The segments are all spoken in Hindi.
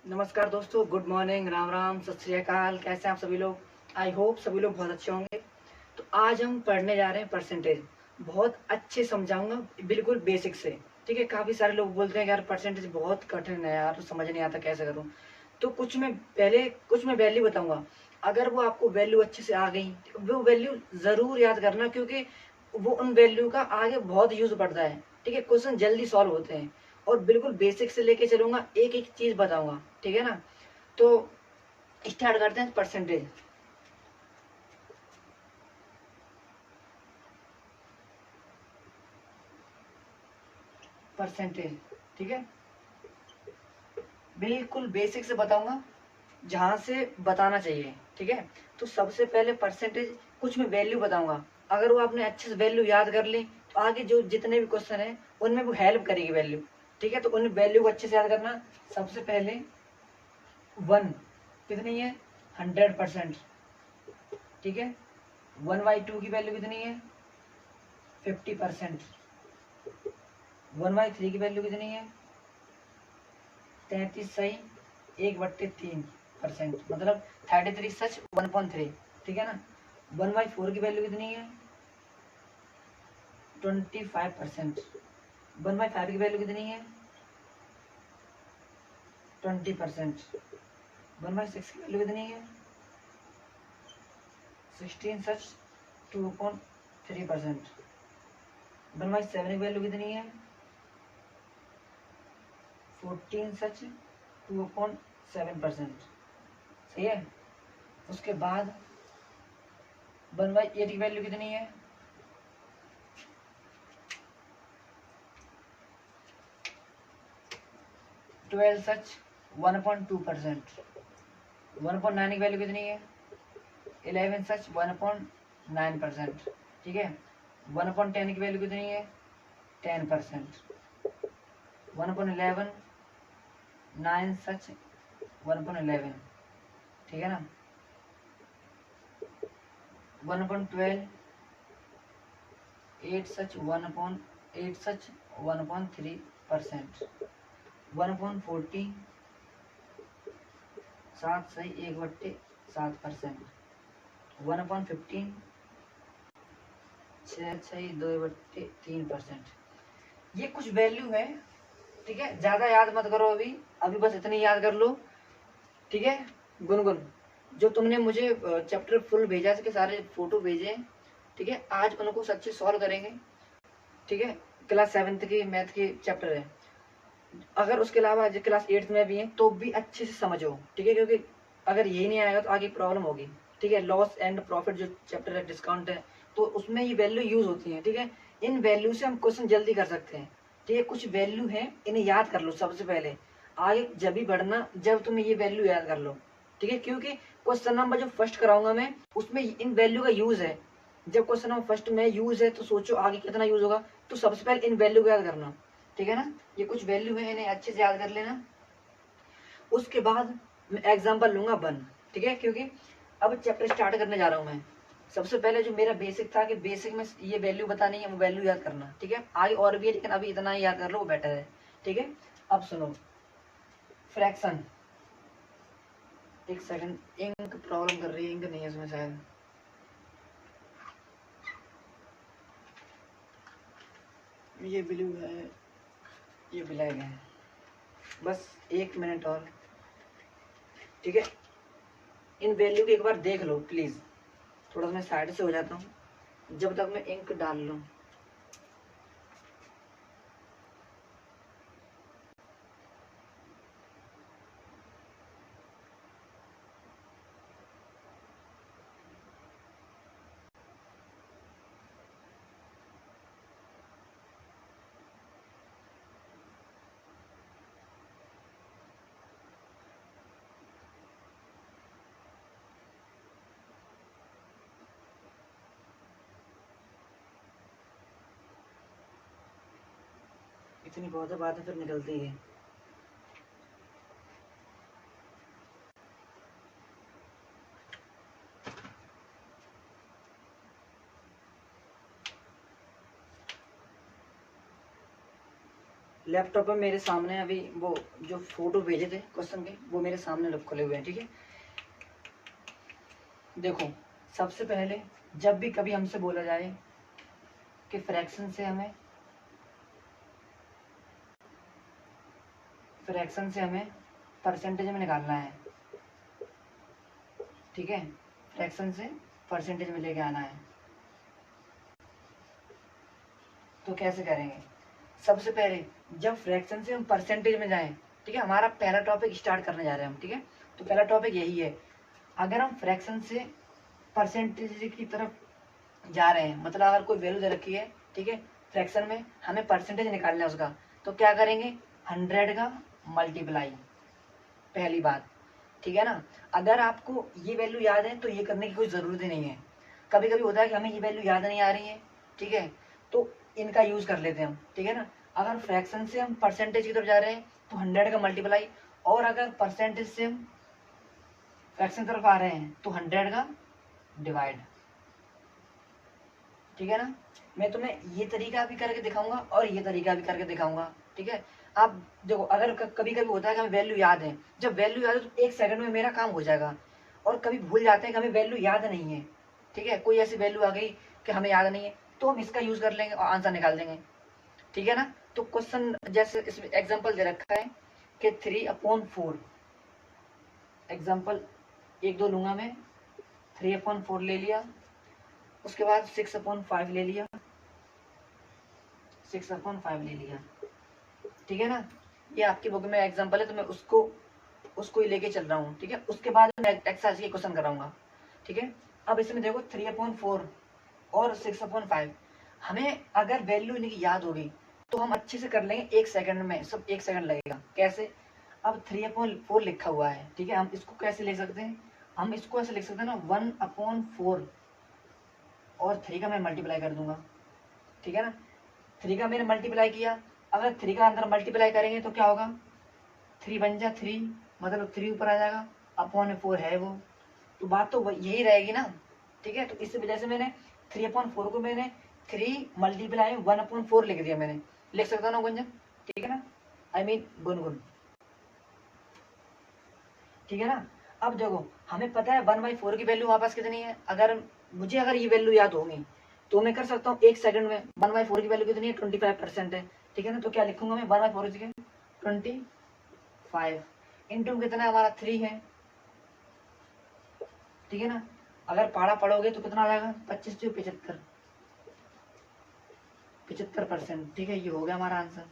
नमस्कार दोस्तों, गुड मॉर्निंग, राम राम, सत श्री अकाल। कैसे हैं आप सभी लोग? आई होप सभी लोग बहुत अच्छे होंगे। तो आज हम पढ़ने जा रहे हैं परसेंटेज। बहुत अच्छे समझाऊंगा, बिल्कुल बेसिक से। ठीक है, काफ़ी सारे लोग बोलते हैं कि यार परसेंटेज बहुत कठिन है यार, तो समझ नहीं आता कैसे करूँ। तो कुछ मैं वैल्यू बताऊंगा। अगर वो आपको वैल्यू अच्छे से आ गई, वो वैल्यू ज़रूर याद करना, क्योंकि वो उन वैल्यू का आगे बहुत यूज़ पड़ता है। ठीक है, क्वेश्चन जल्दी सॉल्व होते हैं। और बिल्कुल बेसिक से लेके चलूंगा, एक एक चीज़ बताऊंगा। ठीक है ना? तो स्टार्ट करते हैं परसेंटेज। परसेंटेज, ठीक है, बिल्कुल बेसिक से बताऊंगा, जहां से बताना चाहिए। ठीक है, तो सबसे पहले परसेंटेज, कुछ मैं वैल्यू बताऊंगा। अगर वो आपने अच्छे से वैल्यू याद कर ली, तो आगे जो जितने भी क्वेश्चन है उनमें वो हेल्प करेगी वैल्यू। ठीक है, तो उन वैल्यू को अच्छे से याद करना। सबसे पहले वन कितनी है? 100%। ठीक है, 1/2 की वैल्यू कितनी है? 50%। 1/3 की वैल्यू कितनी है? 33 सही 1/3%, मतलब 33 सच 1/3। ठीक है ना? 1/4 की वैल्यू कितनी है? 25%। 1/5 की वैल्यू कितनी है? 20%। 1/6 की वैल्यू कितनी है? 16 सच 2.3%। 1/7 की वैल्यू कितनी है? 14 सच 2.7%। सही है। उसके बाद 1/8 की वैल्यू कितनी है? 12 सच 1.2%। 1.9 की वैल्यू कितनी है? 11 सच 1.9%। ठीक है, 1/10 की वैल्यू कितनी है? 10%। 1/11 9 सच 1/11। ठीक है ना? 1/12 8 सच 1/3%। 1/14 7 सही 1/7%। 1/15 6 सही 2/3%। ये कुछ वैल्यू है। ठीक है, ज्यादा याद मत करो अभी, अभी बस इतनी याद कर लो। ठीक है, गुनगुन, जो तुमने मुझे चैप्टर फुल भेजा, इसके सारे फोटो भेजे। ठीक है, आज उनको सच्चे सॉल्व करेंगे। ठीक है, क्लास 7th की मैथ की चैप्टर है। अगर उसके अलावा जो क्लास 8th में भी है तो भी अच्छे से समझो। ठीक है, क्योंकि अगर यही नहीं आएगा तो आगे प्रॉब्लम होगी। ठीक है, लॉस एंड प्रॉफिट जो चैप्टर है, डिस्काउंट है, तो उसमें ये वैल्यू यूज होती है। ठीक है, इन वैल्यू से हम क्वेश्चन जल्दी कर सकते हैं। ठीक है, कुछ वैल्यू है, इन्हें याद कर लो सबसे पहले। आगे जब भी बढ़ना, जब तुम्हें ये वैल्यू याद कर लो। ठीक है, क्योंकि क्वेश्चन नंबर जो फर्स्ट कराऊंगा मैं, उसमें इन वैल्यू का यूज है। जब क्वेश्चन नंबर फर्स्ट में यूज है, तो सोचो आगे कितना यूज होगा। तो सबसे पहले इन वैल्यू को याद करना। ठीक है ना? ये कुछ वैल्यू है, इन्हें अच्छे से याद कर लेना। उसके बाद मैं एग्जांपल लूंगा वन। ठीक है, क्योंकि अब चैप्टर स्टार्ट करने जा रहा हूं मैं। सबसे पहले जो मेरा बेसिक था कि बेसिक में ये वैल्यू बतानी है, वो वैल्यू याद करना। ठीक है, आगे और भी है, लेकिन अभी इतना ही याद कर लो, वो बेटर है। ठीक है, अब सुनो। फ्रैक्शन, एक सेकंड, इंक प्रॉब्लम कर रही है, इंक नहीं है इसमें शायद। ये ब्लू है, ये ब्लैक है, बस 1 मिनट और। ठीक है, इन वैल्यू को एक बार देख लो प्लीज। थोड़ा सा मैं साइड से हो जाता हूँ जब तक मैं इंक डाल लूँ। इतनी बहुत बातें फिर निकलती है। लैपटॉप पे मेरे सामने अभी वो जो फोटो भेजे थे क्वेश्चन के वो मेरे सामने खुले हुए हैं, ठीक है। देखो सबसे पहले जब भी कभी हमसे बोला जाए कि फ्रैक्शन से हमें परसेंटेज में निकालना है, ठीक है, फ्रैक्शन से परसेंटेज में लेके आना है, तो कैसे करेंगे। सबसे पहले जब फ्रैक्शन से हम परसेंटेज में जाएं, ठीक है, हमारा पहला टॉपिक स्टार्ट करने जा रहे हैं हम, ठीक है। तो पहला टॉपिक यही है, अगर हम फ्रैक्शन से परसेंटेज की तरफ जा रहे हैं, मतलब अगर कोई वैल्यू दे रखी है, ठीक है, फ्रैक्शन में हमें परसेंटेज निकालना है उसका, तो क्या करेंगे, 100 का मल्टीप्लाई, पहली बात, ठीक है ना। अगर आपको ये वैल्यू याद है तो ये करने की कोई ज़रूरत ही नहीं है। कभी कभी होता है कि हमें ये वैल्यू याद नहीं आ रही है, ठीक है, तो इनका यूज़ कर लेते हैं हम, ठीक है ना। अगर फ्रैक्शन से हम परसेंटेज की तरफ जा रहे हैं तो 100 का मल्टीप्लाई, और अगर परसेंटेज से हम फ्रैक्शन तरफ आ रहे हैं तो 100 का डिवाइड, ठीक है ना। मैं तुम्हें ये तरीका भी करके दिखाऊंगा और ये तरीका भी करके दिखाऊंगा, ठीक है। आप देखो, अगर कभी कभी होता है कि हमें वैल्यू याद है, जब वैल्यू याद है तो 1 सेकंड में मेरा काम हो जाएगा, और कभी भूल जाते हैं कि हमें वैल्यू याद नहीं है, ठीक है, कोई ऐसी वैल्यू आ गई कि हमें याद नहीं है, तो हम इसका यूज कर लेंगे और आंसर निकाल देंगे, ठीक है ना। तो क्वेश्चन जैसे इसमें एग्जाम्पल दे रखा है कि 3/4, एग्जाम्पल 1-2 लूंगा मैं, 3/4 ले लिया, उसके बाद 6/5 ले लिया, 6/5 ले लिया, ठीक है ना। ये आपकी बुक में एग्जाम्पल है तो मैं उसको ही लेके चल रहा हूँ, ठीक है। उसके बाद मैं एक्सरसाइज के क्वेश्चन कराऊंगा, ठीक है। अब इसमें देखो 3/4 और 6/5, हमें अगर वैल्यू इनकी याद होगी तो हम अच्छे से कर लेंगे 1 सेकंड में, सब 1 सेकंड लगेगा। कैसे, अब 3/4 लिखा हुआ है, ठीक है, हम इसको कैसे लिख सकते हैं, हम इसको ऐसे लिख सकते हैं ना, 1/4 और 3 का मैं मल्टीप्लाई कर दूंगा, ठीक है ना। 3 का मैंने मल्टीप्लाई किया, अगर 3 का अंदर मल्टीप्लाई करेंगे तो क्या होगा, 3 बन जा 3, मतलब 3 ऊपर आ जाएगा, अपॉन 4 है वो, तो बात तो यही रहेगी ना, ठीक है। तो इस वजह से मैंने 3/4 को मैंने 3 मल्टीप्लाई 1/4 लिख दिया, मैंने लिख सकता हूँ ना गुंजन, ठीक है ना, आई मीन गुनगुन, ठीक है ना। अब देखो हमें पता है 1/4 की वैल्यू हमारे पास कितनी है, अगर ये वैल्यू याद होगी तो मैं कर सकता हूँ 1 सेकंड में। 1/4 की वैल्यू कितनी है, 25% है, ठीक है ना। तो क्या लिखूंगा मैं, 1/4 की 25 इंटू कितना हमारा 3 है, ठीक है ना। अगर पाड़ा पढ़ोगे तो कितना आ जाएगा, 25 से 75%, ठीक है, ये हो गया हमारा आंसर,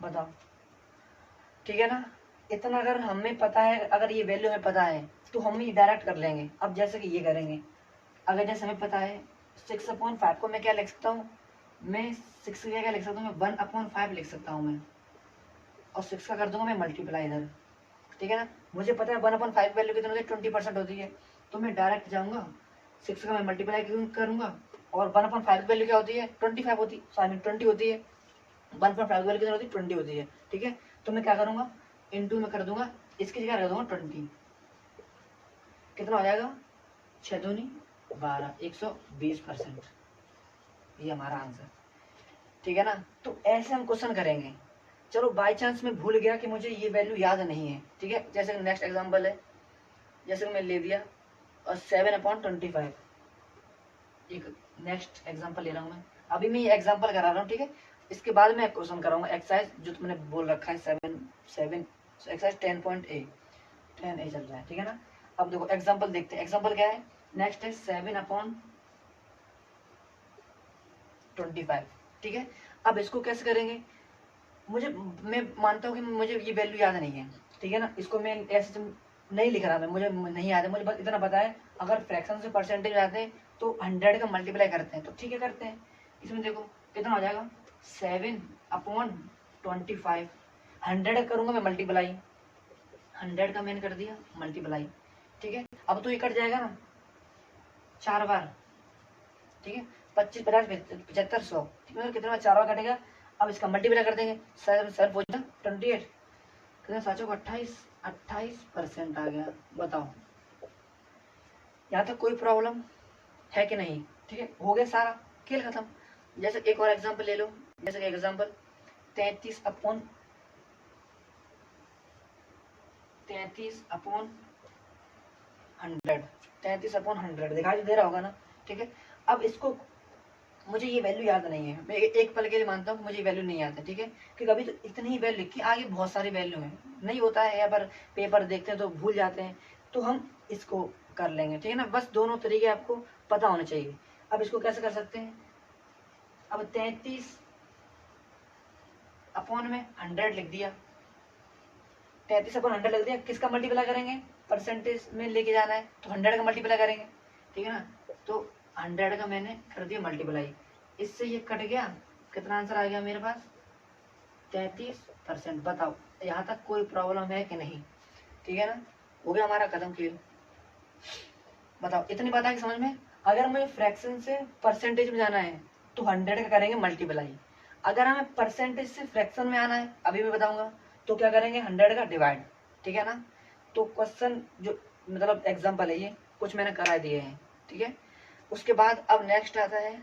बताओ, ठीक है ना। इतना अगर हमें पता है, अगर ये वैल्यू हमें पता है तो हम ये डायरेक्ट कर लेंगे। अब जैसे कि ये करेंगे, अगर जैसे हमें पता है 6/5 को मैं क्या लिख सकता हूँ, मैं 6 की जगह लिख सकता हूँ, मैं 1/5 लिख सकता हूँ मैं, और 6 का कर दूंगा मैं मल्टीप्लाई इधर, ठीक है ना। मुझे पता है 1/5 वैल्यू कितनी होती है, 20% होती है, तो मैं डायरेक्ट जाऊंगा 6 का मैं मल्टीप्लाई करूंगा, और 1/5 वैल्यू क्या होती है, 25 होती, सॉरी 20 होती है, 1/5 वैल्यू कितनी होती है, 20 होती है, ठीक है। तो मैं क्या करूंगा, इंटू में कर दूंगा, इसकी जगह रख दूंगा 20, कितना हो जाएगा, 6 दूनी 12, 120%, ये हमारा आंसर, ठीक है ना। तो ऐसे हम क्वेश्चन करेंगे। चलो बाई चांस मैं भूल गया कि मुझे ये वैल्यू याद नहीं है, ठीक है, जैसे नेक्स्ट एग्जांपल है, जैसे मैं ले दिया और 7/25, एक नेक्स्ट एग्जांपल ले रहा हूँ मैं, अभी मैं ये एग्जांपल करा रहा हूँ, ठीक है। इसके बाद मैं क्वेश्चन कराऊंगा एक्सरसाइज जो तुमने बोल रखा है, 7 एक्सरसाइज 10.10A चल रहा है, ठीक है ना। अब देखो एग्जांपल देखते हैं, एग्जांपल क्या है, नेक्स्ट है 7/25, ठीक है। अब इसको कैसे करेंगे, मैं मानता हूँ कि मुझे ये वैल्यू याद नहीं है, ठीक है ना, इसको मैं ऐसे नहीं लिख रहा, मैं मुझे नहीं याद है, मुझे बस इतना पता है अगर फ्रैक्शन से परसेंटेज आते हैं तो 100 का मल्टीप्लाई करते हैं, तो ठीक है करते हैं। इसमें देखो कितना हो जाएगा, 7/25, 100 करूंगा मैं मल्टीप्लाई, 100 का मैंने कर दिया मल्टीप्लाई, ठीक है। अब तो ये कट जाएगा ना 4 बार, ठीक है, 25, 50, 75, 100, ठीक है, कितना 4 बार कटेगा। अब इसका मल्टीप्लाई कर देंगे, 7 पहुंचा 28, कितना 7 को 28% आ गया, बताओ यहाँ तक कोई प्रॉब्लम है कि नहीं, ठीक है, हो गया सारा खेल खत्म। जैसे एक और एग्जांपल ले लो, जैसे एग्जांपल 33 अपॉन 100, 33/100 दिखाई दे रहा होगा ना। ठीक है, अब इसको मुझे ये वैल्यू याद नहीं है, मैं एक पल के लिए मानता हूँ मुझे वैल्यू नहीं याद है। ठीक है, क्योंकि अभी तो इतनी ही वैल्यू लिखी, आगे बहुत सारी वैल्यू है, नहीं होता है, या पर पेपर देखते हैं तो भूल जाते हैं, तो हम इसको कर लेंगे। ठीक है ना, बस दोनों तरीके आपको पता होने चाहिए। अब इसको कैसे कर सकते हैं, अब 33 अपॉन में 100 लिख दिया, 33/100 लिख दिया, किसका मल्टीप्लाई करेंगे, परसेंटेज में लेके जाना है तो 100 का मल्टीप्लाई करेंगे। ठीक है ना, तो 100 का मैंने कर दिया मल्टीप्लाई, इससे ये कट गया, कितना आंसर आ गया मेरे पास, 33%। बताओ यहाँ तक कोई प्रॉब्लम है कि नहीं। ठीक है ना, हो गया हमारा कदम क्लियर। बताओ इतनी बात है समझ में। अगर हमें फ्रैक्शन से परसेंटेज में जाना है तो 100 का करेंगे मल्टीप्लाई, अगर हमें परसेंटेज से फ्रैक्शन में आना है अभी मैं बताऊंगा तो क्या करेंगे, 100 का डिवाइड। ठीक है ना, तो क्वेश्चन जो मतलब एग्जाम्पल है ये कुछ मैंने करा दिए हैं। ठीक है, उसके बाद अब नेक्स्ट आता है,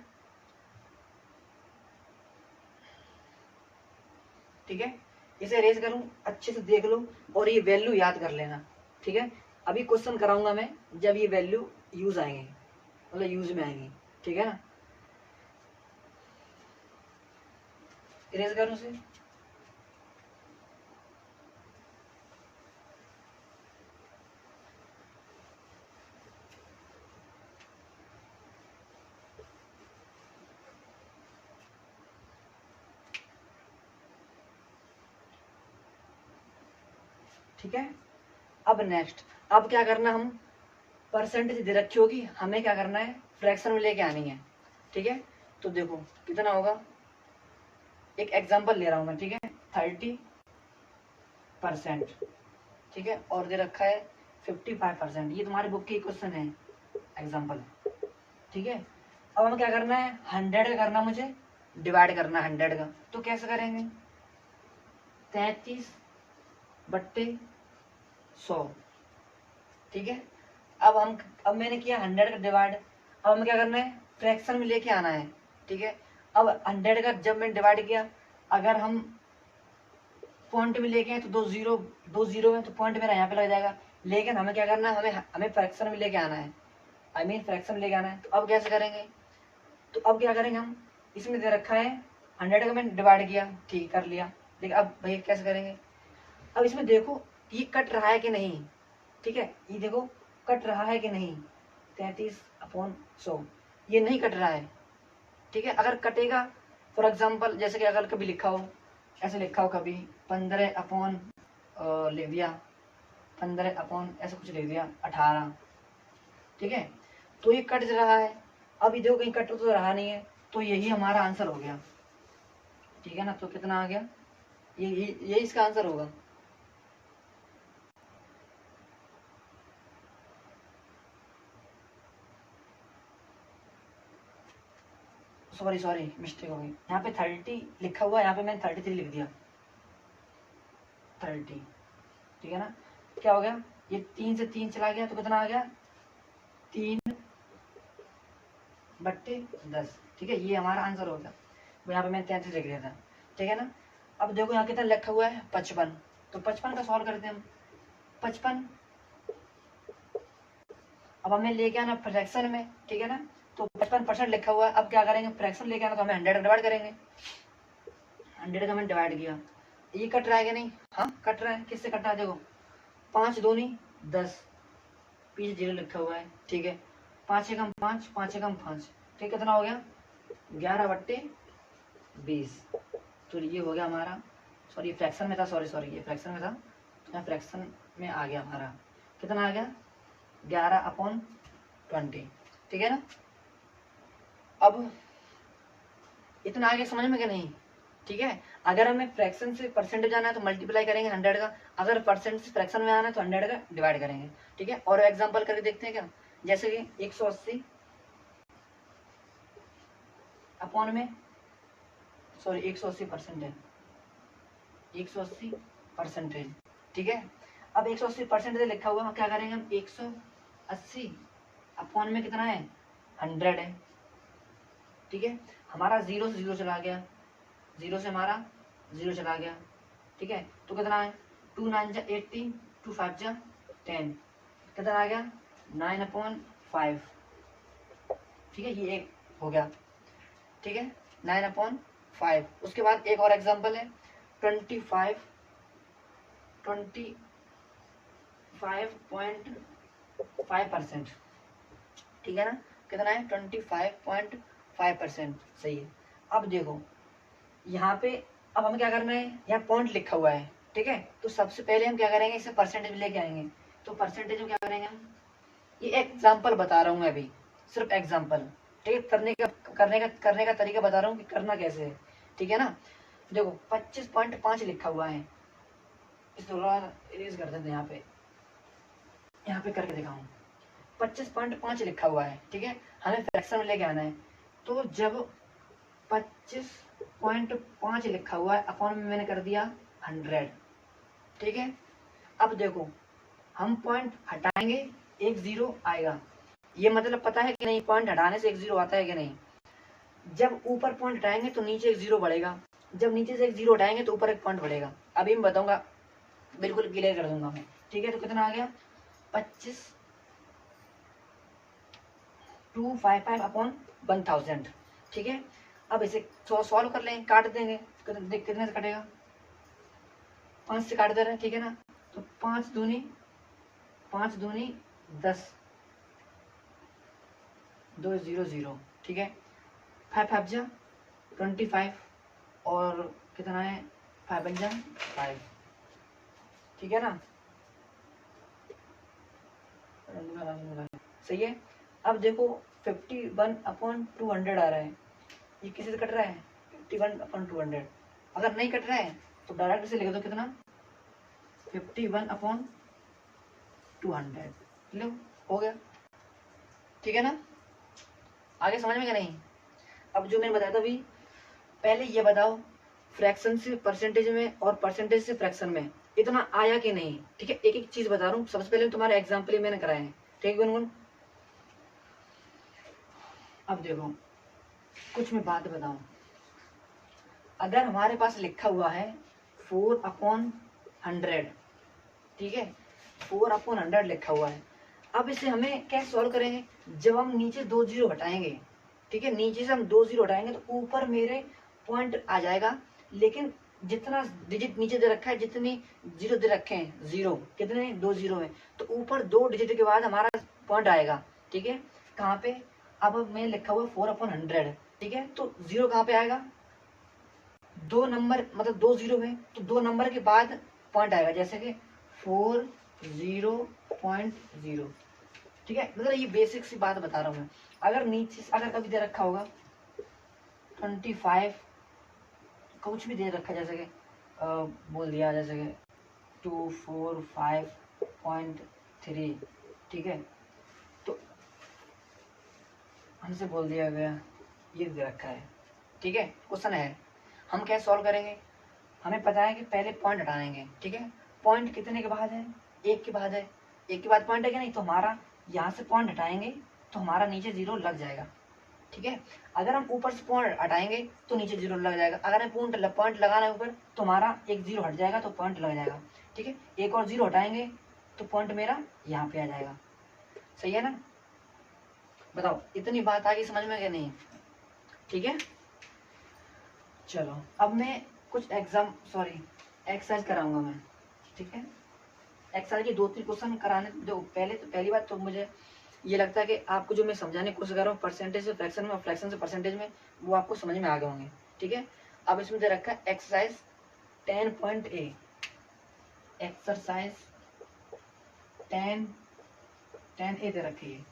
ठीक है, इसे रेज करूं, अच्छे से देख लो और ये वैल्यू याद कर लेना। ठीक है, अभी क्वेश्चन कराऊंगा मैं जब ये वैल्यू यूज आएंगे, मतलब यूज में आएंगी। ठीक है ना, इरेज करूं इसे, ठीक है। अब नेक्स्ट, अब क्या करना, हम परसेंटेज दे रखी होगी, हमें क्या करना है, फ्रैक्शन में लेके आनी है। ठीक है, तो देखो कितना होगा, एक एग्जांपल ले रहा हूं मैं। ठीक है, 30%। ठीक है, और दे रखा है 55%, ये तुम्हारी बुक की क्वेश्चन है, एग्जांपल। ठीक है, अब हमें क्या करना है, 100 का करना, मुझे डिवाइड करना है 100 का, तो कैसे करेंगे, 33/100। ठीक है, अब मैंने किया 100 का डिवाइड, अब हमें क्या करना है, फ्रैक्शन में लेके आना है। ठीक है, अब 100 का जब मैंने डिवाइड किया, अगर हम पॉइंट में लेके आए तो दो जीरो है तो पॉइंट मेरा यहाँ पे लग जाएगा, लेकिन हमें क्या करना है, हमें हमें फ्रैक्शन में लेके आना है, फ्रैक्शन में लेके आना है। तो अब कैसे करेंगे, तो अब क्या करेंगे, हम इसमें दे रखा है 100 का मैंने डिवाइड किया, ठीक कर लिया, लेकिन अब भैया कैसे करेंगे, अब इसमें देखो ये कट रहा है कि नहीं। ठीक है, ये देखो कट रहा है कि नहीं, 33/100 ये नहीं कट रहा है। ठीक है, अगर कटेगा, फॉर एग्जाम्पल जैसे कि अगर कभी लिखा हो, ऐसे लिखा हो कभी 15 लिख दिया, 15 ऐसा कुछ लिख दिया 18। ठीक है, तो ये कट रहा है, अब ये देखो कहीं कट तो रहा नहीं है, तो यही हमारा आंसर हो गया। ठीक है ना, तो कितना आ गया, ये इसका आंसर होगा। सॉरी मिस्टेक हो गई, यहाँ पे 30 लिखा हुआ है, यहाँ पे मैंने 33 लिख दिया, 30। ठीक है ना, क्या हो गया, ये 3 से 3 चला गया तो कितना आ गया, 3/10। ठीक है, ये हमारा आंसर हो गया, यहाँ पे मैंने 33 लिख दिया था। ठीक है ना, अब देखो यहाँ कितना लिखा हुआ है, 55, तो 55 का सॉल्व करते हैं हम, 55 अब हमें लेके आना फ्रैक्शन में। ठीक है ना, तो 55% लिखा हुआ है, अब क्या करेंगे, फ्रैक्शन लेके आना तो हमें 100 डिवाइड करेंगे, 100 का मैंने डिवाइड किया, ये कट रहा है कि नहीं, हाँ कट रहा है, किससे कट रहा है, देखो 5 दूनी 10, पीछे 0 लिखा हुआ है। ठीक है, 5 एकम 5, 5 एकम 5, ठीक कितना हो गया, 11/20। तो ये हो गया हमारा, सॉरी फ्रैक्शन में था, सॉरी ये फ्रैक्शन में था, तो यहाँ फ्रैक्शन में आ गया हमारा, कितना आ गया, 11/20। ठीक है ना, अब इतना आगे समझ में कि नहीं। ठीक है, अगर हमें फ्रैक्शन से परसेंटेज आना है तो मल्टीप्लाई करेंगे 100 का, अगर परसेंट से फ्रैक्शन में आना है तो 100 का डिवाइड करेंगे। ठीक है, और एग्जांपल करके देखते हैं क्या, जैसे कि 180 अपॉन में, सॉरी 180 परसेंटेज, 180 परसेंटेज। ठीक है, अब 180 परसेंटेज लिखा हुआ है, क्या करेंगे हम, 180 अपॉन में कितना है, 100 है। ठीक है, हमारा 0 से 0 चला गया, 0 से हमारा जीरो चला गया, ठीक है। तो कितना है, 2 9 जा 80, 2 5 जा 10, कितना आ गया 9/5, ठीक है। ये एक हो गया, ठीक है, 9/5। उसके बाद एक और एग्जांपल है 25.5%, ठीक है ना। कितना है 25.5%, सही है। अब देखो यहाँ पे, अब हमें क्या करना है, यहाँ पॉइंट लिखा हुआ है, ठीक है। तो सबसे पहले हम क्या करेंगे, इसे परसेंटेज में लेके आएंगे। तो परसेंटेज में क्या करेंगे हम, ये एग्जाम्पल बता रहा हूँ मैं अभी, सिर्फ एग्जाम्पल, ठीक है। करने का तरीका बता रहा हूँ कि करना कैसे है, ठीक है ना। देखो 25.5 लिखा हुआ है, इस थोड़ा इरेज कर देते हैं, यहाँ पे करके दिखाऊं। 25.5 लिखा हुआ है, ठीक है। हमें फ्रैक्शन में लेके आना है। तो जब 25.5 लिखा हुआ है, अपॉन में मैंने कर दिया 100, ठीक है। अब देखो हम पॉइंट हटाएंगे, एक जीरो आएगा। ये मतलब पता है कि नहीं, पॉइंट हटाने से एक जीरो आता है कि नहीं। जब ऊपर पॉइंट हटाएंगे तो नीचे एक जीरो बढ़ेगा, जब नीचे से एक जीरो हटाएंगे तो ऊपर एक पॉइंट बढ़ेगा। अभी मैं बताऊंगा, बिल्कुल क्लियर कर दूंगा मैं, ठीक है। तो कितना आ गया 25,255/1000, ठीक है। अब इसे सॉल्व कर लें, काट देंगे, कितने से कटेगा, 5 से काट दे रहे हैं, ठीक है ना। तो 5 दूनी 10, 2 0 0, ठीक है। 5 5 जा 25, और कितना है 5 बन जा 5, ठीक है ना, सही है। अब देखो 51/200 आ रहा है, ये किसी से कट रहा है 51/200। अगर नहीं कट रहा है तो डायरेक्ट से लिख दो, कितना 51/200, लो हो गया, ठीक है ना। आगे समझ में क्या नहीं। अब जो मैंने बताया था अभी, पहले ये बताओ फ्रैक्शन से परसेंटेज में और परसेंटेज से फ्रैक्शन में इतना आया कि नहीं, ठीक है। एक एक चीज बता रहा हूँ। सबसे पहले तुम्हारे एग्जाम्पल ही मैंने कराए हैं, ठीक है गुनगुन। अब देखो कुछ मैं बात बताऊं, अगर हमारे पास लिखा हुआ है 4/100, ठीक है, 4/100 लिखा हुआ है। अब इसे हमें कैसे सॉल्व करेंगे, जब हम नीचे 2 जीरो हटाएंगे, ठीक है, नीचे से हम 2 जीरो हटाएंगे तो ऊपर मेरे पॉइंट आ जाएगा। लेकिन जितना डिजिट नीचे दे रखा है, जितनी जीरो दे रखे हैं, जीरो कितने 2 जीरो है, तो ऊपर 2 डिजिट के बाद हमारा पॉइंट आएगा, ठीक है। कहाँ पे, अब मैं लिखा हुआ 4/100, ठीक है। तो जीरो कहाँ पे आएगा, 2 नंबर, मतलब 2 जीरो है तो 2 नंबर के बाद पॉइंट आएगा, जैसे कि 40.0, ठीक है। मतलब ये बेसिक सी बात बता रहा हूँ मैं। अगर नीचे अगर कभी दे रखा होगा 25, कुछ भी दे रखा है, जैसे कि बोल दिया, जैसे कि 245.3, ठीक है। तो हमसे बोल दिया गया ये दे रखा है, ठीक है, क्वेश्चन है। हम कैसे सॉल्व करेंगे, हमें पता है कि पहले पॉइंट हटाएंगे, ठीक है। पॉइंट कितने के बाद है, एक के बाद है, एक के बाद पॉइंट है कि नहीं, तो हमारा यहाँ से पॉइंट हटाएंगे तो हमारा नीचे जीरो लग जाएगा, ठीक है। अगर हम ऊपर से पॉइंट हटाएंगे तो नीचे जीरो लग जाएगा। अगर हम पॉइंट लगाना है ऊपर तो हमारा एक जीरो हट जाएगा तो पॉइंट लग जाएगा, ठीक है। एक और जीरो हटाएंगे तो पॉइंट मेरा यहाँ पे आ जाएगा, सही है ना। बताओ इतनी बात आ गई समझ में कि नहीं, ठीक है। चलो अब मैं कुछ एक्सरसाइज कराऊंगा मैं, ठीक है। एक्सरसाइज के 2-3 क्वेश्चन कराने दो। पहली बात तो मुझे ये लगता है कि आपको जो मैं समझाने की कोशिश कर रहा हूँ परसेंटेज से फ्रैक्शन में और फ्रैक्शन से परसेंटेज में, वो आपको समझ में आ गए होंगे, ठीक है। अब इसमें दे रखा है एक्सरसाइज 10.A, एक्सरसाइज 10A दे रखी है,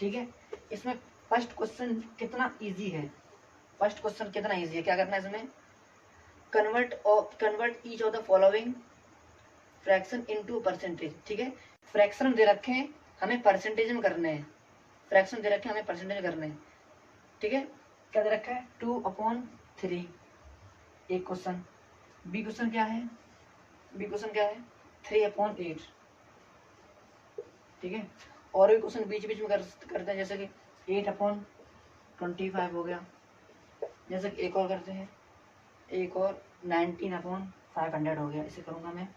ठीक है। इसमें फर्स्ट क्वेश्चन कितना इजी है, क्या करना है इसमें, convert each of the following fraction into percentage, ठीक है। फ्रैक्शन दे रखे हैं, हमें परसेंटेज में करने हैं, फ्रैक्शन दे रखे हैं, हमें परसेंटेज में करने हैं, ठीक है। क्या दे रखा है 2/3, एक क्वेश्चन। बी क्वेश्चन क्या है, 3/8, ठीक है। और भी क्वेश्चन बीच बीच में करते हैं, जैसे कि 8/25 हो गया। जैसे कि एक और करते हैं, एक और 19/500 हो गया। इसे करूँगा मैं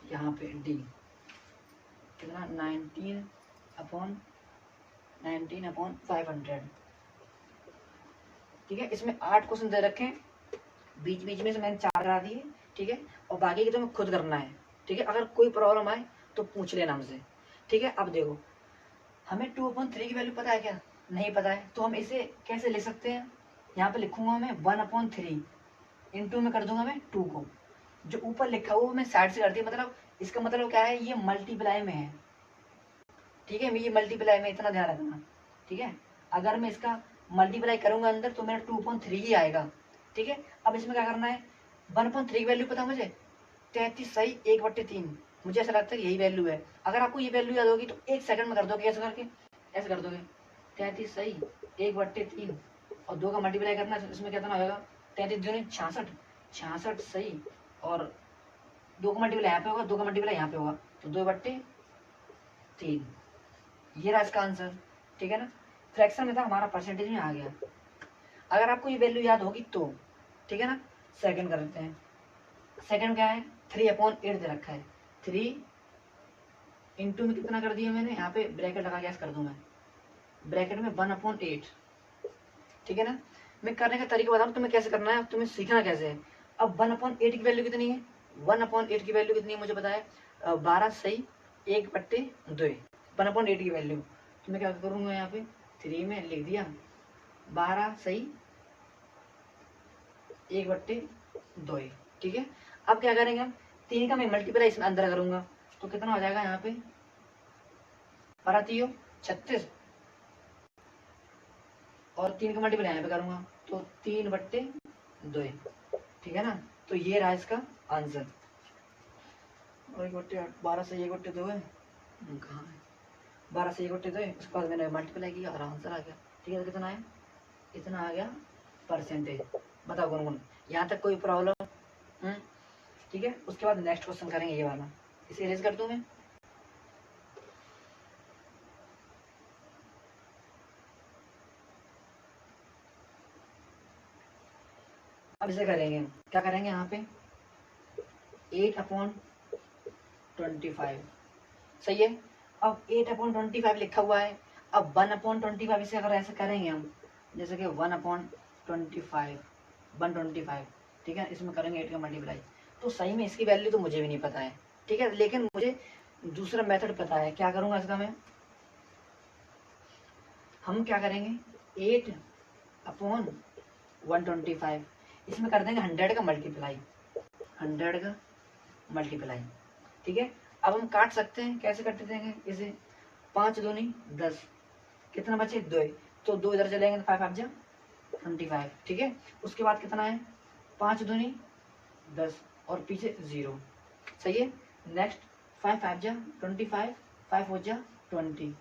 यहाँ पे डी, कितना 19/500। ठीक है, इसमें 8 क्वेश्चन दे रखे हैं, बीच बीच में से मैंने 4 करा दिए। ठीक है, और बाकी की तुम्हें खुद करना है। ठीक है, अगर कोई प्रॉब्लम आए तो पूछ लेना हमसे। ठीक है, अब देखो हमें 2/3 की वैल्यू पता है क्या? नहीं पता है, तो हम इसे कैसे ले सकते हैं? यहाँ पे लिखूंगा मैं 1/3 इंटू में कर दूंगा मैं 2 को, जो ऊपर लिखा हुआ मैं साइड से कर दिया। मतलब इसका मतलब क्या है, ये मल्टीप्लाई में है। ठीक है, ये मल्टीप्लाई में, इतना ध्यान रखना। ठीक है, अगर मैं इसका मल्टीप्लाई करूंगा अंदर तो मेरा 2/3 ही आएगा। ठीक है, अब इसमें क्या करना है, 1/3 की वैल्यू पता मुझे 33 सही 1/3। मुझे ऐसा लगता है यही वैल्यू है। अगर आपको ये वैल्यू याद होगी तो 1 सेकंड में कर दोगे, ऐसे करके ऐसे कर दोगे 33 सही 1/3 और 2 का मल्टीप्लाई करना है, इसमें कितना होगा 33 दूनी 66, 66 सही, और 2 का मल्टीप्लाई यहाँ पे होगा, 2 का मल्टीप्लाई यहाँ पे होगा, तो 2/3। ये रहा इसका आंसर। ठीक है ना, फ्रैक्शन में था, हमारा परसेंटेज में आ गया। अगर आपको ये वैल्यू याद होगी तो ठीक है ना। सेकंड कर लेते हैं। सेकंड क्या है, 3/8 दे रखा है। 3 इंटू में कितना कर दिया मैंने, यहाँ पे ब्रैकेट लगा के कर दूं मैं, ब्रैकेट में 1/8। ठीक है ना, मैं करने का तरीका बताऊँ तुम्हें कैसे करना है, तुम्हें सीखना कैसे है। अब 1/8 की वैल्यू कितनी है, 1/8 की वैल्यू कितनी है मुझे पता है, 12 सही 1/2। 1/8 की वैल्यू तो मैं क्या करूँगा, यहाँ पे 3 में लिख दिया 12 सही 1/2। ठीक है, अब क्या करेंगे हम, 3 का मैं मल्टीप्लाई इसमें अंदर करूंगा तो कितना हो जाएगा, यहाँ पे 36 और 3 का मल्टीप्लाई यहाँ पे करूंगा तो 3/2। ठीक है ना, तो ये रहा इसका आंसर। और 1/8 12 से 1/2 है, कहाँ है 12 से 1/2 है, उसके बाद मैंने मल्टीप्लाई किया और आंसर आ गया। ठीक है, तो कितना है, इतना आ गया परसेंटेज। बताओ गुनगुन, यहाँ तक कोई प्रॉब्लम? ठीक है, उसके बाद नेक्स्ट क्वेश्चन करेंगे ये वाला, इसे इरेज कर दूं मैं। अब इसे करेंगे, क्या करेंगे यहाँ पे 8/25 सही है। अब 8/25 लिखा हुआ है, अब 1/25 इसे अगर ऐसे करेंगे हम, जैसे कि 1/25 ठीक है, इसमें करेंगे 8 का मल्टीप्लाई, तो सही में इसकी वैल्यू तो मुझे भी नहीं पता है। ठीक है, लेकिन मुझे दूसरा मेथड पता है। क्या करूंगा इसका मैं, हम क्या करेंगे 8/125 इसमें कर देंगे 100 का मल्टीप्लाई, 100 का मल्टीप्लाई। ठीक है, अब हम काट सकते हैं, कैसे काट देंगे इसे, 5 दूनी 10, कितना बचे 2, तो 2 इधर चलेंगे तो 5 5 जा 25। ठीक है, उसके बाद कितना है 5 दूनी 10 और पीछे 0 सही है। नेक्स्ट 5 5 जा 25, 5 4 जा 20।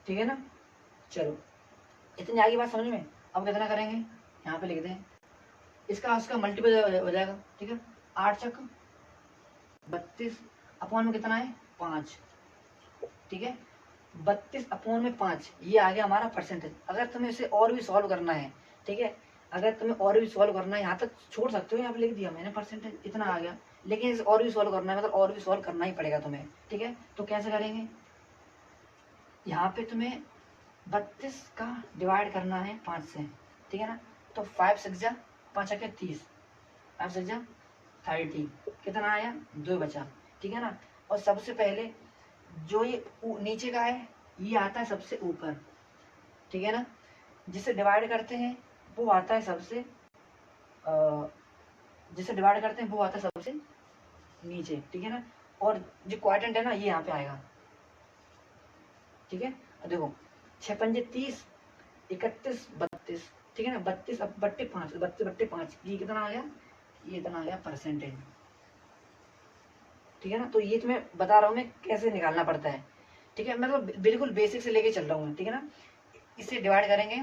ठीक है ना, चलो इतनी आगे बात समझ में। अब कितना करेंगे, यहाँ पे लिख दें, इसका उसका मल्टीपल हो जाएगा। ठीक है, 8 चक 32 अपॉन में कितना है 5। ठीक है, 32/5 ये आ गया हमारा परसेंटेज। अगर तुम्हें इसे और भी सॉल्व करना है, ठीक है, अगर तुम्हें और भी सॉल्व करना है, यहाँ तक छोड़ सकते हो, यहाँ पे लिख दिया मैंने परसेंटेज इतना आ गया, लेकिन इसे और भी सॉल्व करना है, मतलब और भी सॉल्व करना ही पड़ेगा तुम्हें। ठीक है, तो कैसे करेंगे, यहाँ पे तुम्हें 32 का डिवाइड करना है 5 से। ठीक है ना, तो 5 6 जा 5 30, 5 6 जा 30, कितना आया 2 बचा। ठीक है ना, और सबसे पहले जो ये नीचे का है ये आता है सबसे ऊपर। ठीक है ना, जिसे डिवाइड करते हैं वो आता है सबसे जिसे डिवाइड करते हैं वो आता है सबसे नीचे। ठीक है ना, और जो क्वाड्रेंट है ना ये यहाँ पे आएगा। ठीक है, देखो 6 पंजे 30, 31 32। ठीक है ना, 32/5, 32/5 ये कितना आ गया, ये इतना आ गया परसेंटेज। ठीक है ना, तो ये तुम्हें बता रहा हूँ मैं कैसे निकालना पड़ता है। ठीक है, मतलब बिल्कुल बेसिक से लेके चल रहा हूँ। ठीक है ना, इसे डिवाइड करेंगे,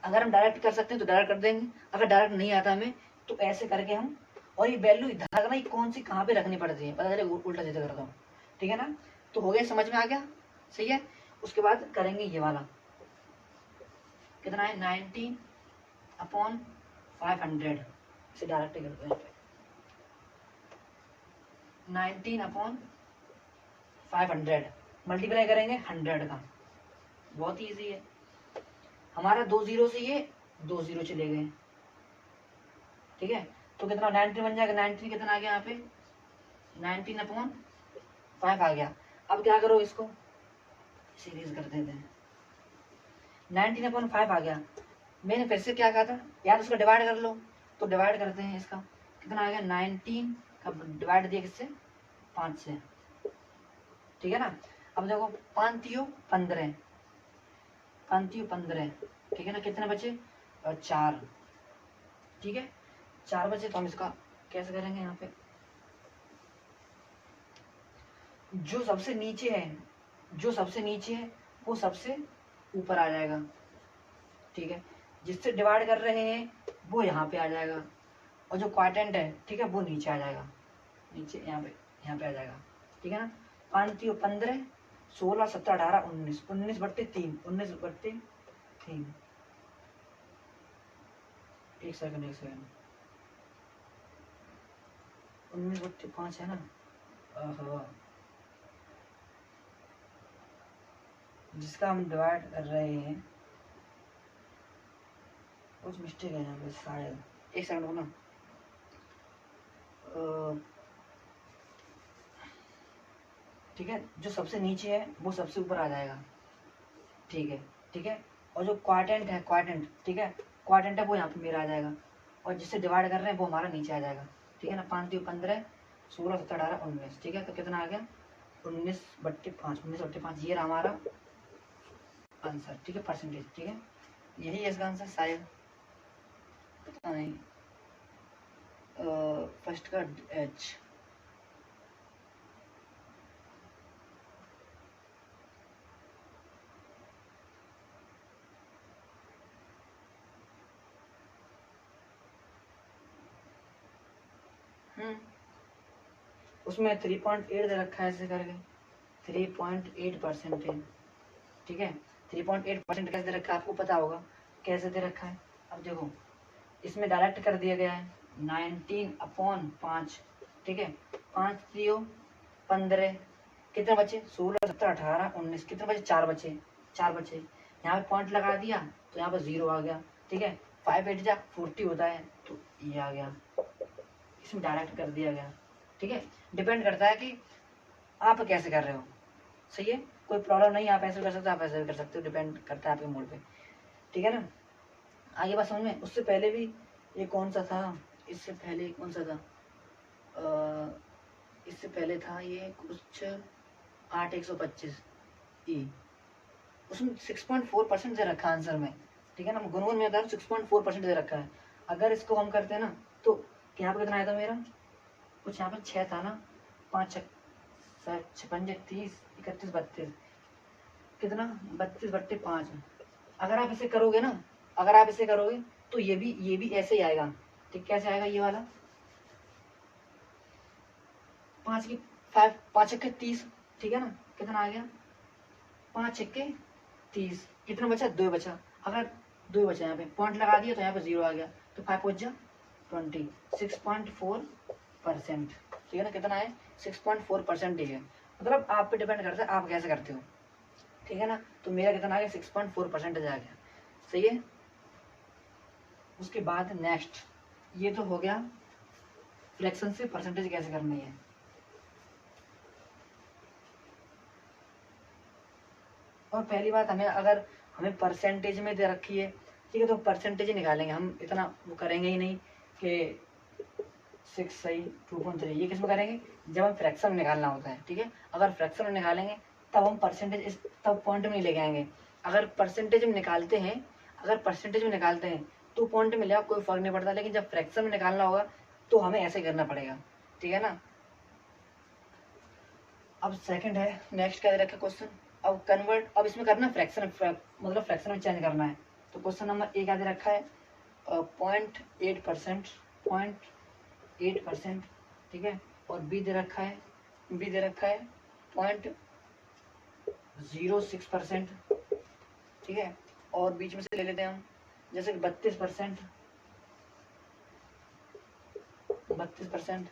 अगर हम डायरेक्ट कर सकते हैं तो डायरेक्ट कर देंगे, अगर डायरेक्ट नहीं आता हमें तो ऐसे करके हम, और ये वैल्यू ध्यान रखना कौन सी कहाँ पे रखनी पड़ती है, पता चले उल्टा सीधा करता हूँ। ठीक है ना, तो हो गया, समझ में आ गया, सही है। उसके बाद करेंगे ये वाला, कितना है 19/500। इसे डायरेक्ट करते हैं। 19/500 मल्टीप्लाई करेंगे 100 का, बहुत ईजी है। हमारा 2 जीरो से ये 2 जीरो चले गए, ठीक है, तो कितना 19 बन जाएगा। 19 कितना आ गया यहाँ पे 19/5 आ गया। अब क्या करो, इसको सीरीज कर देते हैं। 19/5 आ गया। मैंने फिर से क्या कहा था यार, उसको डिवाइड कर लो, तो डिवाइड करते हैं। इसका कितना आ गया 19 का डिवाइड दिया किससे 5 से, ठीक है ना। अब देखो 5 तियो 15, 5 तियो 15, ठीक है ना। कितने बचे 4, ठीक है 4 बचे। तो हम इसका कैसे करेंगे, यहाँ पे जो सबसे नीचे है, जो सबसे नीचे है वो सबसे ऊपर आ जाएगा, ठीक है। जिससे डिवाइड कर रहे हैं वो यहाँ पे आ जाएगा, और जो क्वाड्रेंट है, ठीक है, वो नीचे आ जाएगा, नीचे यहाँ पे आ जाएगा, ठीक है ना। 5 तियो 15, 16 17 18 19, 19/3, 19/3। एक सेकंड 19/5 है ना। जिसका हम डिवाइड कर रहे हैं कुछ मिस्टेक है यहाँ पे शायद, एक सेकंड ना। ठीक है, जो सबसे नीचे है वो सबसे ऊपर आ जाएगा, ठीक है, ठीक है। और जो क्वाड्रेंट है, क्वाड्रेंट, ठीक है, क्वाड्रेंट है वो यहाँ पे मेरा आ जाएगा, और जिससे डिवाइड कर रहे हैं वो हमारा नीचे आ जाएगा, ठीक है ना। 5 तियो 15, 16 17 18 19, ठीक है। तो कितना आ गया 19/5, 19/5 ये रहा हमारा आंसर, ठीक है, परसेंटेज, ठीक है। यही है इसका आंसर शायद, पता नहीं। फर्स्ट का एच, उसमें 3.8 दे रखा है, ऐसे करके 3.8%, ठीक है। 3.8% कैसे दे रखा है आपको पता होगा, कैसे दे रखा है। अब देखो इसमें डायरेक्ट कर दिया गया है 19/5, ठीक है। 5 तियो 15, कितने बचे 16 17 18 19, कितने बचे 4 बचे, 4 बचे। यहाँ पे पॉइंट लगा दिया तो यहाँ पर 0 आ गया, ठीक है। 5 8 जा 40 होता है, तो ये आ गया, इसमें डायरेक्ट कर दिया गया, ठीक है। डिपेंड करता है कि आप कैसे कर रहे हो, सही है, कोई प्रॉब्लम नहीं। आप ऐसे कर सकते हो, आप ऐसे भी कर सकते हो, डिपेंड करता है आपके मूड पे, ठीक है ना। आगे बात समझ में। उससे पहले भी ये कौन सा था, इससे पहले कौन सा था, इससे पहले था ये कुछ 8/125 ई, उसमें 6.4% दे रखा है आंसर में, ठीक है ना। गुनगुन में 6.4% दे रखा है। अगर इसको हम करते हैं ना, तो यहाँ पे कितना आया था मेरा, कुछ यहाँ पे 6 था ना, 5 6 5 30 31 32, कितना 32/5। अगर आप इसे करोगे ना, अगर आप इसे करोगे तो ये भी ऐसे ही आएगा, ठीक। कैसे आएगा ये वाला, 5 की 5 छक्के 30, ठीक है ना। कितना आ गया 5 छक्के 30, कितना बचा 2 बचा। अगर 2 बचा, यहाँ पे पॉइंट लगा दिया तो यहाँ पे 0 आ गया, तो 5 पहुंच जा 20, 6.4%, ठीक है ना। कितना है 6.4%, ठीक है। मतलब आप पे डिपेंड करता है आप कैसे करते हो, ठीक है ना। तो मेरा कितना आ गया 6.4% आ गया, सही है। उसके बाद नेक्स्ट, ये तो हो गया फ्रैक्शन से परसेंटेज कैसे करनी है। और पहली बात, अगर हमें परसेंटेज में दे रखी है, ठीक है, तो परसेंटेज ही निकालेंगे हम, इतना वो करेंगे ही नहीं कि 6 सही 2.3, ये किसमें करेंगे जब हम फ्रैक्शन में निकालना होता है, ठीक है। अगर फ्रैक्शन में निकालेंगे तब हम परसेंटेज तब पॉइंट में नहीं लेके आएंगे। अगर परसेंटेज में निकालते हैं, अगर परसेंटेज में निकालते हैं तो पॉइंट में ले कोई फर्क नहीं पड़ता, लेकिन जब फ्रैक्शन में निकालना होगा तो हमें ऐसे करना पड़ेगा, ठीक है ना। अब सेकंड है, नेक्स्ट क्या दे रखा है क्वेश्चन, अब कन्वर्ट, अब इसमें करना फ्रैक्शन, मतलब फ्रैक्शन में चेंज करना है। तो क्वेश्चन नंबर ए क्या दे रखा है 0.8%, 0.8%, ठीक है। और बी दे रखा है 0.06%, ठीक है। और बीच में से ले लेते हैं हम, जैसे 32%, 32%।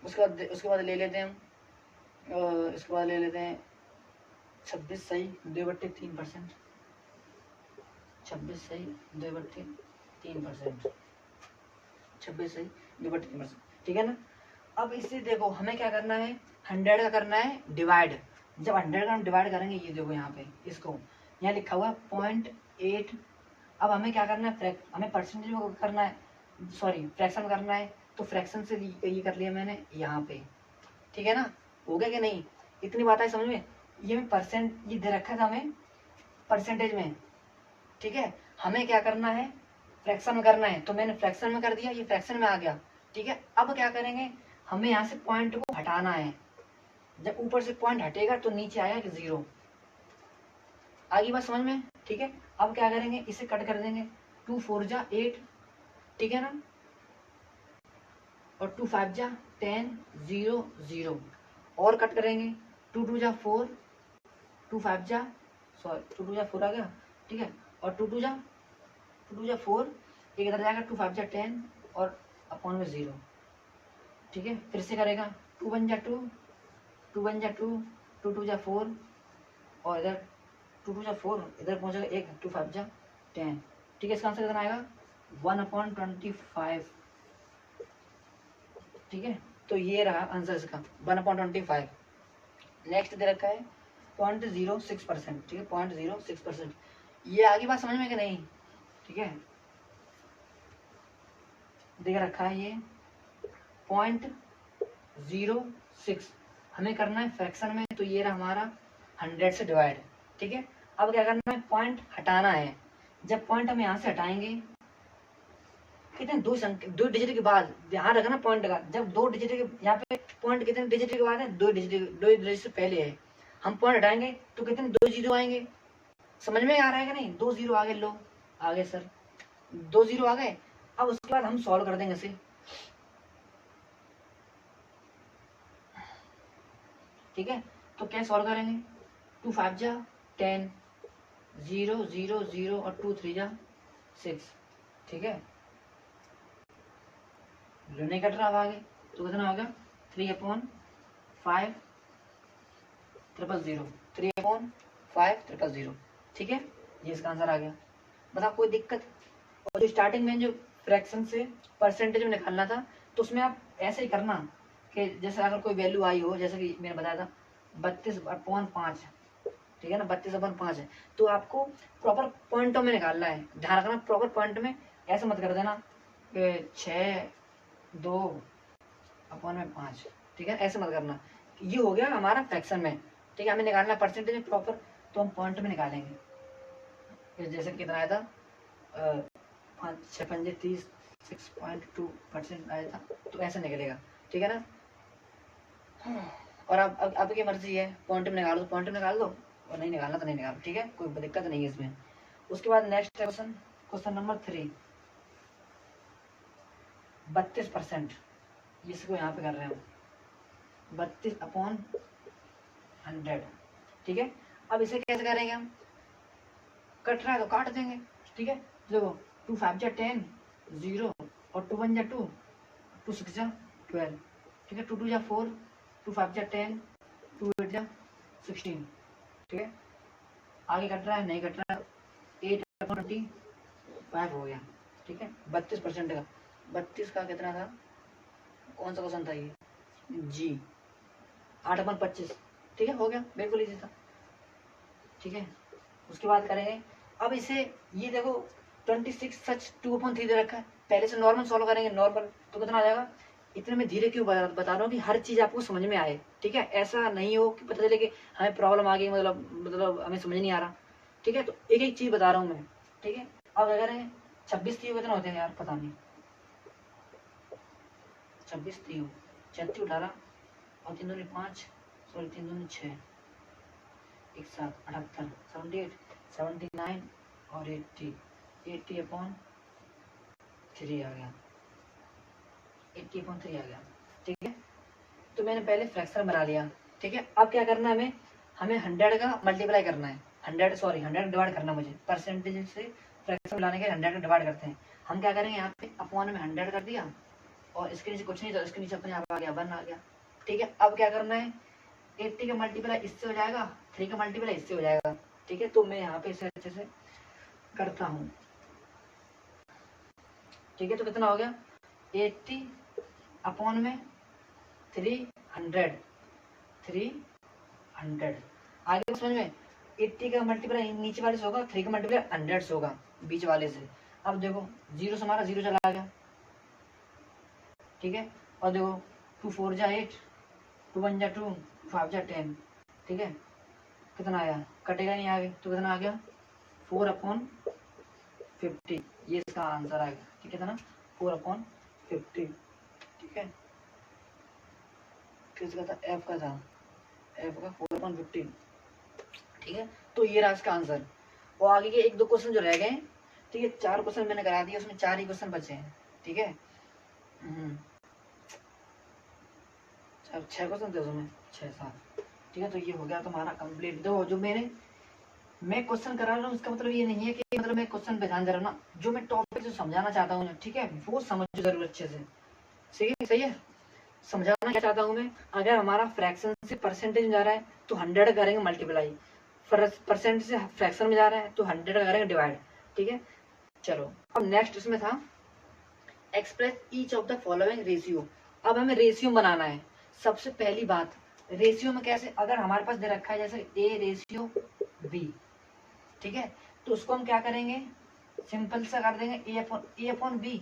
उसके बाद ले लेते हैं हम, इसके बाद ले लेते हैं 26 सही 2/3%। 26 सही 2/3%। 26 सही 2/3%, ठीक है ना। अब इससे देखो हमें क्या करना है, 100 का करना है डिवाइड। जब 100 का हम डिवाइड करेंगे, ये देखो यहाँ पे इसको यहाँ लिखा हुआ है 0.8। अब हमें क्या करना है, हमें परसेंटेज में करना है, सॉरी फ्रैक्शन करना है, तो फ्रैक्शन से ये कर लिया मैंने यहाँ पे, ठीक है ना। हो गया कि नहीं, इतनी बात है समझ में। ये परसेंट ये दे रखा था हमें परसेंटेज में, ठीक है। हमें क्या करना है, फ्रैक्शन में करना है, तो मैंने फ्रैक्शन में कर दिया, ये फ्रैक्शन में आ गया, ठीक है। अब क्या करेंगे, हमें यहाँ से पॉइंट को हटाना है। जब ऊपर से पॉइंट हटेगा तो नीचे आएगा 0। आगे बात समझ में, ठीक है। अब क्या करेंगे, इसे कट कर देंगे, 2 4 जा 8, ठीक है ना, और 2 5 जा 10 0 0 और कट करेंगे, 2 2 जा 4, 2 5 जा सॉरी 2 2 जा 4 आ गया, ठीक है, और 2 2 जा 4, एक इधर जाएगा 2 5 जा 10 और अपॉन में 0, ठीक है। फिर से करेगा 2 1 जा 2, 2 1 जा 2, 2 2 जा 4 और इधर 2 2 जा 4, इधर पहुंचेगा 1, 2 5 जा 10, ठीक है। इसका आंसर कितना आएगा 1/25, ठीक है। तो ये रहा आंसर इसका 1/25। नेक्स्ट दे रखा है 0.06%, ठीक है 0.06%। ये आगे बात समझ में कि नहीं, ठीक है। दे रखा है ये 0.06, हमें करना है फ्रैक्शन में, तो ये रहा हमारा 100 से डिवाइड, ठीक है। अब क्या करना है, पॉइंट हटाना है। जब पॉइंट हम यहाँ से हटाएंगे, कितने दो डिजिट के बाद, ध्यान रखना पॉइंट का, जब 2 डिजिट के यहाँ पे पॉइंट कितने डिजिट के बाद है, 2 डिजिट से पहले है। हम पॉइंट हटाएंगे तो कितने 2 0 आएंगे, समझ में आ रहा है कि नहीं। 2 0 आ गए, लो आ गए सर, 2 0 आ गए। अब उसके बाद हम सॉल्व कर देंगे इसे, ठीक है। तो क्या सॉल्व करेंगे, 2 5 जा 10 0 0 0 और 2 3 जा 6, ठीक है। नहीं कट रहा अब आगे, तो कितना होगा 3/5 000, 3/5 000, ठीक है। ये इसका आंसर आ गया। बताओ कोई दिक्कत। और जो स्टार्टिंग में जो फ्रैक्शन से परसेंटेज में निकालना था, तो उसमें आप ऐसे ही करना कि जैसे अगर कोई वैल्यू आई हो, जैसे कि मैंने बताया था 32/5, ठीक है ना, 32/5 है, तो आपको प्रॉपर पॉइंटों में निकालना है। ध्यान रखना प्रॉपर पॉइंट में, ऐसे मत कर देना 6 2/5, ठीक है, ऐसे मत करना। ये हो गया हमारा फ्रैक्शन में, ठीक है। हमें निकालना परसेंटेज में प्रॉपर, तो हम पॉइंट में निकालेंगे। जैसे कितना आया था 5 6 5 30, 6.2% आया था, तो ऐसे निकलेगा, ठीक है ना। और अब आपकी मर्जी है, पॉइंट में निकाल दो पॉइंट में निकाल दो, और नहीं निकालना तो नहीं निकालो, ठीक है, कोई दिक्कत नहीं है इसमें। उसके बाद नेक्स्ट क्वेश्चन नंबर 3, 32%, इसको यहाँ पे कर रहे हैं हम 32/100, ठीक है। अब इसे कैसे करेंगे हम, कट रहा है तो काट देंगे, ठीक है। देखो 2 5 जा 10 0 और 2 1 जा 2, 2 6 जा 12, ठीक है। 2 2 जा 4, 2 5 जा 10, 2 8 जा 16, ठीक है। आगे कट रहा है, नहीं कट रहा है, 8/25 हो गया, ठीक है। 32% का, 32 का कितना था, कौन सा क्वेश्चन था ये, जी 8/25, ठीक है, हो गया, बिल्कुल इजी था, ठीक है। उसके बाद करेंगे अब इसे, ये देखो 26 सच 2/3 दे रखा है, पहले से नॉर्मल सॉल्व करेंगे, नॉर्मल तो कितना आ जाएगा। इतने में धीरे क्यों बता रहा हूँ कि हर चीज आपको समझ में आए, ठीक है। ऐसा नहीं हो कि पता चले कि हमें प्रॉब्लम आ गई, मतलब हमें समझ नहीं आ रहा, ठीक है। तो एक एक चीज बता रहा हूँ मैं, ठीक है। अब अगर 26 तीन कितना होते हैं यार, पता नहीं, 26 तीन 36 18 और 3 दूनी 5, सॉरी 3 दूनी 6, 1 7 78 78 79 और 80/3 आ गया, 80/3 आ गया, ठीक है। तो मैंने पहले फ्रैक्शन बना लिया, ठीक है। अब क्या करना है, हमें 100 का मल्टीप्लाई करना है, 100 डिवाइड करना, मुझे परसेंटेज से फ्रैक्शन लाने के 100 का डिवाइड करते हैं। हम क्या करेंगे, यहाँ पे अपॉन में 100 कर दिया, और इसके नीचे कुछ नहीं, तो इसके नीचे अपने आप आ गया 1 आ गया। ठीक है, अब क्या करना है, 80 का मल्टीप्लाई इससे हो जाएगा, 3 का मल्टीप्लाई इससे हो जाएगा। ठीक है, तो मैं यहाँ पे इसे अच्छे से करता हूँ। ठीक है, तो कितना हो गया 80 अपॉन में 300 आगे समझ में। 80 का मल्टीप्लाई नीचे वाले से होगा, 3 का मल्टीप्लाई 100 से होगा बीच वाले से। अब देखो 0 से हमारा 0 चला गया। ठीक है, और देखो 2 4 जा 8, 2 1 जा 2, 5 जा 10। ठीक है, कितना आया, कटेगा नहीं आगे, तो कितना आ गया 4/50। ये इसका आंसर आ गया। ठीक है, कितना 4/50। ठीक है, किसका था, एफ का था, एफ का 4/50। ठीक है, तो ये रहा इसका आंसर। और आगे के 1 2 क्वेश्चन जो रह गए, ठीक है, 4 क्वेश्चन मैंने करा दिए, उसमें 4 ही क्वेश्चन बचे हैं। ठीक है, 6 क्वेश्चन थे उसमें, 6 7। ठीक है, तो ये हो गया तुम्हारा कंप्लीट। देखो जो मैं क्वेश्चन करा रहा हूँ, इसका मतलब ये नहीं है कि मतलब मैं क्वेश्चन पे ध्यान दे रहा हूँ ना, जो मैं टॉपिक जो समझाना चाहता हूँ, ठीक है, वो समझो जरूर अच्छे से। सही है, समझाना क्या चाहता हूँ मैं, अगर हमारा फ्रैक्शन से परसेंटेज में जा रहा है तो 100 करेंगे मल्टीप्लाई, परसेंट से फ्रैक्शन में जा रहा है तो 100 करेंगे डिवाइड। ठीक है, चलो अब नेक्स्ट इसमें था express each of the following ratio. अब हमें रेशियो बनाना है। सबसे पहली बात, रेशियो में कैसे, अगर हमारे पास दे रखा है जैसे A/B, ठीक है, तो उसको हम क्या करेंगे, सिंपल सा कर देंगे A/B,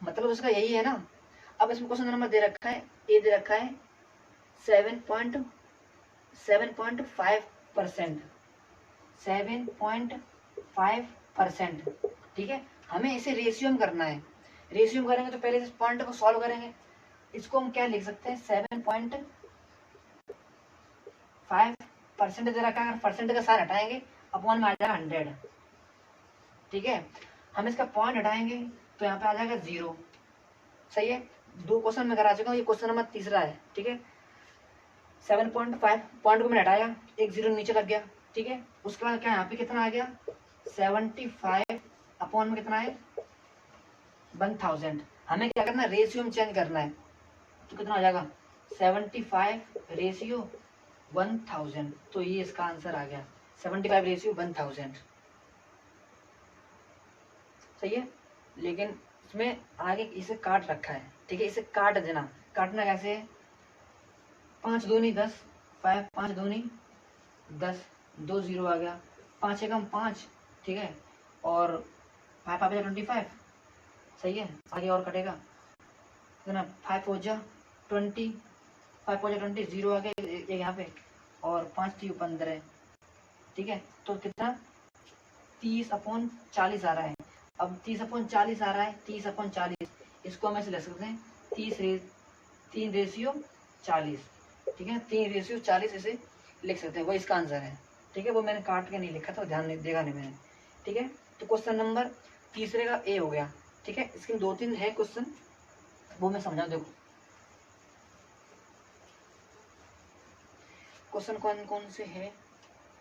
मतलब उसका यही है ना। अब इसमें क्वेश्चन नंबर दे रखा है, ए दे रखा है 7.5%, 7.5%। ठीक है, हमें इसे रेशियो में करना है। रेशियो में करेंगे तो पहले इस पॉइंट को सॉल्व करेंगे। इसको हम क्या लिख सकते हैं, 7.5% दे रखा है, अगर परसेंट का साइन हटाएंगे अपॉन में आ जाएगा 100। ठीक है, हम इसका पॉइंट हटाएंगे तो यहाँ पे आ जाएगा 0। सही है, 2 क्वेश्चन में करा चुका हूँ, ये क्वेश्चन नंबर 3 है। ठीक है, 7.5 पॉइंट को मैंने हटाया, एक 0 नीचे लग गया। ठीक है, उसके बाद क्या यहाँ पे कितना आ गया 75 अपॉन में कितना है 1000। हमें क्या करना है, रेशियो में चेंज करना है, तो कितना हो जाएगा 75 रेशियो 1000। तो ये इसका आंसर आ गया 75 रेशियो 1000। सही है, लेकिन इसमें आगे इसे काट रखा है। ठीक है, इसे काट देना, काटना कैसे है, 5 दूनी 10, 5 दूनी 10, 2 0 आ गया, 5 एकम 5। ठीक है, और 5 5 25। सही है, आगे और कटेगा कितना, 5 4 जा 20, 5 4 जा 20, 0 आ गया एक यहाँ पे, और 5 3 15। ठीक है, तो कितना 30/40 आ रहा है। अब 30/40 आ रहा है, 30/40 इसको हम ऐसे लिख सकते हैं 3 रेशियो 40। ठीक है, 3 रेशियो 40 ऐसे लिख सकते हैं, वो इसका आंसर है। ठीक है, वो मैंने काट के नहीं लिखा था, ध्यान नहीं देखा नहीं मैंने। ठीक है, तो क्वेश्चन नंबर 3 का ए हो गया। ठीक है, इसके 2-3 है क्वेश्चन, वो मैं समझा। देखो क्वेश्चन कौन कौन से है,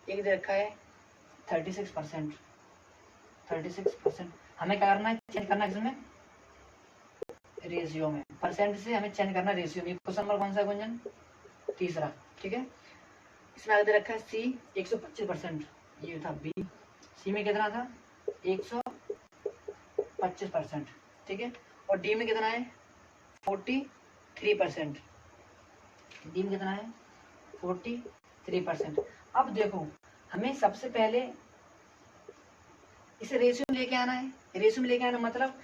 एक दे रखा है 36%। हमें क्या करना है, चेंज करना है किसमें, रेशियो में। परसेंट से हमें चेंज करना रेशियो में। क्वेश्चन नंबर कौन सा है गुंजन, 3। ठीक है, इसमें आगे दे रखा है सी 125%, ये था बी। सी में कितना था 125%। ठीक है, और डी में कितना है 43%। डी में कितना है 43%। अब देखो हमें सबसे पहले इसे रेशियो में लेके आना है। रेशियो में लेके आना मतलब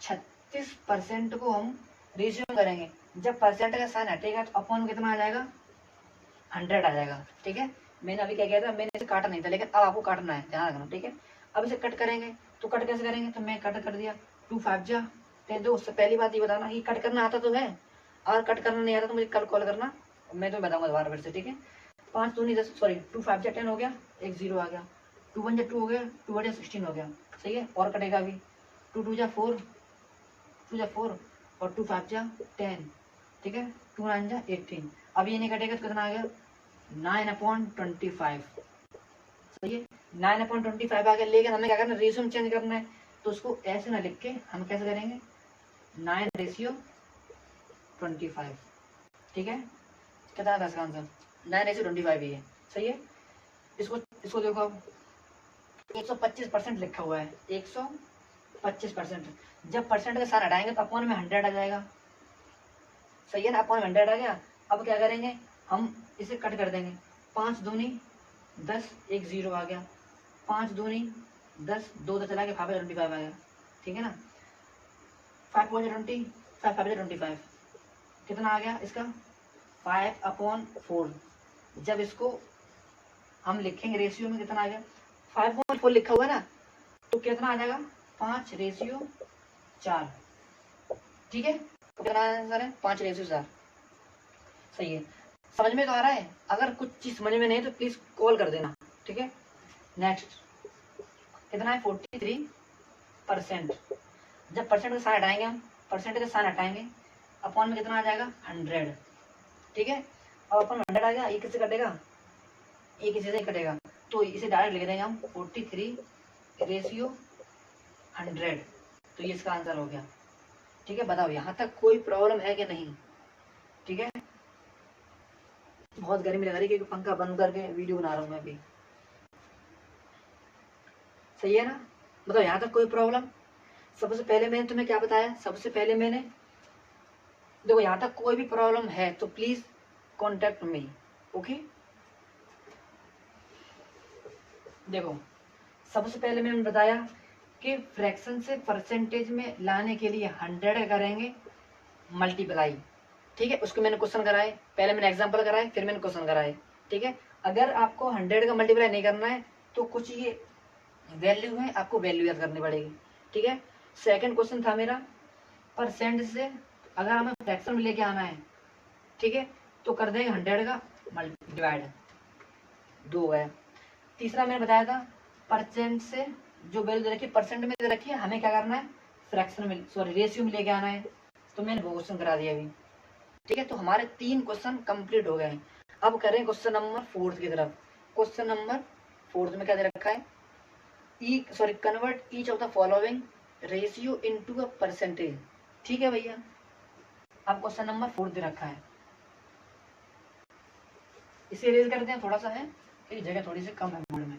36% को हम रेशियो में करेंगे, जब परसेंट का साइन हटेगा तो अपॉन में कितना आ जाएगा 100 आ जाएगा। ठीक है, मैंने अभी क्या किया था, मैंने इसे काटा नहीं था, लेकिन अब आपको काटना है, ध्यान रखना। ठीक है, अब इसे कट करेंगे, तो कट कैसे करेंगे, तो मैं कट कर दिया 2 5 जा 10। दो उससे पहली बात ये बताना कि कट करना आता तो है, अगर कट करना नहीं आता तो मुझे कल कॉल करना, मैं तुम्हें बताऊंगा दोबारा फिर से। ठीक है, 5 दूनी 10, सॉरी 2 5 जा 10 हो गया, एक 0 आ गया, 2 1 जा 2 हो गया, 2 8 जा 16 हो गया। सही है, और कटेगा अभी 2 2 जा 4, 2 जा 4, और 2 5 जा 10। ठीक है, 2 9 जा 18। अब ये नहीं कटेगा तो कितना आ गया 9/25। सही है, 9/25 आ गया। लेकिन हमें क्या करना है, रेशियो में चेंज करना है, तो उसको ऐसे ना लिख के हम कैसे करेंगे 9 रेशियो 25, ठीक है। कितना था इसका आंसर? 9:25 ही है, सही है। इसको इसको देखो अब 125% लिखा हुआ है, 125%। जब परसेंट का साइन हटाएंगे तो अपॉन में 100 आ जाएगा, सही है ना। अपॉन में 100 आ गया। अब क्या करेंगे, हम इसे कट कर देंगे। 5 दूनी 10, एक 0 आ गया। 5 दूनी 10, 2 चला गया, 5/25 आ गया, ठीक है ना। 5/20, 5/25 कितना आ गया इसका? 5/4। जब इसको हम लिखेंगे रेशियो में कितना आ गया? 5/4 लिखा हुआ है ना, तो कितना आ जाएगा? 5/4, ठीक है। तो कितना आंसर है? 5/4, सही है। समझ में तो आ रहा है? अगर कुछ चीज समझ में नहीं तो प्लीज कॉल कर देना, ठीक है। नेक्स्ट कितना है? 43%। जब परसेंट का साइन हटाएंगे, हम परसेंट का साइन हटाएंगे, अपॉन में कितना आ जाएगा? 100, ठीक है। अब अपन 100 आ गया, एक किससे कटेगा? एक इसी से कटेगा, तो इसे डायरेक्ट लिख देंगे हम 43/100। तो ये इसका आंसर हो गया, ठीक है। बताओ यहाँ तक कोई प्रॉब्लम है कि नहीं? ठीक है। बहुत गर्मी लग रही है क्योंकि पंखा बंद करके वीडियो बना रहा हूँ मैं अभी, सही है ना। बताओ यहाँ तक कोई प्रॉब्लम? सबसे पहले मैंने तुम्हें क्या बताया? सबसे पहले मैंने देखो, यहाँ तक कोई भी प्रॉब्लम है तो प्लीज कॉन्टेक्ट मी, ओके। देखो सबसे पहले मैंने बताया कि फ्रैक्शन से परसेंटेज में लाने के लिए 100 करेंगे मल्टीप्लाई, ठीक है। उसको मैंने क्वेश्चन कराए, पहले मैंने एग्जांपल कराए, फिर मैंने क्वेश्चन कराए, ठीक है। अगर आपको 100 का मल्टीप्लाई नहीं करना है तो कुछ ये वैल्यू है, आपको वैल्यू याद करनी पड़ेगी, ठीक है। सेकंड क्वेश्चन था मेरा परसेंट से अगर हमें फ्रैक्शन में लेके आना है, ठीक है, तो कर देंगे 100 का डिवाइड, 2 गया। तीसरा मैंने बताया था परसेंट से जो वैल्यू दे रखी है, परसेंट में दे रखी है, हमें क्या करना है? फ्रैक्शन में, सॉरी रेशियो में लेके आना है, तो मैंने वो क्वेश्चन करा दिया अभी, ठीक है। तो हमारे 3 क्वेश्चन कंप्लीट हो गए हैं। अब करें क्वेश्चन नंबर 4 की तरफ। क्वेश्चन नंबर 4 में क्या दे रखा है? Convert each of the following ratio into a percentage, ठीक है भैया। अब क्वेश्चन नंबर 4 दे रखा है, इसे रेज करते हैं, थोड़ा सा है, एक जगह थोड़ी सी कम है बोर्ड में।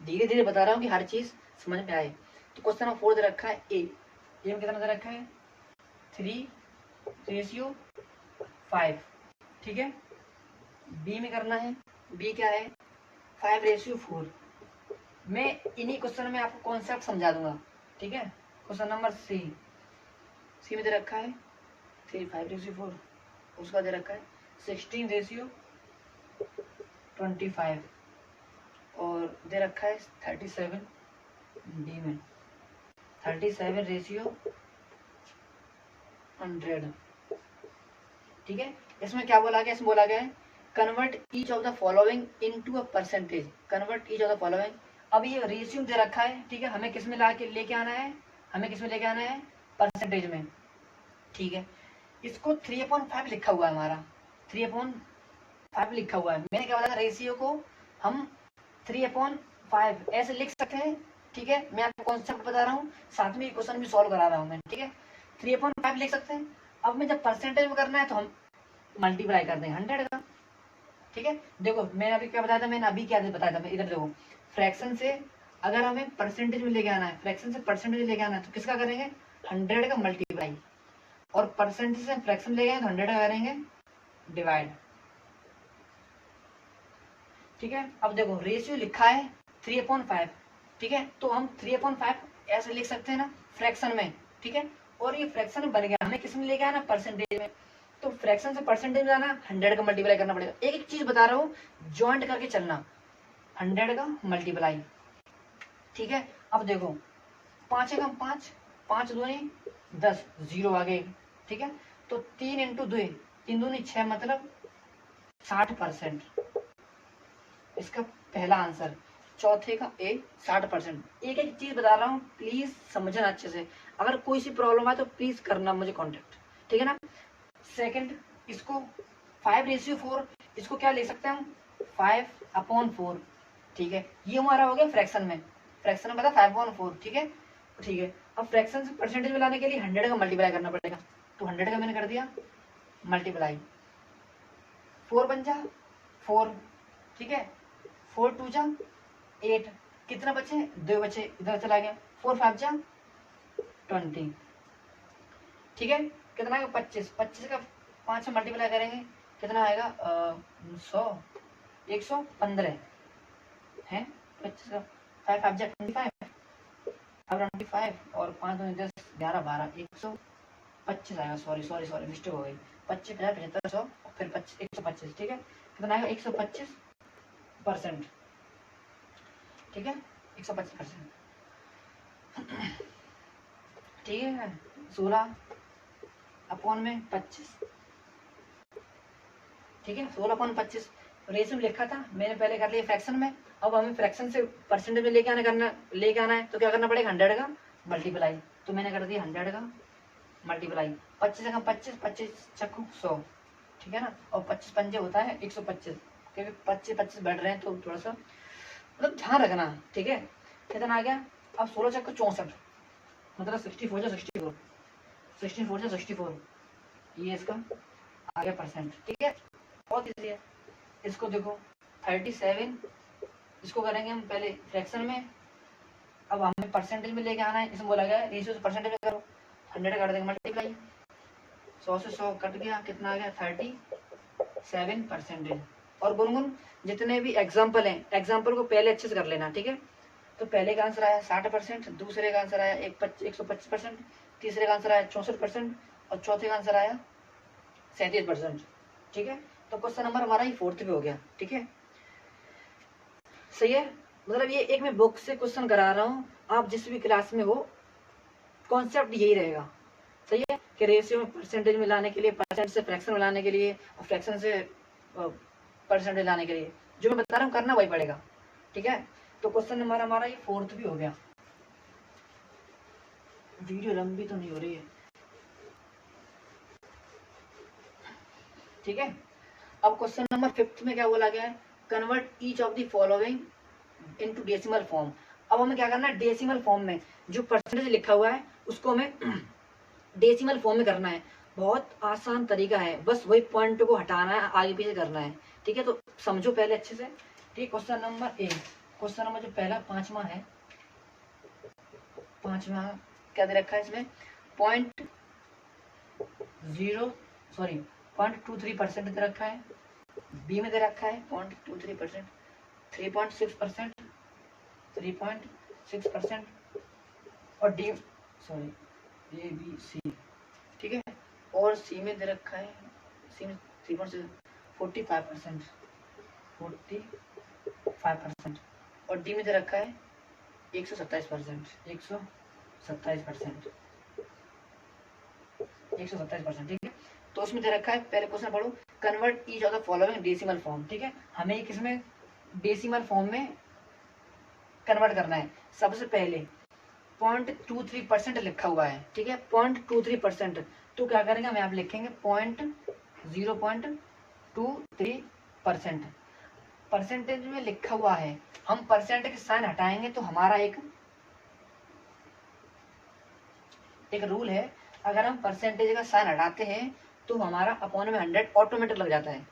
धीरे धीरे बता रहा हूँ कि हर चीज समझ में आए। तो क्वेश्चन नंबर 4 दे रखा है, ए में कितना दे रखा है? 3/5, ठीक है। बी में करना है, बी क्या है? 5/4। मैं इन्हीं क्वेश्चन में आपको कॉन्सेप्ट समझा दूंगा, ठीक है। क्वेश्चन नंबर सी में दे रखा है 5/4, उसका दे रखा है 16/25 और दे रखा है 37 डी में 37/100, ठीक है। इसमें क्या बोला गया? इसमें बोला गया है convert each of the following into a percentage, convert each of the following. अब ये रेशियो दे रखा है, ठीक है, हमें किस में लेके आना है? हमें किस में लेके आना है? परसेंटेज में, ठीक है। इसको 3/5 लिखा हुआ है हमारा, 3/5 लिखा हुआ है। मैंने क्या बोला? रेशियो को हम 3/5 ऐसे लिख सकते हैं, ठीक है। मैं आपको कॉन्सेप्ट बता रहा हूँ, साथ में क्वेश्चन भी सॉल्व करा रहा हूँ मैं, ठीक है। 3/5 लिख सकते हैं। अब में जब परसेंटेज में करना है तो हम मल्टीप्लाई कर देंगे 100 का, ठीक है। देखो मैंने अभी क्या बताया था? मैंने अभी क्या बताया था? इधर देखो, फ्रैक्शन से अगर हमें परसेंटेज में लेके आना है, फ्रैक्शन से परसेंटेज लेके आना है तो किसका करेंगे? 100 का मल्टीप्लाई, और परसेंटेज से फ्रैक्शन ले गए तो 100 का करेंगे डिवाइड, ठीक है। अब देखो रेशियो लिखा है 3/5, ठीक है, तो हम 3/5 ऐसे लिख सकते हैं ना फ्रैक्शन में, ठीक है। और ये फ्रैक्शन बन गया, हमें किस में लेके आना? परसेंटेज में। तो फ्रैक्शन से परसेंटेज में आना, 100 का मल्टीप्लाई करना पड़ेगा। एक एक चीज बता रहा हूँ, ज्वाइंट करके चलना, 100 का मल्टीप्लाई, ठीक है। अब देखो 5 है कम 5, 5 दूनी 10, 0 आ गए, ठीक है। तो 3 इंटू 2, 3 दूनी 6, मतलब 60%, इसका पहला आंसर। चौथे का ए 60%। एक एक चीज बता रहा हूँ, प्लीज समझना अच्छे से। अगर कोई सी प्रॉब्लम है तो प्लीज करना मुझे कांटेक्ट, ठीक है ना। सेकंड, इसको 5/4, इसको क्या ले सकते हैं हम? 5/4, ठीक है। ये हमारा हो गया फ्रैक्शन में, फ्रैक्शन में पता 5/4, ठीक है। ठीक है, अब फ्रैक्शन से परसेंटेज में लाने के लिए 100 का मल्टीप्लाई करना पड़ेगा, तो 100 का मैंने कर दिया मल्टीप्लाई, 4 बन जा 4, ठीक है, 4 2 जा 8, कितना बचे 2 बचे, इधर चला गया, 4 5 जा 20, ठीक है। कितना आएगा 25, 25 का 5 से मल्टीप्लाई करेंगे कितना आएगा 100, 115 है, 25 का 5 5 जा 25, अब 25 और 5 2 10 11 12 125 आएगा, सॉरी मिस्टेक हो गई, 25 50 75 100 फिर 25 125, ठीक है। कितना आएगा 125%, ठीक है, 125%, ठीक है। 16 अपॉन में 25, ठीक है, 16 अपॉन 25 रेशियो में लिखा था मैंने, पहले कर लिया फ्रैक्शन में। अब हमें फ्रैक्शन से परसेंटेज में लेके आना है तो क्या करना पड़ेगा 100 का मल्टीप्लाई, तो मैंने कर दिया 100 का मल्टीप्लाई, 25 का 25 25 चक्कू 100, ठीक है ना, और 25 पंजे होता है 125, क्योंकि 25 25 बढ़ रहे हैं तो थोड़ा सा मतलब ध्यान रखना, ठीक है। कितना आ गया अब 16 चक्कू 64, मतलब 64 जा 64, 64 जा 64, ये इसका आ गया परसेंट, ठीक है। बहुत ईजी है, इसको देखो 37, इसको करेंगे हम पहले फ्रैक्शन में, अब हमें परसेंटेज में लेके आना है, इसमें बोला गया रेशियो से परसेंटेज में करो, 100 कर देंगे मल्टीप्लाई, 100 से 100 कट गया, कितना आ गया 37%। और गुनगुन जितने भी एग्जाम्पल हैं, एग्जाम्पल को पहले अच्छे से कर लेना, ठीक है। तो पहले का आंसर आया 60%, दूसरे का आंसर आया 125%, तीसरे का आंसर आया 64% और चौथे का आंसर आया 37%, ठीक है। तो क्वेश्चन नंबर हमारा ही 4th पे हो गया, ठीक है, सही है। मतलब ये एक मैं बुक से क्वेश्चन करा रहा हूँ, आप जिस भी क्लास में हो कॉन्सेप्ट यही रहेगा, सही है, कि रेशियो में परसेंटेज में लाने के लिए, परसेंट से फ्रैक्शन में लाने के लिए और फ्रैक्शन से परसेंटेज लाने के लिए जो मैं बता रहा हूँ करना वही पड़ेगा, ठीक है। तो क्वेश्चन नंबर हमारा ये 4th भी हो गया। वीडियो लंबी तो नहीं हो रही है, ठीक है। अब क्वेश्चन नंबर 5th में क्या बोला गया है, convert each of the following into decimal form. अब हमें क्या करना है, डेसिमल फॉर्म में जो परसेंटेज लिखा हुआ है उसको हमें डेसिमल फॉर्म में करना है। बहुत आसान तरीका है, बस वही पॉइंट को हटाना है, आगे पीछे करना है, ठीक है। तो समझो पहले अच्छे से, ठीक। क्वेश्चन नंबर 1, क्वेश्चन नंबर जो पहला 5वां है, 5वां क्या दे रखा है इसमें 0.23% दे रखा है, बी में दे रखा है 0.23%, 3.6%, 3.6% और डी ए बी सी, ठीक है। और सी में दे रखा है, सी में 45%, 45% और डी में दे रखा है 127%, 127%, 127%, ठीक है। तो उसमें दे रखा है, पहले क्वेश्चन पढ़ो, convert each of the following decimal form, ठीक है। हमें किसमें डेसिमल फॉर्म में कन्वर्ट करना है। सबसे पहले 0.23% लिखा हुआ है, ठीक है, 0.23%, तो क्या करेंगे हम यहाँ पे लिखेंगे 0.23%। परसेंटेज में लिखा हुआ है, हम परसेंट के साइन हटाएंगे तो हमारा एक रूल है, अगर हम परसेंटेज का साइन हटाते हैं तो हमारा अपॉन में 100 ऑटोमेटिक लग जाता है,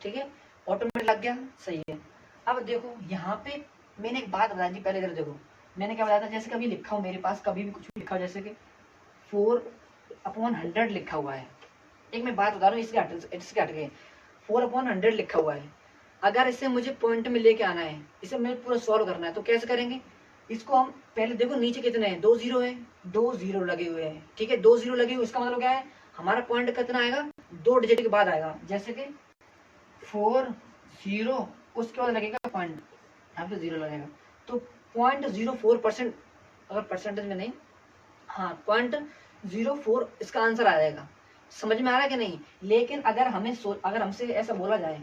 ठीक है, ऑटोमेटिक लग गया, सही है। अब देखो यहाँ पे मैंने एक बात बता दी, पहले इधर देखो मैंने क्या बताया था, जैसे कभी लिखा हो मेरे पास, कभी भी कुछ भी लिखा हो, जैसे कि 4/100 लिखा हुआ है, एक मैं बात बता रहा हूँ इसके हट गए, 4/100 लिखा हुआ है, अगर इसे मुझे पॉइंट में लेके आना है, इसे मुझे पूरा सॉल्व करना है, तो कैसे करेंगे, इसको हम पहले देखो नीचे कितने हैं, 2 0 है, 2 0 लगे हुए हैं, ठीक है, 2 0 लगे हुए, इसका मतलब क्या है, हमारा पॉइंट कितना आएगा 2 डिजिट के बाद आएगा, जैसे कि 4 0, उसके बाद लगेगा पॉइंट, यहाँ पे 0 लगेगा, तो 0.04%, अगर परसेंटेज में नहीं, हाँ 0.04 इसका आंसर आ जाएगा। समझ में आ रहा है कि नहीं। लेकिन अगर हमसे ऐसा बोला जाए,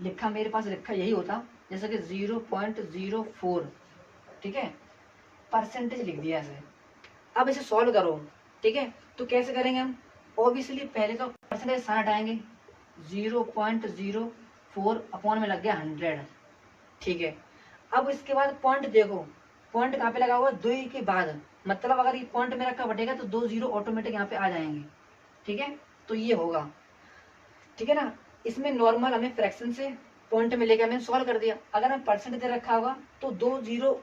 लिखा मेरे पास लिखा यही होता, जैसे कि 0.04, ठीक है, परसेंटेज लिख दिया ऐसे। अब इसे सॉल्व करो, ठीक है, तो कैसे करेंगे हम, ऑब्वियसली पहले तो परसेंटेज साइन हटाएंगे, 0.04 अपॉन में लग गया 100, ठीक है। अब इसके बाद पॉइंट देखो, पॉइंट कहाँ पे लगा हुआ है, 2 के बाद, मतलब अगर ये पॉइंट मेरा कब हटेगा तो 2 जीरो ऑटोमेटिक यहाँ पे आ जाएंगे। ठीक है, तो ये होगा। ठीक है ना, इसमें नॉर्मल हमें फ्रैक्शन से पॉइंट मिलेगा, मैंने सॉल्व कर दिया। अगर हमें परसेंट दे रखा होगा तो 2 जीरो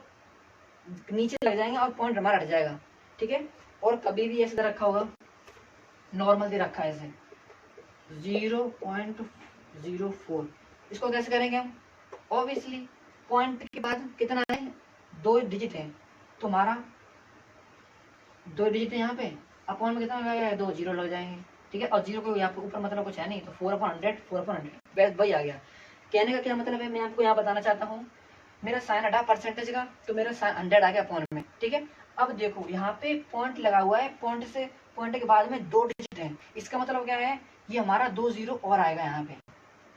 नीचे लग जाएंगे और पॉइंट हमारा हट जाएगा। ठीक है, और कभी भी ऐसे दे रखा होगा, नॉर्मल दे रखा है ऐसे 0.04, इसको कैसे करेंगे हम? ऑब्वियसली पॉइंट के बाद कितना है, 2 डिजिट है, तो हमारा 2 डिजिट है यहाँ पे, अपॉन में कितना लगेगा, 2 जीरो लग जाएंगे। ठीक है, और जीरो को यहाँ पे ऊपर मतलब कुछ है नहीं, तो 4/100 4/100 वही आ गया। कहने का क्या मतलब है, मैं आपको यहाँ बताना चाहता हूँ, मेरा साइन हटा परसेंटेज का तो मेरा साइन 100 आ गया अपॉन में। ठीक है, अब देखो यहाँ पे पॉइंट लगा हुआ है, पॉइंट के बाद में 2 डिजिट है, इसका मतलब क्या है, ये हमारा 2 जीरो और आएगा यहाँ पे।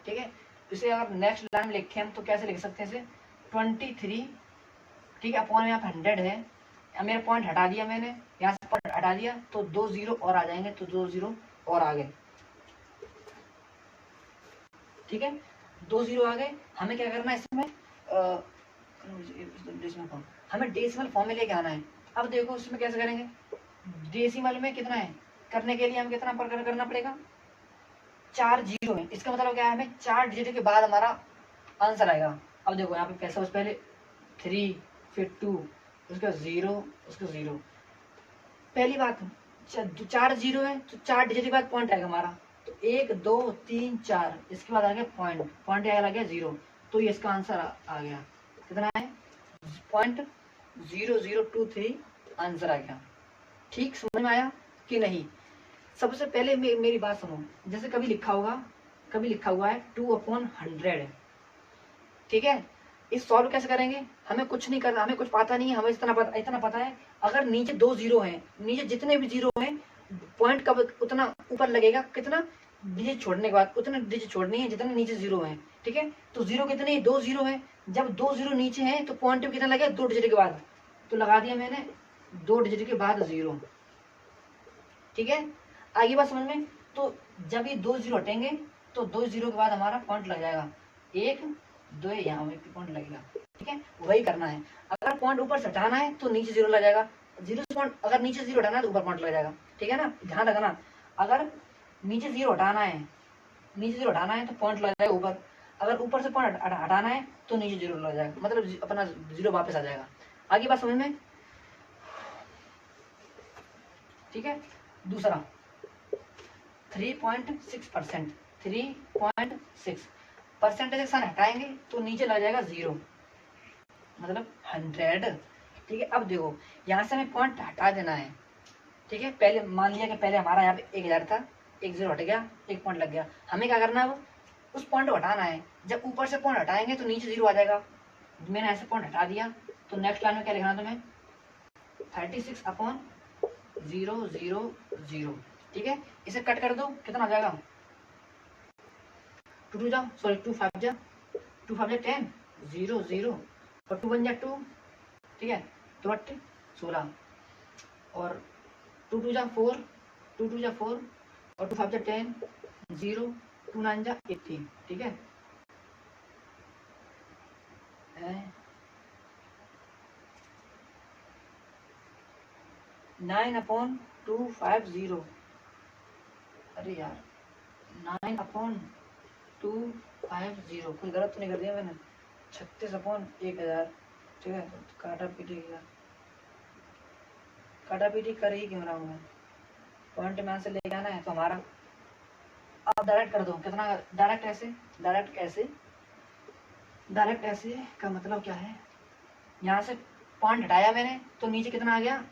ठीक है, इसे अगर नेक्स्ट लाइन में लिखे हम तो कैसे लिख सकते हैं इसे, 23। ठीक है, अपॉन में यहाँ पे 100 है, मेरा पॉइंट हटा दिया मैंने, यहाँ से पॉइंट हटा दिया तो 2 जीरो और आ जाएंगे, तो 2 जीरो और आ गए। ठीक है, 2 जीरो आ गए। हमें क्या करना है इसमें, हमें डेसिमल फॉर्म में लेके आना है। अब देखो इसमें कैसे करेंगे, डेसिमल में कितना है, करने के लिए हमें कितना करना पड़ेगा, 4 जीरो है, इसका मतलब क्या है, हमें 4 डिजिट के बाद हमारा आंसर आएगा। अब देखो यहाँ पे कैसा, उस पहले 3 फिर 2 उसका 0 उसका 0। पहली बात 4 जीरो है तो 4 डिजिट के बाद पॉइंट आएगा हमारा, तो 1 2 3 4, इसके बाद आ गया पॉइंट आ गया 0, तो ये इसका आंसर आ गया, कितना है 0.0023 आंसर आ गया। ठीक समझ में आया कि नहीं? सबसे पहले मेरी बात सुनो, जैसे कभी लिखा हुआ है 2/100। ठीक है, इस सॉल्व कैसे करेंगे, हमें कुछ नहीं करना, हमें कुछ पता नहीं है, हमें इतना पता है, अगर नीचे 2 जीरो हैं, नीचे जितने भी जीरो हैं, पॉइंट कब उतना ऊपर लगेगा, कितना डिजिट छोड़ने के बाद उतना डिजिट छोड़नी है जितने नीचे जीरो हैं। ठीक है, तो जीरो कितने, 2 जीरो है, जब 2 जीरो नीचे हैं तो पॉइंट कितना लगेगा, 2 डिजिट के बाद, तो लगा दिया मैंने 2 डिजिट के बाद 0। ठीक है, आगे बात समझ में, तो जब ये 2 जीरो हटेंगे तो 2 जीरो के बाद हमारा पॉइंट लग जाएगा, 1 2 यहाँ पे पॉइंट लगेगा। ठीक है, वही करना है। अगर पॉइंट ऊपर से हटाना है तो नीचे जीरो लग जाएगा, जीरो से पॉइंट, अगर नीचे जीरो हटाना है तो ऊपर पॉइंट लग जाएगा। ठीक है ना, ध्यान रखना, अगर नीचे जीरो हटाना है तो पॉइंट लग जाएगा ऊपर, अगर ऊपर से पॉइंट हटाना है तो नीचे जीरो लग जाएगा, मतलब अपना जीरो वापस आ जाएगा। आगे बात समझ में? ठीक है, दूसरा 3.6%, 3.6 परसेंटेज साइन हटाएंगे तो नीचे लग जाएगा 0, मतलब 100। ठीक है, अब देखो यहाँ से हमें पॉइंट हटा देना है। ठीक है, पहले मान लिया कि पहले हमारा यहाँ पे 1000 था, 1 जीरो हट गया, 1 पॉइंट लग गया, हमें क्या करना है, अब उस पॉइंट को हटाना है। जब ऊपर से पॉइंट हटाएंगे तो नीचे 0 आ जाएगा, मैंने ऐसे पॉइंट हटा दिया, तो नेक्स्ट लाइन में क्या लिखना तुम्हें, 36/000। ठीक है, इसे कट कर दो, कितना आ जाएगा, 2 5 10 0 0 और 2 1 2। ठीक है, 2 8 16 और 2 2 4 और 2 5 10 0 2 9 18। ठीक है, 9/250, अरे यार 9/250, कुछ गलत तो नहीं कर दिया मैंने, 36/1000। ठीक है, काटा पीटी कर ही क्यों रहा हूँ मैं, पॉइंट में से लेके आना है तो हमारा, आप डायरेक्ट कर दो, कितना डायरेक्ट ऐसे का मतलब क्या है, यहाँ से पॉइंट हटाया मैंने तो नीचे कितना आ गया,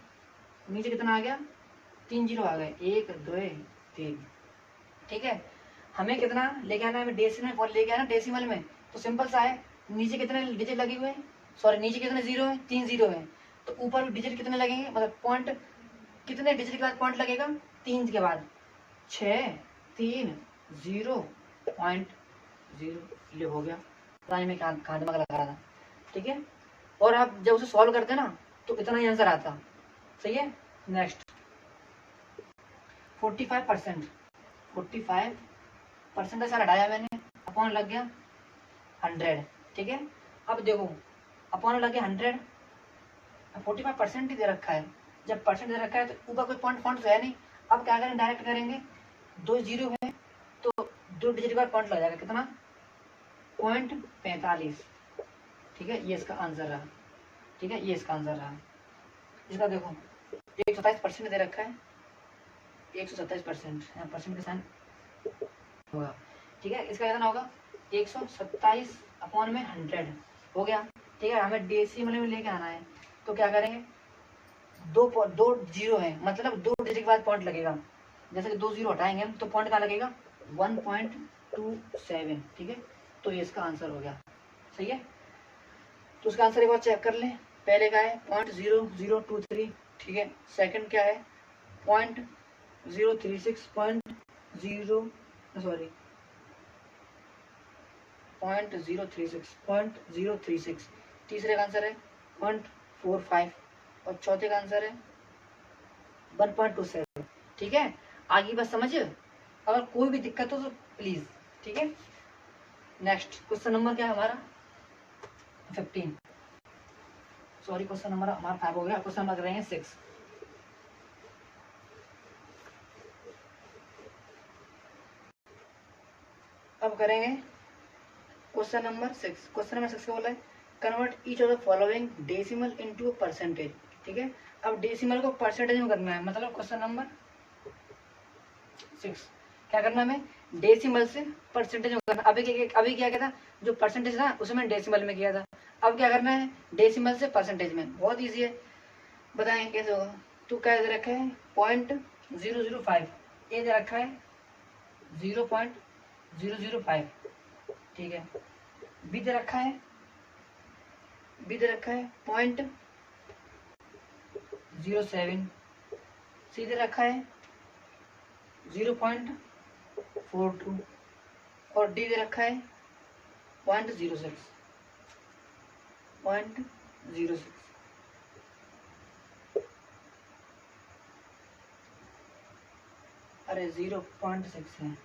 3 जीरो आ गए, 1 2 3। ठीक है, हमें कितना लेके आना है, डेसिमल लेके आना, डेसिमल में तो सिंपल सा है, नीचे कितने डिजिट लगे हुए हैं, नीचे कितने जीरो हैं, 3 जीरो हैं, तो ऊपर डिजिट कितने लगेंगे, मतलब पॉइंट कितने डिजिट के बाद पॉइंट लगेगा, 3 के बाद, 6 3 0.0 ले हो गया, में कहाँ दिमाग लगा रहा था। ठीक है, और आप जब उसे सॉल्व करते ना तो इतना ही आंसर आता। सही है, नेक्स्ट 45% ऐसा हटाया मैंने, अपॉन लग गया 100। ठीक है, अब देखो अपॉन में लगे 100, 45% ही दे रखा है। जब परसेंट दे रखा है तो ऊपर कोई पॉइंट फॉन्ट तो है नहीं। अब क्या करेंगे, डायरेक्ट करेंगे, 2 जीरो है तो 2 डिजिट के बाद पॉइंट लग जाएगा, कितना 0.45। ठीक है, ये इसका आंसर रहा। ठीक है, ये इसका आंसर रहा। इसका देखो 127% दे रखा है, 127%, यहाँ परसेंट के साइन होगा। ठीक है, इसका कितना होगा 127 अपॉन में 100 हो गया। ठीक है, हमें डेसिमल में लेके आना है तो क्या करेंगे, दो जीरो है मतलब 2 डिजिट के बाद पॉइंट लगेगा। जैसे कि 2 जीरो हटाएंगे हम तो पॉइंट कहाँ लगेगा 1.27। ठीक है, तो ये इसका आंसर हो गया। सही है, तो उसका आंसर एक बार चेक कर लें। पहले का है 0.0023। ठीक है, सेकंड क्या है 0.036 0.036। तीसरे का आंसर है 0.45 और चौथे का आंसर है 1.27। ठीक है, आगे बस समझ। अगर कोई भी दिक्कत हो तो प्लीज। ठीक है, नेक्स्ट क्वेश्चन नंबर क्या है हमारा 15, सॉरी क्वेश्चन नंबर हमारा 5 हो गया। क्वेश्चन नंबर रहेंगे 6। अब करेंगे क्वेश्चन नंबर 6। क्वेश्चन नंबर 6 क्या बोला है, convert each of the following decimal into percentage. ठीक है, अब डेसिमल को परसेंटेज में करना है, मतलब क्वेश्चन नंबर 6 क्या करना है, हमें डेसिमल से परसेंटेज में करना। अभी क्या था, जो परसेंटेज था उसमें डेसिमल में किया था। अब क्या करना है, डेसिमल से परसेंटेज में। बहुत ईजी है, बताएं कैसे होगा। तो क्या दे रखा है 0.005, ये दे रखा है 0.005। ठीक है, बी दे रखा है 0.07, सी दे रखा है 0.42 और डी दे रखा है 0.06। अरे 0.6 है,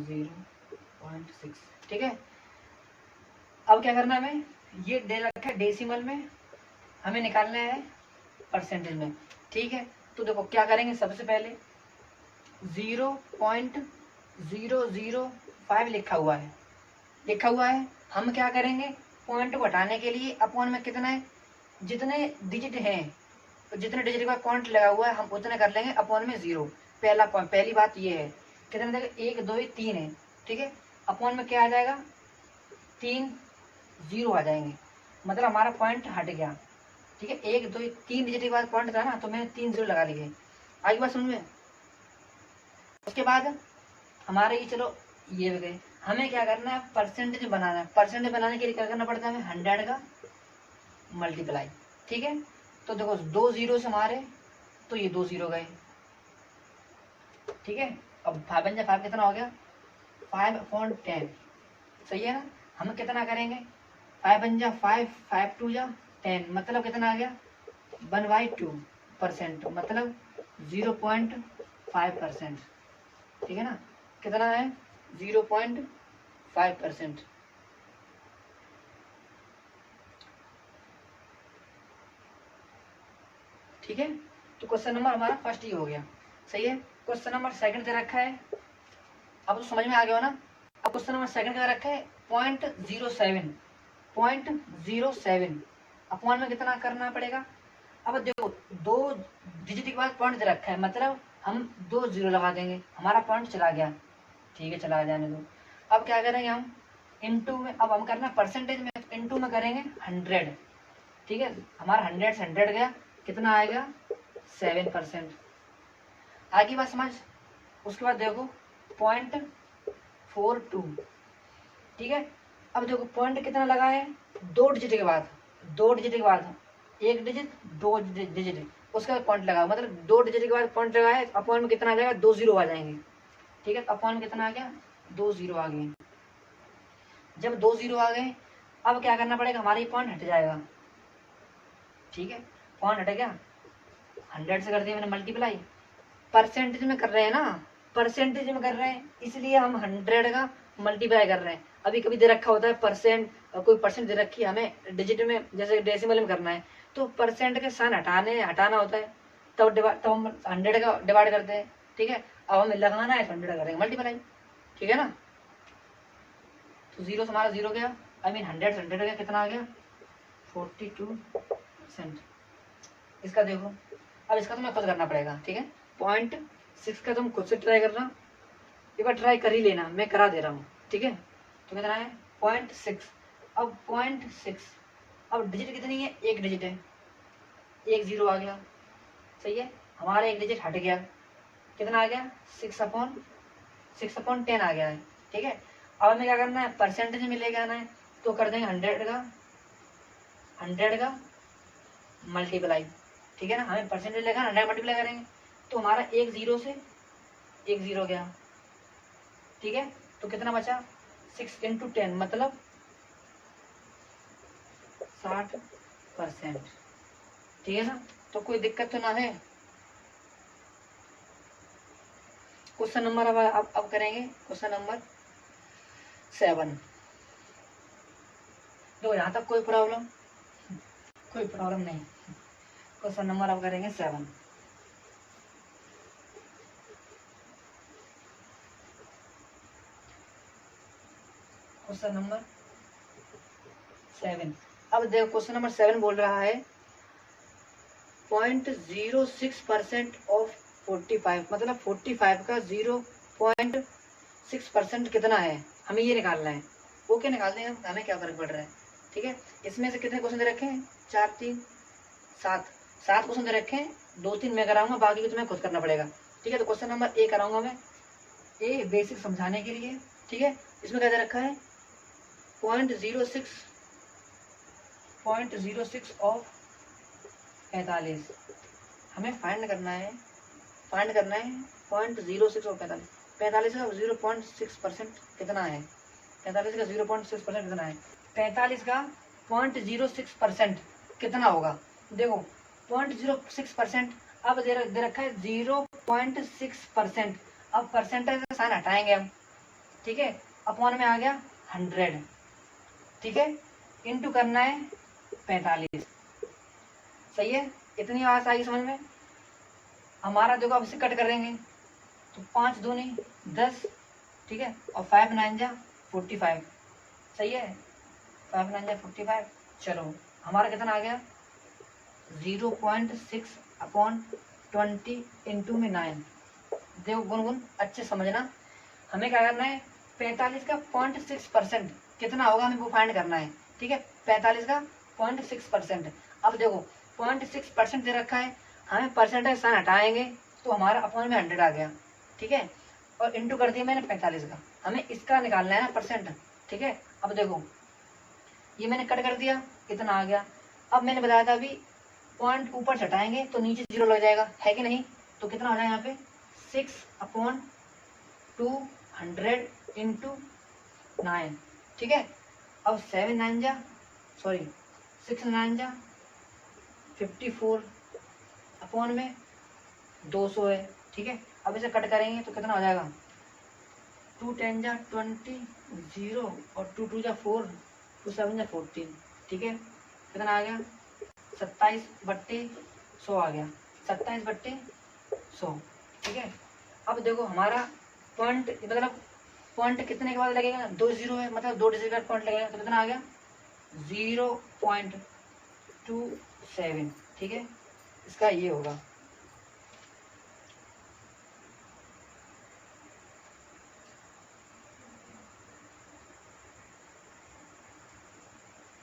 0.6। ठीक है, अब क्या करना है, हमें ये दे रखा है डेसिमल में, हमें निकालना है परसेंटेज में। ठीक है, तो देखो क्या करेंगे, सबसे पहले 0.005 लिखा हुआ है, हम क्या करेंगे, पॉइंट को हटाने के लिए अपॉन में कितना है, जितने डिजिट हैं, जितने डिजिट का पॉइंट लगा हुआ है हम उतने कर लेंगे अपॉन में 0। पहली बात ये है, कितने देगा 1 2 3 है। ठीक है, अपॉन में क्या आ जाएगा 3 0 आ जाएंगे, मतलब हमारा पॉइंट हट गया। ठीक है, 1 2 3 डिजिट के बाद पॉइंट था ना, तो मैंने 3 0 लगा लिए। आगे बात समझ में। उसके बाद हमारे ये चलो ये भी गए, हमें क्या करना है, परसेंटेज बनाना है। परसेंटेज बनाने के लिए क्या करना पड़ता है, हमें 100 का मल्टीप्लाई। ठीक है, तो देखो 2 जीरो से हमारे, तो ये 2 0 गए। ठीक है, अब 5 कितना हो गया 5/10। सही है ना, हम कितना करेंगे 5 5 2 10, मतलब कितना आ गया 1/2%, मतलब 0.5%। ठीक है ना, कितना है 0.5%। ठीक है, तो क्वेश्चन नंबर हमारा फर्स्ट ही हो गया। सही है, क्वेश्चन नंबर सेकंड दे रखा है, अब तो समझ में आ गया हो ना। अब क्वेश्चन नंबर सेकंड दे रखा है 0.07 अपॉन में कितना करना पड़ेगा। अब देखो 2 डिजिट के बाद पॉइंट दे रखा है, मतलब हम 2 0 लगा देंगे, हमारा पॉइंट चला गया। ठीक है, चला जाने दो। अब क्या करेंगे हम इनटू में, अब हम करना परसेंटेज में, इनटू में करेंगे 100। ठीक है, हमारा 100 से 100 गया, कितना आएगा 7%। आगे बात समझ। उसके बाद देखो 0.42। ठीक है, अब देखो पॉइंट कितना लगा है 2 डिजिट के बाद, 1 डिजिट 2 डिजिट, उसका पॉइंट लगा, मतलब 2 डिजिट के बाद पॉइंट लगा है, अपॉन में कितना आ जाएगा 2 0 आ जाएंगे। ठीक है, अपॉन में कितना आ गया 2 0 आ गए। जब 2 0 आ गए, अब क्या करना पड़ेगा, हमारा ये पॉइंट हट जाएगा। ठीक है, पॉइंट हट गया, 100 से कर दिया मैंने मल्टीप्लाई, परसेंटेज में कर रहे हैं ना, परसेंटेज में कर रहे हैं, इसलिए हम 100 का मल्टीप्लाई कर रहे हैं। अभी कभी दे रखा होता है और कोई परसेंट दे रखी है, हमें डिजिट में जैसे डेसिमल में करना है तो परसेंट के साइन हटाना होता है, तब हम 100 का डिवाइड करते हैं। ठीक है, अब हमें लगाना है तो 100 करेंगे मल्टीप्लाई। ठीक है ना, तो 0 से हमारा 0 गया, आई मीन 100 से 100 गया, कितना आ गया 42%। इसका देखो, अब इसका तुम्हें खुद करना पड़ेगा। ठीक है, 0.6 का तुम खुद से ट्राई करना, एक बार ट्राई कर ही लेना, मैं करा दे रहा हूँ। ठीक है, तो कितना है 0.6। अब 0.6, अब डिजिट कितनी है, एक डिजिट है, एक 0 आ गया। सही है, हमारा एक डिजिट हट गया, कितना आ गया 6/10 आ गया है। ठीक है, अब हमें क्या करना है, परसेंटेज में लेके आना है, तो कर देंगे 100 का मल्टीप्लाई। ठीक है ना, हमें परसेंटेज लेगा 100 मल्टीप्लाई करेंगे तो हमारा एक 0 से एक 0 गया। ठीक है, तो कितना बचा 6 × 10 मतलब 60%। ठीक है ना, तो कोई दिक्कत तो ना है। क्वेश्चन नंबर अब करेंगे क्वेश्चन नंबर 7। तो यहाँ तक कोई प्रॉब्लम नहीं। क्वेश्चन नंबर अब करेंगे 7। क्वेश्चन नंबर 7, अब देखो क्वेश्चन नंबर 7 बोल रहा है 0.06% ऑफ 45, मतलब 45 का 0.6% कितना है, हमें ये निकालना है। ओके, निकाल देंगे, हमें क्या फर्क पड़ रहा है। ठीक है, इसमें से कितने क्वेश्चन दे रखे हैं, 4 3 7 क्वेश्चन दे रखे हैं, 2 3 मैं कराऊंगा, बाकी को तुम्हें खुद करना पड़ेगा। ठीक है, तो क्वेश्चन नंबर ए कराऊंगा मैं, ए बेसिक समझाने के लिए। ठीक है, इसमें क्या दे रखा है 0.06 ऑफ 45, हमें फाइंड करना है 0.06 ऑफ 45। 45 का 0.6% कितना है, 45 का 0.6% कितना है, 45 का 0.06% कितना होगा। देखो 0.06%, अब दे रखा है 0.6%। अब परसेंटेज का साइन हटाएंगे हम। ठीक है, अपॉन में आ गया 100। ठीक है, इंटू करना है 45। सही है, इतनी बात आई समझ में। हमारा देखो अब इसे कट कर देंगे तो 5 दूनी 10। ठीक है, और 5 9 जा 45। सही है, 5 9 जा 45। चलो हमारा कितना आ गया 0.6/20 इंटू में 9। देखो गुनगुन अच्छे समझना, हमें क्या करना है 45 का 0.6% कितना होगा, हमें वो फाइंड करना है। ठीक है, 45 का 0.6%। अब देखो 0.6% दे रखा है, हमें परसेंटेज साइन हटाएंगे तो हमारा अपॉन में 100 आ गया। ठीक है, और इंटू कर दिया मैंने 45 का, हमें इसका निकालना है ना परसेंट। ठीक है, अब देखो ये मैंने कट कर दिया, इतना आ गया। अब मैंने बताया था अभी पॉइंट ऊपर से हटाएंगे तो नीचे 0 लग जाएगा, है कि नहीं। तो कितना हो जाएगा यहाँ पे 6/200 इंटू 9। ठीक है, अब 6 9 जा 54 अपॉन में 200 है। ठीक है, अब इसे कट करेंगे तो कितना हो जाएगा 2 10 जा 20 0 और 2 2 जा 4 2 7 जा 14। ठीक है, कितना आ गया 27/100 आ गया, 27/100। ठीक है, अब देखो हमारा पॉइंट मतलब पॉइंट कितने के बाद लगेगा, 2 0 है, मतलब 2 डिजिट का पॉइंट लगेगा, तो कितना आ गया 0.27। ठीक है, इसका ये होगा।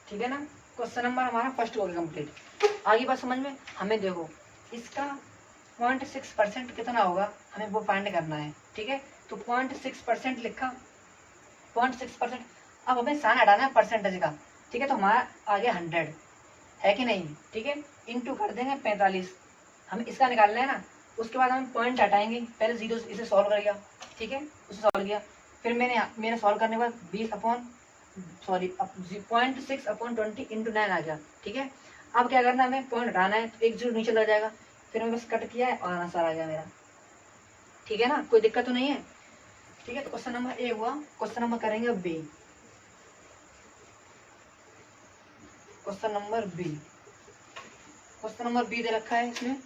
ठीक है ना, क्वेश्चन नंबर हमारा फर्स्ट हो गया कंप्लीट। आगे बात समझ में, हमें देखो इसका 0.6% कितना होगा, हमें वो फाइंड करना है। ठीक है, तो 0.6% लिखा, 0.6%। अब हमें साइन हटाना है परसेंटेज का। ठीक है, तो हमारा आ गया 100, है कि नहीं। ठीक है, इंटू कर देंगे 45, हमें इसका निकालना है ना। उसके बाद हम पॉइंट हटाएंगे, पहले 0 इसे सॉल्व कर गया। ठीक है, उसे सॉल्व किया, फिर मैंने सॉल्व करने के बाद 0.6/20 इंटू 9 आ गया। ठीक है, अब क्या करना है, हमें पॉइंट हटाना है, तो एक 0 नीचे लग जाएगा, फिर हमें बस कट किया है और आंसर आ गया मेरा। ठीक है ना, कोई दिक्कत तो नहीं है। ठीक है, तो क्वेश्चन नंबर ए हुआ। क्वेश्चन नंबर करेंगे B. Question number B. Question number B दे रखा है इसमें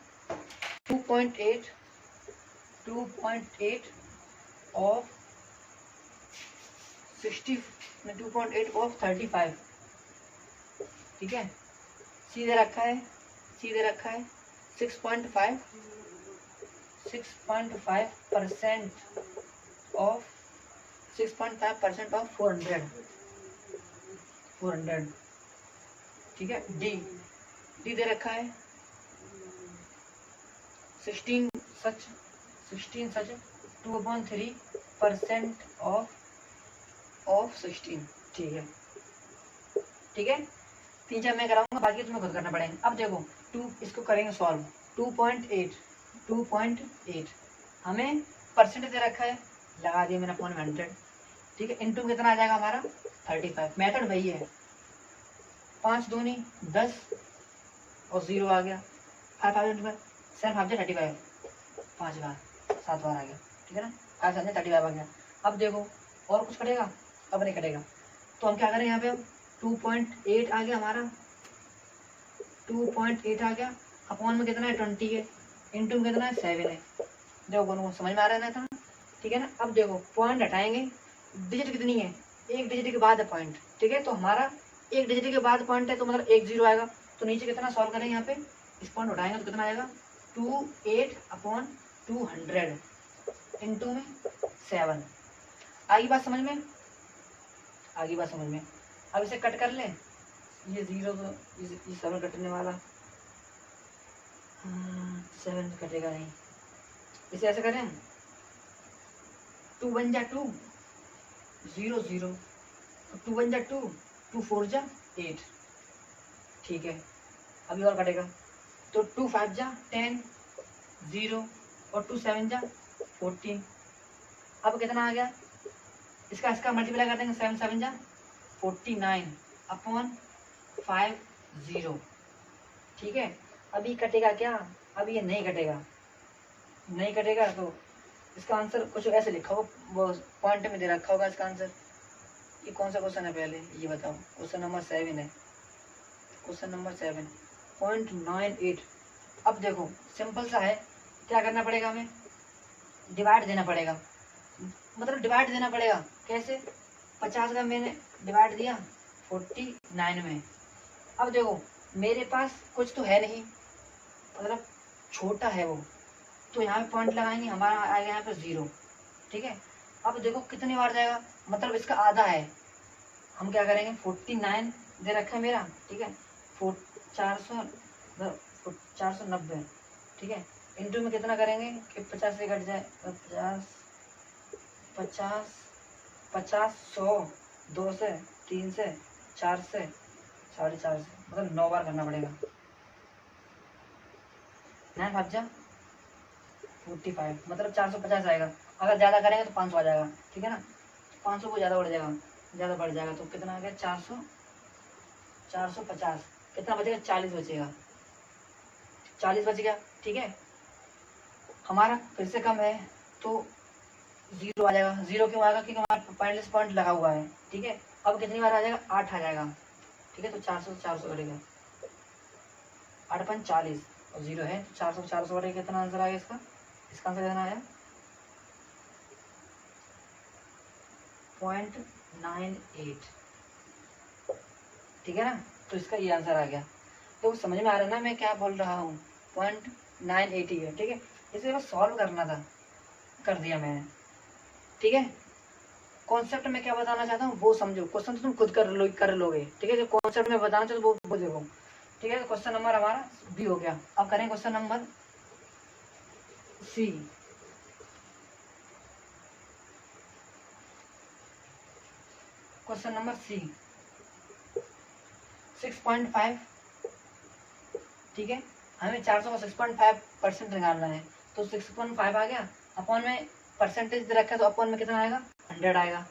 2.8 ऑफ 60 में 2.8 ऑफ 35, ठीक है। सी दे रखा है 6.5% ऑफ 400, ठीक है। डी दे रखा है 16 सच 2/3% ऑफ 16, ठीक है। 3-4 मैं कराऊंगा, बाकी तुम्हें खुद करना पड़ेगा। अब देखो इसको करेंगे सॉल्व। 2.8 हमें परसेंट दे रखा है, लगा दिया मैंने अपॉन 100, ठीक है। इनटू कितना आ जाएगा हमारा 35। मेथड वही है, 5 दूनी 10 और 0 आ गया। 5/35 5 बार 7 बार आ गया, ठीक है ना। 5/35 आ गया। अब देखो और कुछ कटेगा, अब नहीं कटेगा, तो हम क्या करें यहाँ पे, अब 2.8 आ गया हमारा, 2.8 आ गया। अपॉन में कितना है 20 है, इनटू में कितना है 7 है। देखो दोनों समझ में आ रहा है ना, ठीक है ना। अब देखो पॉइंट हटाएंगे, डिजिट कितनी है, एक डिजिट के बाद है पॉइंट, ठीक है। तो हमारा एक डिजिट के बाद पॉइंट है, तो मतलब 1 0 आएगा। तो नीचे कितना सॉल्व करें, यहाँ पे इस पॉइंट उठाएंगे तो कितना आएगा 28/200 इनटू में 7। आगे बात समझ में, अब इसे कट कर लें, ये 0 तो ये 7 कटने वाला, 7 कटेगा नहीं। इसे ऐसे करें, 2 1 जा 2 0 0, 2 1 जा 2 2 4 जा 8, ठीक है। अभी और कटेगा, तो 2 5 जा 10 0 और 2 7 जा 14। अब कितना आ गया, इसका मल्टीप्लाई कर देंगे, 7 7 जा 49/50, ठीक है। अभी कटेगा क्या, अभी ये नहीं कटेगा, तो इसका आंसर कुछ ऐसे लिखा हो, वो पॉइंट में दे रखा होगा इसका आंसर। ये कौन सा क्वेश्चन है पहले ये बताओ, क्वेश्चन नंबर 7 है, क्वेश्चन नंबर 7 0.98। अब देखो सिंपल सा है, क्या करना पड़ेगा, हमें डिवाइड देना पड़ेगा, कैसे, 50 का मैंने डिवाइड दिया 49 में। अब देखो मेरे पास कुछ तो है नहीं, मतलब छोटा है वो, तो यहाँ पे पॉइंट लगाएंगे, हमारा आएगा यहाँ पे 0, ठीक है। अब देखो कितनी बार जाएगा, मतलब इसका आधा है। हम क्या करेंगे, 49 दे रखा है मेरा, ठीक है, 490, ठीक है। इंटू में कितना करेंगे कि 50 से कट जाए, 50 100, 2 से 3 से 4 से 4.5 से, मतलब 9 बार करना पड़ेगा। 9 5 जा 45, मतलब 450 आएगा। अगर ज़्यादा करेंगे तो 500 आ जाएगा, ठीक है ना। 500 को ज़्यादा बढ़ जाएगा, तो कितना आ गया 450, कितना बचेगा 40 बचेगा, 40 बच गया, ठीक है। हमारा फिर से कम है तो 0 आ जाएगा। 0 क्यों आएगा, क्योंकि हमारा पॉइंट लगा हुआ है, ठीक है। अब कितनी बार आ जाएगा, 8 आ जाएगा, ठीक है। तो 400 कटेगा, 8 40 और 0 है, 400 कटेगा। कितना आंसर आएगा इसका आंसर कितना आया 0.98, ठीक है ना। तो इसका ये आंसर आ गया। तो समझ में आ रहा है ना मैं क्या बोल रहा हूँ, 0.980 है, ठीक है। इसे बस सॉल्व करना था, कर दिया मैंने, ठीक है। कॉन्सेप्ट में क्या बताना चाहता हूँ वो समझो, क्वेश्चन तो तुम खुद कर लोगे, ठीक है। जो कॉन्सेप्ट में बताना चाहता हूँ वो देखो, ठीक है। तो क्वेश्चन नंबर हमारा बी हो गया। अब करें question number C. Question number C 6.5, ठीक है। हमें 400 का 6.5% निकालना है, तो 6.5 आ गया। अपॉन में परसेंटेज दे रखा है, तो अपॉन में कितना आएगा 100 आएगा,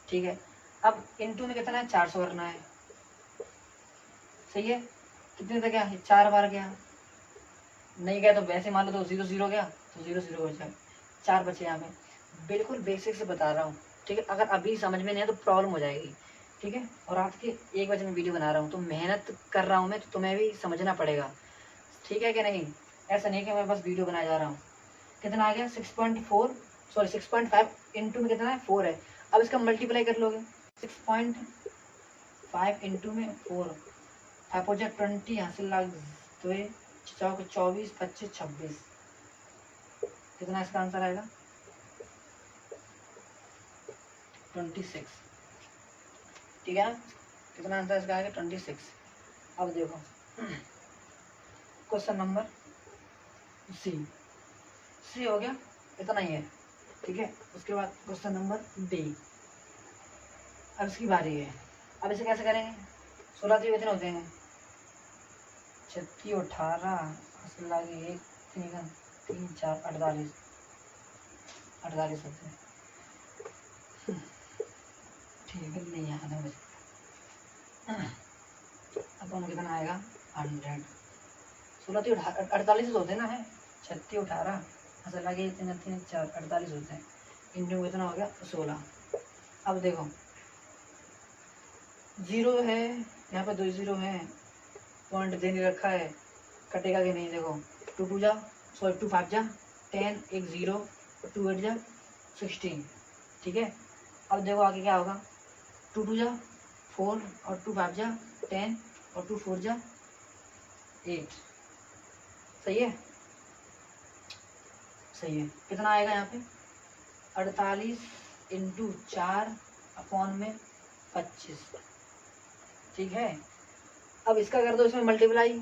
ठीक है। अब इनटू में कितना है 400 करना है, सही है। कितने तक गया, 4 बार गया, नहीं गया तो वैसे मान लो तो 0 0 गया, तो 0 0 हो जाए, 4 बचे यहाँ पे। बिल्कुल बेसिक से बता रहा हूँ, ठीक है। अगर अभी समझ में नहीं है तो प्रॉब्लम हो जाएगी, ठीक है। और रात के 1 बजे मैं वीडियो बना रहा हूँ, तो मेहनत कर रहा हूँ मैं, तो तुम्हें भी समझना पड़ेगा, ठीक है कि नहीं। ऐसा नहीं कि मैं बस वीडियो बनाया जा रहा हूँ। कितना आ गया 6.4 सॉरी 6.5 इंटू में कितना है 4 है। अब इसका मल्टीप्लाई कर लोगे 6.5 इंटू में 4, 5 20 यहाँ से लाग 24 25 26, कितना इसका आंसर आएगा 26, ठीक है ना। कितना आंसर इसका आएगा 26। अब देखो क्वेश्चन नंबर सी हो गया, इतना ही है, ठीक है। उसके बाद क्वेश्चन नंबर डी। अब इसकी बारी है। अब इसे कैसे करेंगे, 16 तो कितने होते हैं 36 18 1 3 3 4 48 होते हैं, ठीक है। नहीं आना मुझे। अपन कितना आएगा 100, 16 तो 48 होते हैं ना, है 36 18 1 3 3 4 48 होते हैं, इनमें कितना हो गया 16। अब देखो 0 है यहाँ पे, 2 0 है, पॉइंट दे नहीं रखा है, कटेगा कि नहीं। देखो 2 2 जा सॉरी 2 5 जा 10, 1 0 और 2 8 जा 16, ठीक है। अब देखो आगे क्या होगा, 2 2 जा 4 और 2 5 जा 10 और 2 4 जा 8, सही है, सही है। कितना आएगा यहाँ पे 48 इंटू 4 अपॉन में 25, ठीक है। अब इसका कर दो इसमें मल्टीप्लाई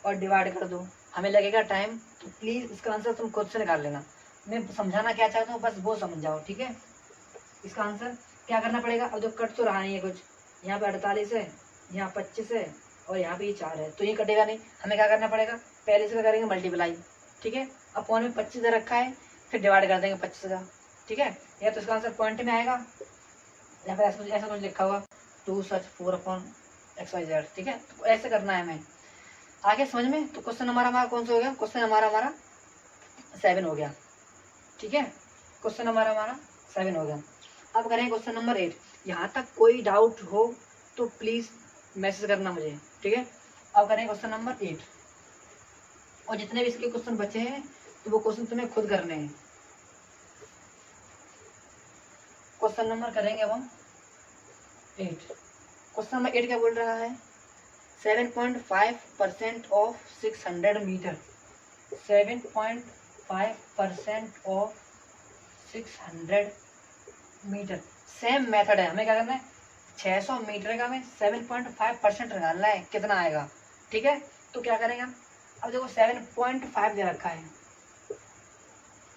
और डिवाइड कर दो, हमें लगेगा टाइम, तो प्लीज़ इसका आंसर तुम खुद से निकाल लेना, मैं समझाना क्या चाहता हूँ बस वो समझ जाओ, ठीक है। इसका आंसर क्या करना पड़ेगा, अब जो कट तो रहा नहीं है कुछ, यहाँ पे 48 है, यहाँ 25 है और यहाँ पे ये 4 है, तो ये कटेगा नहीं। हमें क्या करना पड़ेगा, पहले इसका करेंगे मल्टीप्लाई, ठीक है। अपॉन में 25 दे रखा है, फिर डिवाइड कर देंगे 25 का, ठीक है। या तो इसका आंसर पॉइंट में आएगा, यहाँ पे ऐसा कुछ लिखा हुआ 2 सच 4 अपॉन XYZ, ठीक है। तो ऐसे करना है हमें, आगे समझ में। तो क्वेश्चन हमारा कौन सा हो गया, क्वेश्चन हमारा 7 हो गया, ठीक है। क्वेश्चन हमारा 7 हो गया। अब करें क्वेश्चन नंबर 8। यहाँ तक कोई डाउट हो तो प्लीज मैसेज करना मुझे, ठीक है। अब करें क्वेश्चन नंबर 8, और जितने भी इसके क्वेश्चन बचे हैं तो वो क्वेश्चन तुम्हें खुद करने हैं। क्वेश्चन नंबर करेंगे अब हम 8। क्वेश्चन नंबर 8 क्या बोल रहा है, 7.5% of 600 metre, 7.5% of 600 metre. Same method है, हमें क्या करना है 600 मीटर का में 7.5% निकालना है, कितना आएगा, ठीक है। तो क्या करेंगे हम, अब देखो 7.5 दे रखा है,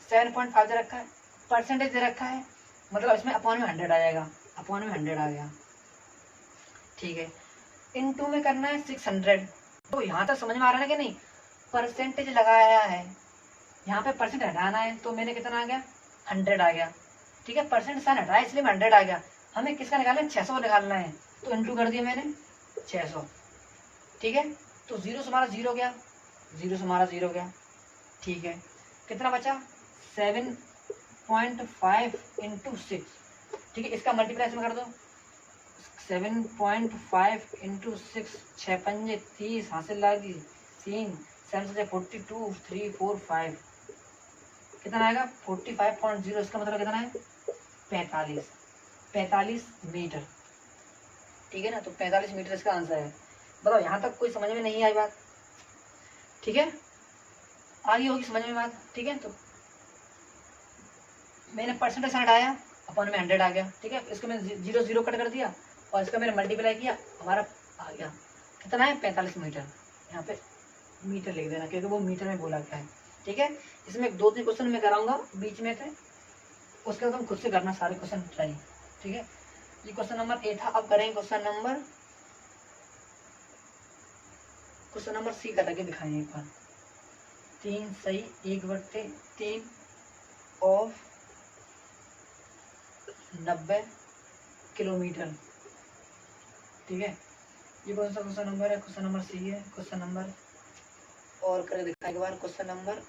7.5 दे रखा है, परसेंटेज दे रखा है, मतलब इसमें अपॉन में 100 आ जाएगा, अपॉन में 100 आ गया, ठीक है। इनटू में करना है 600। तो यहाँ तक समझ में आ रहा है कि नहीं, परसेंटेज लगाया है, यहाँ पे परसेंट हटाना है, तो मैंने कितना आ गया 100 आ गया, ठीक है। परसेंट साइन हटाया इसलिए 100 आ गया। हमें किसका निकालना है 600 निकालना है, तो इंटू कर दिया मैंने 600, ठीक है। तो 0 से हमारा 0 गया, 0 से हमारा 0 गया, ठीक है। कितना बचा 7.5 इंटू 6, ठीक है। इसका मल्टीप्लाई इसमें कर दो, 7.5 इंटू 6, 6 पंजे 30, हासिल लागी 3, 7 से 42, 3 4 5, कितना आएगा 45.0। इसका मतलब कितना है 45 मीटर, ठीक है ना। तो 45 मीटर इसका आंसर है। बताओ यहाँ तक कोई समझ में नहीं आई बात, ठीक है। आगे होगी समझ में बात, ठीक है। तो मैंने परसेंटेज हटाया, अपन में 100 आ गया, ठीक है। इसको मैंने 0 0 कट कर दिया और इसका मैंने मल्टीप्लाई किया, हमारा आ गया कितना है 45 मीटर। यहाँ पे मीटर लिख देना क्योंकि वो मीटर में बोला गया है, ठीक है। इसमें 2-3 क्वेश्चन मैं कराऊंगा बीच में से, उसके बाद तुम खुद से करना सारे क्वेश्चन ट्राई, ठीक है। ये क्वेश्चन नंबर 8 था। अब करेंगे क्वेश्चन नंबर सी करके दिखाएंगे एक बार। 3 सही 1/3 ऑफ 90 किलोमीटर, ठीक है। ये कौन सा क्वेश्चन नंबर है, क्वेश्चन नंबर सी है। क्वेश्चन नंबर और करके दिखाएंगे बार, क्वेश्चन नंबर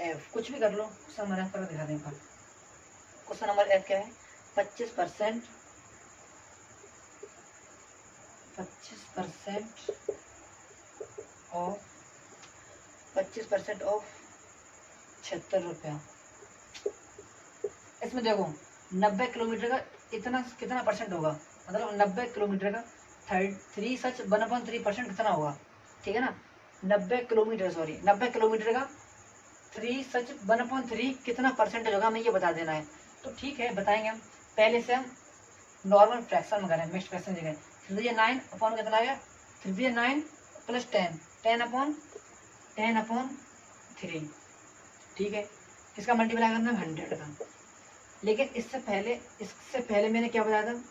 एफ, कुछ भी कर लो, क्वेश्चन नंबर एफ करके दिखा दें। क्वेश्चन नंबर एफ क्या है, 25% 25% ऑफ 25% ऑफ 76 रुपया। इसमें देखो 90 किलोमीटर का इतना कितना परसेंट होगा, मतलब 90 किलोमीटर का 3 सच 1/3% कितना होगा, ठीक है ना। 90 किलोमीटर सॉरी 90 किलोमीटर का 3 सच 1/3 कितना परसेंटेज होगा, हमें ये बता देना है। तो ठीक है बताएंगे हम। पहले से हम नॉर्मल फ्रैक्शन में करें, मिक्स्ड फ्रैक्शन जगह 3/9 अपॉन कितना आ गया 3/9 प्लस 10/3, ठीक है। इसका मल्टीप्लाई करना है 100 का। लेकिन इससे पहले मैंने क्या बताया था,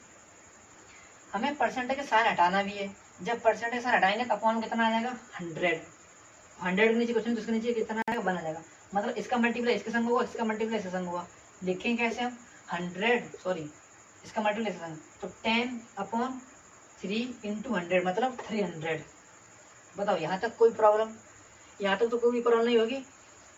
हमें परसेंटेज का साइन हटाना भी है। जब परसेंटेज साइन हटाएंगे तो अपॉन कितना आ जाएगा 100 के नीचे कुछ नहीं तो उसके नीचे कितना आएगा 1 आ जाएगा। मतलब इसका मल्टीप्लाई इसके संग होगा, इसका मल्टीप्लाई इसके संग होगा। लिखेंगे कैसे हम 100 सॉरी इसका मल्टीप्लाई इसके संग, तो 10/3 × 100 मतलब 300। बताओ यहाँ तक कोई प्रॉब्लम, यहाँ तक तो कोई प्रॉब्लम नहीं होगी।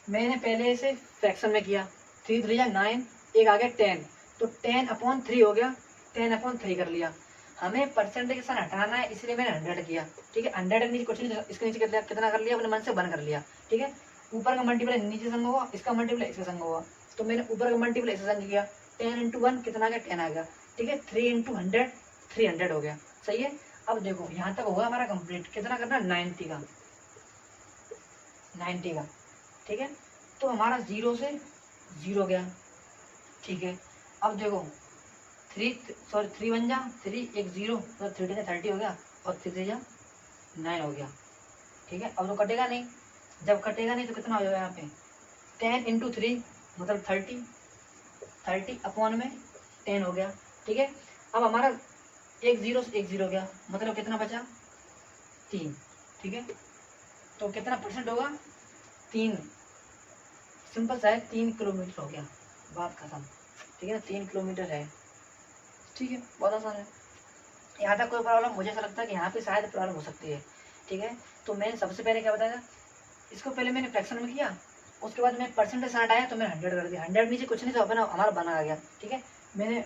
मैंने पहले इसे फ्रैक्शन में किया 3 3 9 एक आ गया 10, तो 10/3 हो गया, 10/3 कर लिया। हमें परसेंटेज से हटाना है इसलिए मैंने 100 किया, ठीक है। 100 के नीचे कुछ नहीं, इसके नीचे कितना कर लिया अपने मन से 1 कर लिया, ठीक है। ऊपर का मल्टीप्लाई नीचे संग होगा, इसका मल्टीप्लाई इसके संग होगा, तो मैंने ऊपर का मल्टीप्लाई इसके संग किया। 10 × 1 कितना आ गया 10 आ गया, ठीक है। 3 × 100 300 हो गया, सही है। अब देखो यहाँ तक होगा हमारा कंप्लीट, कितना करना 90 का, ठीक है। तो हमारा 0 से 0 गया, ठीक है। अब देखो 3 बन जा 3 1 0 तो 3 30 हो गया और 3 9 हो गया, ठीक है। अब तो कटेगा नहीं, जब कटेगा नहीं तो कितना हो जाएगा यहाँ पे 10 × 3 मतलब 30 अपॉन में 10 हो गया, ठीक है। अब हमारा 1 0 से 1 0 गया, मतलब कितना बचा 3, ठीक है। तो कितना परसेंट होगा 3, सिंपल सा है 3 किलोमीटर हो गया, बात खत्म, ठीक है ना। 3 किलोमीटर है, ठीक है, बहुत आसान है। यहाँ तक कोई प्रॉब्लम, मुझे ऐसा लगता है कि यहाँ पे शायद प्रॉब्लम हो सकती है, ठीक है। तो मैंने सबसे पहले क्या बताया, इसको पहले मैंने फ्रैक्शन में किया, उसके बाद मैं परसेंटेज से हटाया तो मैंने 100 कर दिया। 100 नीचे कुछ नहीं तो अपना हमारा बना आ गया, ठीक है। मैंने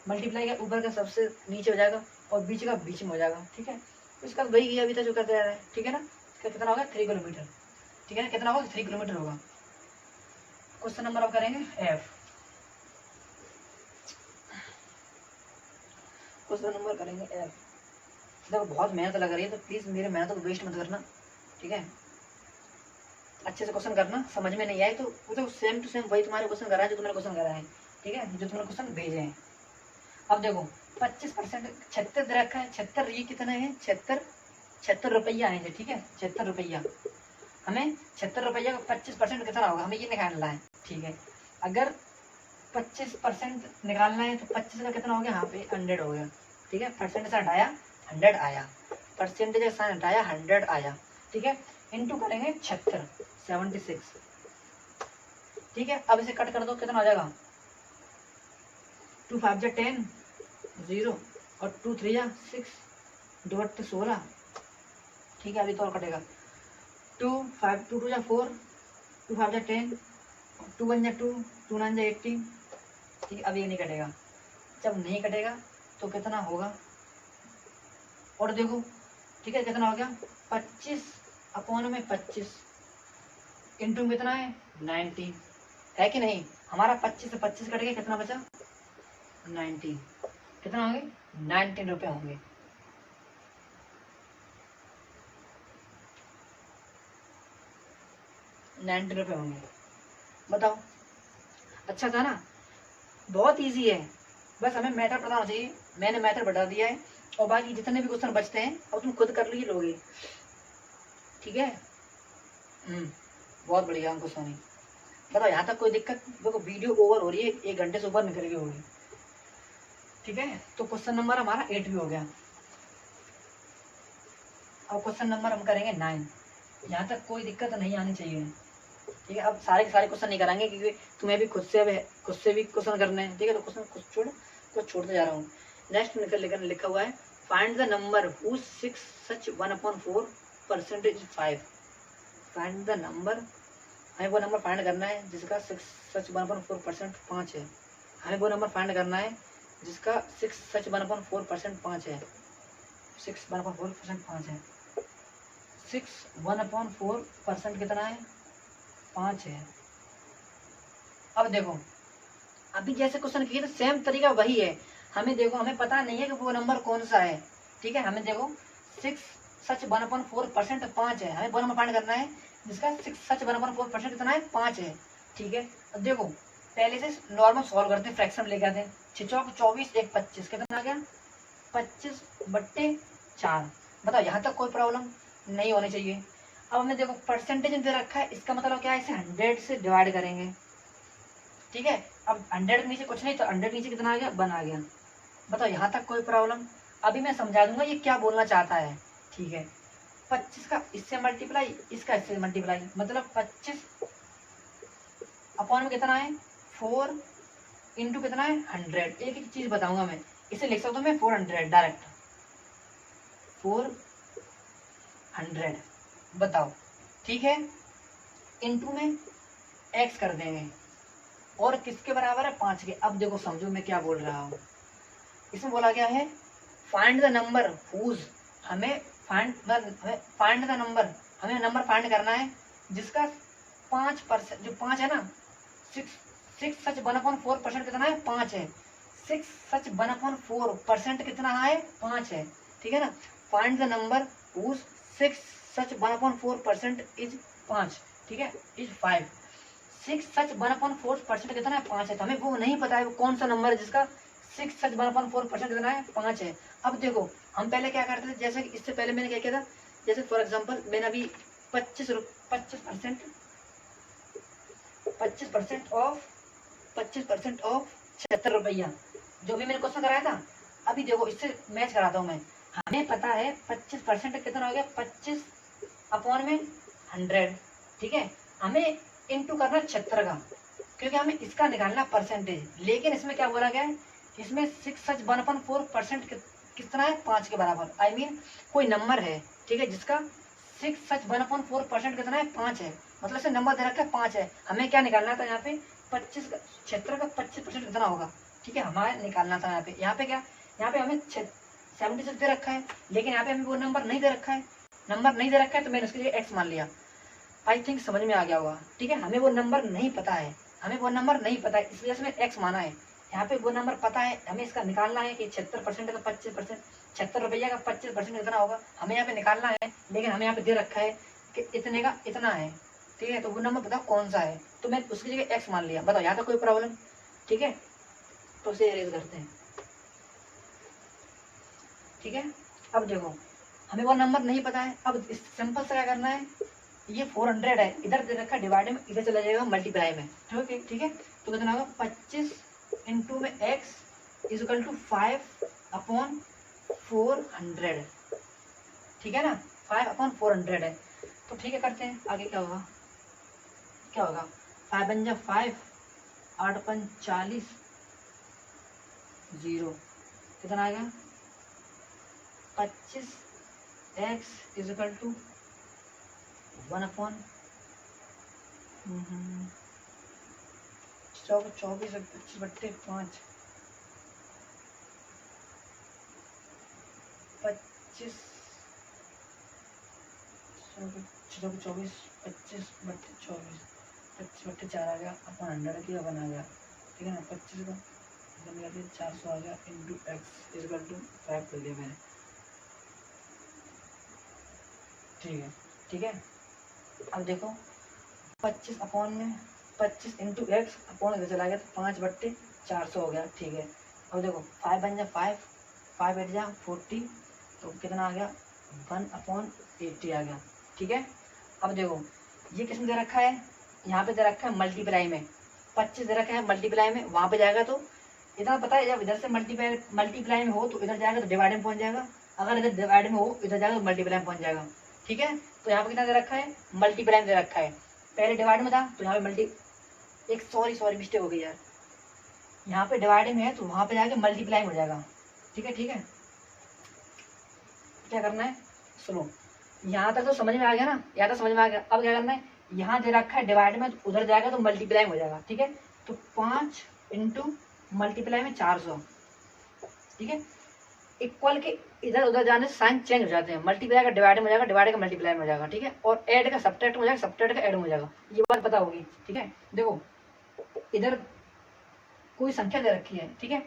मल्टीप्लाई किया, ऊपर का सबसे नीचे हो जाएगा और बीच का बीच में हो जाएगा, ठीक है। तो इसका वही किया अभी तक जो करते जा रहा है, ठीक है ना। इसका कितना होगा 3 किलोमीटर, ठीक है ना। कितना होगा 3 किलोमीटर होगा। क्वेश्चन नंबर अब करेंगे F। क्वेश्चन नंबर करेंगे F। देखो बहुत मेहनत लग रही है तो प्लीज मेरे मेहनत को वेस्ट मत करना, ठीक है। अच्छे से क्वेश्चन करना, समझ में नहीं आए तो वो तो सेम टू सेम वही तुम्हारे क्वेश्चन करा है जो तुमने क्वेश्चन करा है, ठीक है, जो तुमने क्वेश्चन भेजे हैं। अब देखो 25% 76 दे रखा है, 76 ये कितना है 76 रुपया है, ठीक है। 76 रुपया, हमें 76 रुपया का 25% कितना होगा हमें ये निकालना है, ठीक है। अगर 25% निकालना है तो 25 का कितना हो गया यहाँ पे 100 हो गया, ठीक है। परसेंटेज से हटाया 100 आया, परसेंटेज से हटाया 100 आया, ठीक है। इंटू करेंगे 76, ठीक है। अब इसे कट कर दो, कितना हो जाएगा 2 5 10 0 और 2 3 6 2 8 16, ठीक है। अभी तो और कटेगा 2 5 2 2 4 2 5 10 2 1 2 2 9 18, ठीक है। अब ये नहीं कटेगा, जब नहीं कटेगा तो कितना होगा और देखो, ठीक है। कितना हो गया 25 अपॉन में 25 इंटू कितना है 19, है कि नहीं। हमारा 25 से 25 कट गया, कितना बचा 19, कितना होंगे 19 रुपए होंगे। ₹90 होंगे, बताओ अच्छा था ना, बहुत इजी है, बस हमें मैथड पता होना चाहिए। मैंने मैथड बता दिया है और बाकी जितने भी क्वेश्चन बचते हैं अब तुम खुद कर लोगे, ठीक है। बहुत बढ़िया अंकुश सोनी, बताओ यहाँ तक कोई दिक्कत। देखो वीडियो ओवर हो रही है, 1 घंटे से ऊपर निकल गई होगी, ठीक है। तो क्वेश्चन नंबर हमारा 8 भी हो गया। अब क्वेश्चन नंबर हम करेंगे 9, यहाँ तक कोई दिक्कत नहीं आनी चाहिए, ठीक है। अब सारे के सारे क्वेश्चन नहीं कराएंगे क्योंकि तुम्हें भी खुद से भी क्वेश्चन करने हैं, ठीक है। तो क्वेश्चन कुछ छोड़ते जा रहा हूँ। नेक्स्ट निकल लिखा हुआ है find the number whose 6 such 1/4% is 5। Find the number, हमें वो नंबर फाइंड करना है जिसका 6 such 1/4% 5 है। हमें वो नंबर फाइंड करना है जिसका 6 such 1/4% 5 है। 6/4% 5 है। 1/4% कितना है? 5 है। अब देखो, अभी जैसे क्वेश्चन किए थे सेम तरीका वही है। हमें देखो, हमें पता नहीं है कि वो नंबर कौन सा है, ठीक है। हमें देखो 6 सच 1/4% 5 है, हमें वो नंबर फाइंड करना है जिसका 6 सच 1/4% कितना है? 5 है, ठीक है। अब देखो पहले से नॉर्मल सॉल्व करते हैं, फ्रैक्शन लेके आते हैं। 6 चौक 24, 1 25, कितना आ गया? 25/4। बताओ यहाँ तक कोई प्रॉब्लम नहीं होनी चाहिए। अब हमें देखो परसेंटेज दे रखा है, इसका मतलब क्या है? इसे 100 से डिवाइड करेंगे, ठीक है। अब 100 नीचे कुछ नहीं, तो 100 नीचे कितना आ गया? 1 आ गया। बताओ यहाँ तक कोई प्रॉब्लम? अभी मैं समझा दूंगा ये क्या बोलना चाहता है, ठीक है। 25 का इससे मल्टीप्लाई, इसका इससे मल्टीप्लाई, मतलब 25 अपॉन में कितना है? 4 इंटू कितना है? 100। एक एक चीज बताऊंगा मैं, इसे लिख सकता हूँ मैं 400 डायरेक्ट, 400। बताओ, ठीक है। इंटू में एक्स कर देंगे, और किसके बराबर है? 5 के। अब देखो समझो मैं क्या बोल रहा हूँ। इसमें बोला गया है फाइंड द नंबर हुज, हमें फाइंड द नंबर, हमें नंबर फाइंड करना है जिसका 5%, जो 5 है ना, 6 सच 1/4% कितना है? 5 है। 6 सच 1/4% कितना है? 5 है, ठीक है ना। Find the number whose 6 such 1/4% is 5, ठीक है, इज 5। 6 सच 1/4% कितना है? 5 है। तो हमें वो नहीं पता है वो कौन सा नंबर है जिसका 6 सच 1/4% कितना है? 5 है। अब देखो हम पहले क्या करते थे, जैसे कि इससे पहले मैंने क्या किया था, जैसे फॉर एग्जांपल मैंने अभी 25% ऑफ 76 रुपया, जो भी मैंने क्वेश्चन कराया था। अभी देखो इससे मैच कराता हूँ मैं। हमें पता है 25% कितना हो गया? 25 अपॉन में 100, ठीक है। हमें इंटू करना 76 का, क्योंकि हमें इसका निकालना परसेंटेज। लेकिन इसमें क्या बोला गया है? इसमें 6 सच 1/4% कितना है? 5 के बराबर। आई मीन कोई नंबर है, ठीक है, जिसका 6 सच 1/4% कितना है? 5 है। मतलब से नंबर दे रखा है 5 है। हमें क्या निकालना था यहाँ पे? 76 का 25% कितना होगा, ठीक है, हमारे निकालना था यहाँ पे। यहाँ पे क्या, यहाँ पे हमें 76 दे रखा है, लेकिन यहाँ पे हमें वो नंबर नहीं दे रखा है। नंबर नहीं दे रखा है तो मैंने उसके लिए एक्स मान लिया। आई थिंक समझ में आ गया होगा, ठीक है। हमें वो नंबर नहीं पता है, हमें वो नंबर नहीं पता है, इस वजह से मैं एक्स माना है। यहाँ पे वो नंबर पता है, हमें इसका निकालना है कि 76% का 25%, 76 रुपया का 25% कितना होगा, हमें यहाँ पे निकालना है। लेकिन हमें यहाँ पे दे रखा है कि इतने का इतना है, ठीक है। तो वो नंबर बताओ कौन सा है, तो मैं उसकी जगह एक्स मान लिया। बताओ यहाँ तक कोई प्रॉब्लम? ठीक है, तो उसे इरेज करते हैं, ठीक है। अब देखो हमें वो नंबर नहीं पता है। अब इस सिंपल से क्या करना है, ये 400 है, इधर दे रखा है डिवाइड में, इधर चला जाएगा मल्टीप्लाई में, ठीक है, ठीक है। तो कितना होगा? 25 इंटू में एक्स इज इक्वल टू 5/400, ठीक है ना। 5/400 है। तो ठीक है, करते हैं आगे। क्या होगा? क्या होगा? 5 बन जा 5, 8 5 40, 0 कितना आएगा? 25 एक्स इज इक्वल टू 1/24, 25/5, 25 24, 25/24, 25/4 आ गया, अपन 100 की 1 आ गया, ठीक है ना। 25 का 400 आ गया into X is equal to 5 कर दिया मैंने, ठीक है, ठीक है। अब देखो 25 अपॉन में 25 इंटू एक्स अपॉन इधर चला गया तो 5/400 हो गया, ठीक है। अब देखो 5 बन जा 5, 5 8 जा 40, तो कितना आ गया? 1/80 आ गया, ठीक है। अब देखो ये किसमें दे रखा है? यहाँ पे दे रखा है मल्टीप्लाई में, 25 दे रखा है मल्टीप्लाई में, वहाँ पे जाएगा तो इतना पता है, जब इधर से मल्टीप्लाई में हो तो इधर जाएगा तो डिवाइड में पहुंच जाएगा, अगर इधर डिवाइड में हो इधर जाएगा तो मल्टीप्लाई में पहुंच जाएगा, ठीक है। तो यहाँ पे कितना दे रखा है? मल्टीप्लाई में दे रखा है। पहले डिवाइड में था तो यहाँ पे एक सॉरी मिस्टेक हो गई यार, यहाँ पे डिवाइड में है तो वहाँ पे जाके मल्टीप्लाई में हो जाएगा, ठीक है, ठीक है। क्या करना है, सुनो, यहाँ तक तो समझ में आ गया ना, यहाँ तक समझ में आ गया। अब क्या करना है, यहाँ दे रखा है डिवाइड में, तो उधर जाएगा तो मल्टीप्लाई में हो जाएगा, ठीक है। तो 5 इंटू मल्टीप्लाई में 400, ठीक है। इक्वल के इधर उधर जाने से साइन चेंज हो जाते हैं, मल्टीप्लाई का डिवाइड में हो जाएगा, डिवाइड का मल्टीप्लाई में हो जाएगा, ठीक है, और ऐड का सब्ट्रैक्ट में हो जाएगा, सब्ट्रैक्ट का ऐड में हो जाएगा, ये बात पता होगी, ठीक है। देखो इधर कोई संख्या दे रखी है, ठीक है,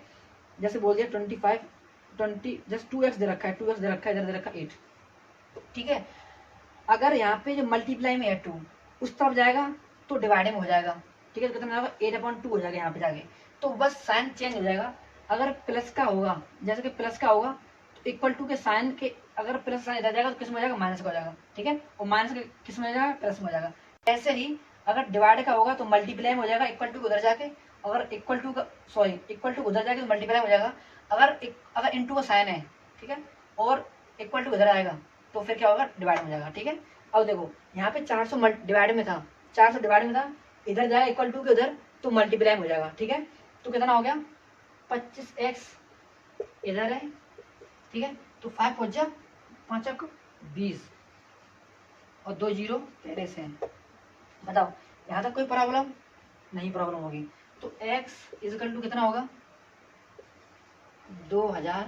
जैसे बोल दिया 25 20 जस्ट 2x दे रखा है, 2x दे रखा है, इधर दे रखा है 8, ठीक है। अगर यहाँ पे जो मल्टीप्लाई में है 2 उस तरफ जाएगा तो डिवाइड में हो जाएगा, ठीक है, तो कितना होगा 8/2 हो जाएगा यहाँ पे जाके, तो बस साइन चेंज हो जाएगा। अगर प्लस का होगा, जैसे कि प्लस का होगा तो इक्वल टू के साइन के, अगर प्लस साइन इधर जाएगा तो किस में हो जाएगा, माइनस का हो जाएगा, ठीक है, और माइनस के किस में हो जाएगा, प्लस में हो जाएगा। ऐसे ही अगर डिवाइड का होगा तो मल्टीप्लाई में हो जाएगा इक्वल टू उधर जाके, अगर इक्वल टू का इक्वल टू उधर जाके तो मल्टीप्लाई हो जाएगा, अगर इनटू का साइन है, ठीक है, और इक्वल टू उधर आएगा तो फिर क्या होगा, डिवाइड हो जाएगा, ठीक है। अब देखो यहाँ पे 400 डिवाइड में था, 400 डिवाइड में था, इधर जाएगा इक्वल टू के उधर तो मल्टीप्लाई में हो जाएगा, ठीक है, तो कितना हो गया 25x इधर है, ठीक है, तो 5 हो जा 5 20 और 2 0 पहले से हैं। बताओ यहाँ तक कोई प्रॉब्लम नहीं, प्रॉब्लम होगी तो x इक्वल टू कितना होगा 2000।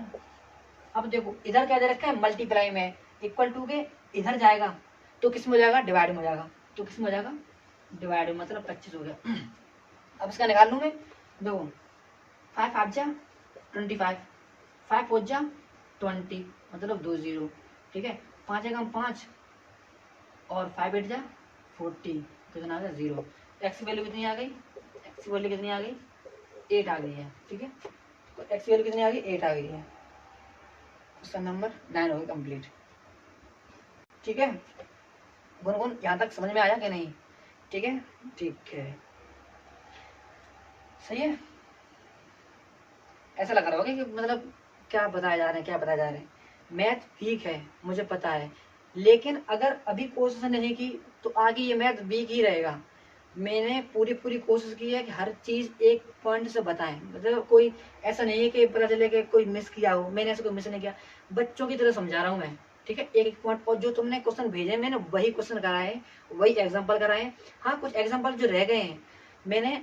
अब देखो इधर क्या दे रखा है, मल्टीप्लाई में, इक्वल टू के इधर जाएगा तो किस में हो जाएगा, डिवाइड में हो जाएगा, तो किस में हो जाएगा, डिवाइड में, मतलब 25 हो गया। अब इसका निकाल लूँ मैं, देखो 5 5 जा 25, 5 4 जा 20, मतलब 2 0, ठीक है, 5 एकम 5 और 5 8 जा 40, कितना आ गया 0। एक्स की वैल्यू कितनी आ गई, एक्स की वैल्यू कितनी आ गई 8 आ गई है, ठीक है, तो एक्स की वैल्यू कितनी आ गई 8 आ गई है। क्वेश्चन नंबर 9 हो गया कंप्लीट, ठीक है। गुनगुन यहाँ तक समझ में आया कि नहीं, ठीक है, ठीक है, सही है। ऐसा लग रहा होगा कि मतलब क्या बताया जा रहे हैं, क्या बताया जा रहे हैं। मैथ वीक है मुझे पता है, लेकिन अगर अभी कोशिश नहीं की तो आगे ये मैथ वीक ही रहेगा। मैंने पूरी कोशिश की है कि हर चीज़ एक पॉइंट से बताएं, मतलब कोई ऐसा नहीं है कि पता चले कि कोई मिस किया हो, मैंने ऐसा कोई मिस नहीं किया, बच्चों की तरह समझा रहा हूँ मैं, ठीक है, एक पॉइंट। और जो तुमने क्वेश्चन भेजे मैंने वही क्वेश्चन कराए, वही एग्जाम्पल कराए। हाँ कुछ एग्जाम्पल जो रह गए हैं, मैंने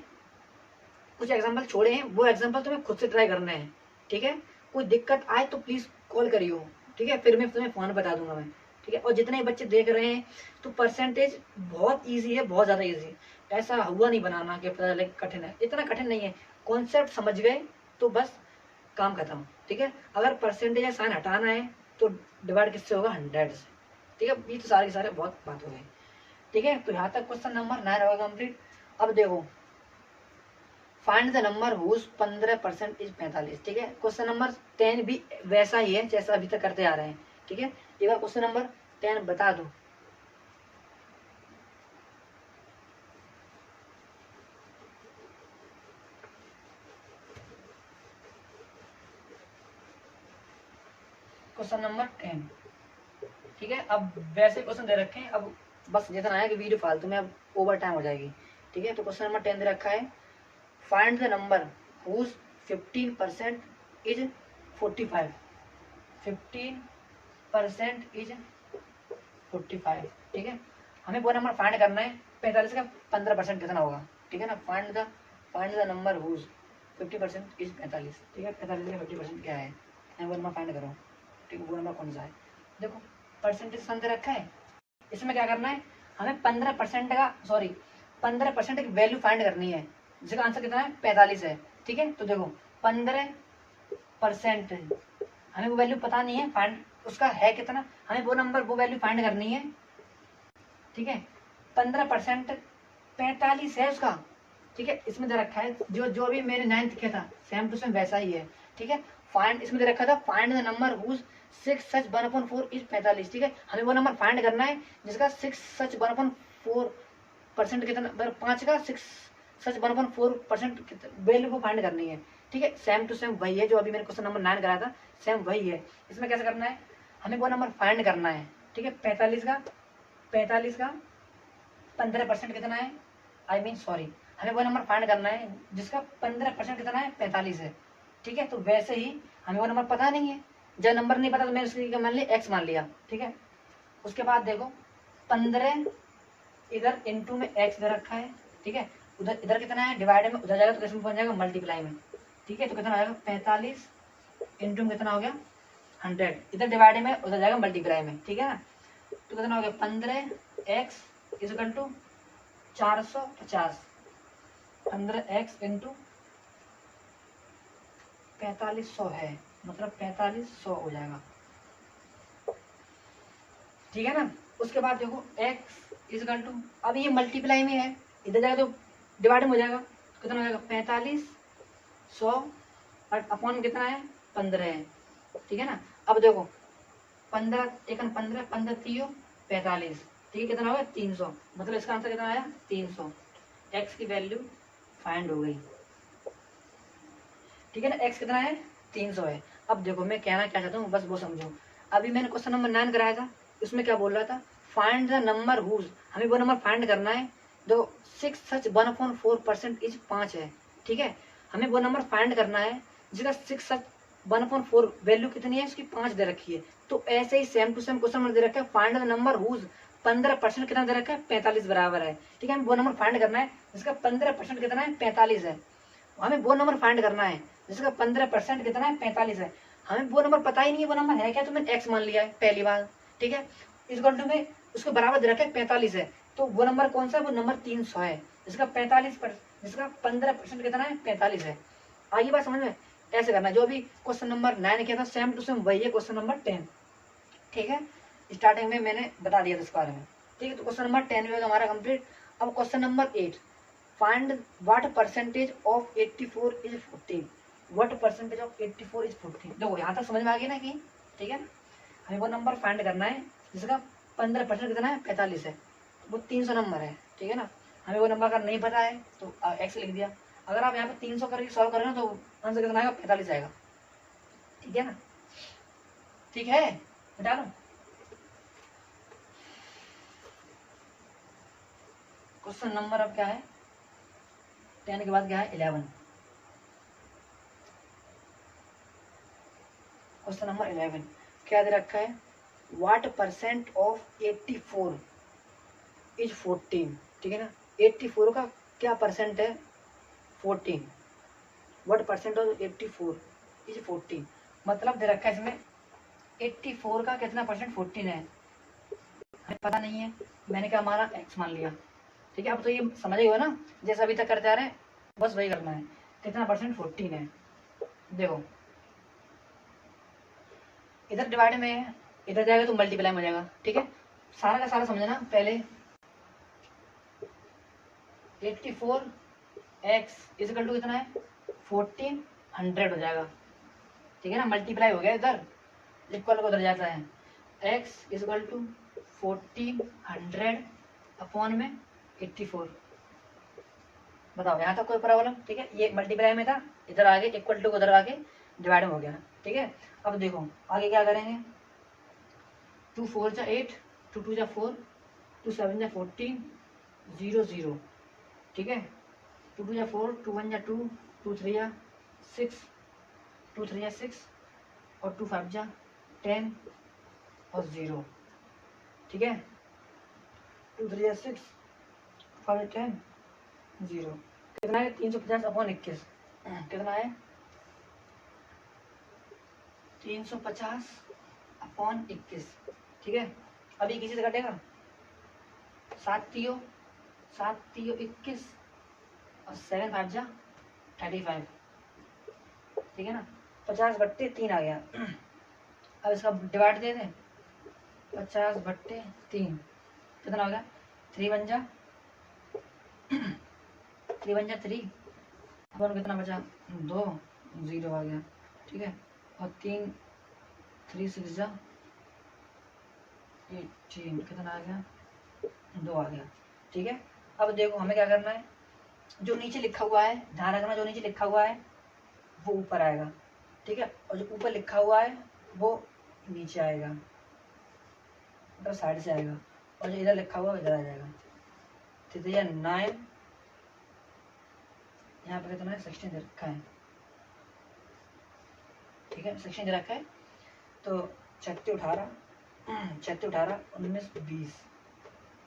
कुछ एग्जाम्पल छोड़े हैं, वो एग्जाम्पल तुम्हें खुद से ट्राई करना है, ठीक है। कोई दिक्कत आए तो प्लीज़ कॉल करियो, ठीक है, फिर मैं तुम्हें फ़ोन बता दूंगा मैं, ठीक है। और जितने बच्चे देख रहे हैं तो परसेंटेज बहुत ईजी है, बहुत ज़्यादा ईजी, ऐसा हुआ नहीं बनाना कि पता चले कठिन है, इतना कठिन नहीं है। कॉन्सेप्ट समझ गए तो बस काम खत्म, ठीक है। अगर परसेंटेज या साइन हटाना है तो डिवाइड किससे होगा, 100 से, ठीक है। ये तो सारे के सारे बहुत बात हो गई, ठीक है। तो यहाँ तक क्वेश्चन नंबर 9 होगा कंप्लीट। अब देखो find the number whose 15% is 45, ठीक है। क्वेश्चन नंबर 10 भी वैसा ही है जैसा अभी तक करते आ रहे हैं, ठीक है। एक बार क्वेश्चन नंबर 10 बता दो। क्वेश्चन नंबर 10, ठीक है। अब वैसे क्वेश्चन दे रखे हैं, अब बस जितना है कि वीडियो फालतू में अब ओवर टाइम हो जाएगी, ठीक है। तो क्वेश्चन नंबर 10 दे रखा है, find the number whose 15% is 45, 15% is 45, ठीक है। हमें वो नंबर फाइंड करना है, 45 का 15% कितना होगा, ठीक है ना। Find the number whose 50% is 45, ठीक है। 45 का 50% क्या है, वो नंबर फाइंड करो, ठीक है। वो नंबर कौन सा है, देखो परसेंटेज सन दे रखा है, इसमें क्या करना है, हमें 15% की वैल्यू फाइंड करनी है, जिसका आंसर कितना है 45 है, ठीक है। तो देखो 15% हमें वो वैल्यू पता नहीं है, फाइंड उसका है कितना, हमें वो नंबर वो वैल्यू फाइंड करनी है, ठीक है। 15% 45 है उसका, ठीक है। इसमें दे रखा है जो भी मैंने 9th किया था सेम टू सेम वैसा ही है, ठीक है। फाइंड इसमें दे रखा था, find the number whose 6 such 1/4 is 45, ठीक है। हमें वो नंबर फाइंड करना है जिसका 6 सच 1/4% कितना, 5 का 6 सच 1/4% वैल्यू को फाइंड करनी है, ठीक है। सेम टू सेम वही है जो अभी मैंने क्वेश्चन नंबर 9 कराया था, सेम वही है। इसमें कैसे करना है, हमें वो नंबर फाइंड करना है, ठीक है। 45 का 15% कितना है, हमें वो नंबर फाइंड करना है जिसका 15% कितना है 45 है, ठीक है। तो वैसे ही हमें वो नंबर पता नहीं है, जब नंबर नहीं पता तो मैंने उसकी मान लिया x मान लिया, ठीक है। उसके बाद देखो 15 इधर इंटू में x दे रखा है, ठीक है। उधर इधर कितना है डिवाइड में, उधर जाएगा तो किसमें पहुंच जाएगा, मल्टीप्लाई में, ठीक है। तो कितना हो जाएगा 45 इंटू में कितना हो गया 100, इधर डिवाइड में उधर जाएगा मल्टीप्लाई में, ठीक है ना। तो कितना हो गया 15x equal to 450, 15x into 4500 है, मतलब 4500 हो जाएगा, ठीक है ना। उसके बाद देखो x इक्वल टू, अब ये मल्टीप्लाई में है, इधर जाएगा तो डिवाइड में हो जाएगा, कितना हो जाएगा 4500 और अपॉन में कितना है 15 है, ठीक है ना। अब देखो 15 एक 15 15 3 45, ठीक है, कितना हो गया 300, मतलब इसका आंसर कितना आया 300। x की वैल्यू फाइंड हो गई, ठीक है ना। x कितना है 300 है। अब देखो मैं कहना क्या चाहता हूँ बस वो समझो। अभी मैंने क्वेश्चन नंबर 9 कराया था, उसमें क्या बोल रहा था, फाइंड द नंबर हुज, हमें वो नंबर फाइंड करना है। दो 6 सच 1/4% इज 5 है, ठीक है, हमें वो नंबर फाइंड करना है जिसका 6 सच 1/4 वैल्यू कितनी है, इसकी 5 दे रखी है। तो ऐसे ही सेम टू सेम क्वेश्चन दे रखा है, फाइंड द नंबर हुज 15% कितना दे रखा है 45 बराबर है, ठीक है। हमें वो नंबर फाइंड करना है जिसका 15% कितना है 45 है, हमें वो नंबर फाइंड करना है जिसका 15% कितना है 45 है। हमें वो नंबर पता ही नहीं है वो नंबर है क्या, तो मैंने x मान लिया है पहली बार, ठीक है। इक्वल टू में उसको बराबर दे रखा है 45 है, तो वो नंबर कौन सा है, वो नंबर 300 है, जिसका 15% कितना है 45 है। आइए बात समझ में, ऐसे करना है। जो भी क्वेश्चन नंबर 9 किया था सेम टू सेम वही है क्वेश्चन नंबर 10, ठीक है। स्टार्टिंग में मैंने बता दिया था इस बारे में, ठीक है। तो क्वेश्चन नंबर 10 में हमारा कंप्लीट। अब question number 8, find what percentage of 84 is 14, what percentage of 84 is 14। देखो यहाँ तक समझ में आ गई ना कि, ठीक है, हमें वो नंबर फाइंड करना है जिसका 15% कितना है 45 है, वो 300 नंबर है, ठीक है ना। हमें वो नंबर अगर नहीं पता है तो x लिख दिया। अगर आप यहाँ पे 300 करके सॉल्व करें ना तो आंसर कितना आएगा 45 आएगा, ठीक है ना। ठीक है, हटा लो। क्वेश्चन नंबर अब क्या है 10 के बाद क्या है 11। क्वेश्चन नंबर 11 क्या दे रखा है, व्हाट परसेंट ऑफ 84 इज 14, ठीक है ना। 84 का क्या परसेंट है 14, व्हाट परसेंट ऑफ 84 इज 14, मतलब दे रखा है इसमें 84 का कितना परसेंट 14 है, हमें पता नहीं है, मैंने क्या मारा x मान लिया, ठीक है। अब तो ये समझ गए हो ना, जैसे अभी तक करते आ रहे हैं बस वही करना है, कितना परसेंट 14 है। देखो इधर डिवाइड में है, इधर जाएगा तो मल्टीप्लाई में हो जाएगा, ठीक है। सारा का सारा समझना, पहले 84x इक्वल टू कितना है 1400 हो जाएगा, ठीक है ना। मल्टीप्लाई हो गया, इधर इक्वल को उधर जाता है, x इक्वल टू 1400 अपॉन में 84। बताओ यहाँ तक कोई प्रॉब्लम, ठीक है। ये मल्टीप्लाई में था, इधर आगे इक्वल टू उधर आगे डिवाइड में हो गया, ठीक है। अब देखो आगे क्या करेंगे, 2 4 जा 8, 2 2 जा 4, 2 7 जा 14, 0 0, ठीक है। 2 2 जा 4, 2 1 जा 2, 2 3 जा 6, 2 3 जा 6 और 2 5 जा 10 और 0, ठीक है। 2 3 जा 6, 5 10 0, कितना है 350 अपॉन 21, कितना है 350 अपॉन 21, ठीक है। अभी किसी से कटेगा 7 3 21 और 7 5 जा 35, ठीक है ना। 50/3 आ गया। अब इसका डिवाइड दे दें, 50/3 कितना हो गया 3 1 जा 3 और कितना बचा 2 0 आ गया, ठीक है। और 3 3 6 जा 18 कितना आ गया 2 आ गया, ठीक है। अब देखो हमें क्या करना है, जो नीचे लिखा हुआ है ध्यान रखना, जो नीचे लिखा हुआ है वो ऊपर आएगा, ठीक है, और जो ऊपर लिखा हुआ है वो नीचे आएगा, मतलब साइड से आएगा, और जो इधर लिखा हुआ है इधर आ जाएगा। तो ये 9 यहाँ पे कितना है 16 दे रखा है, ठीक है 16 दे रखा है। तो 36 18 19 20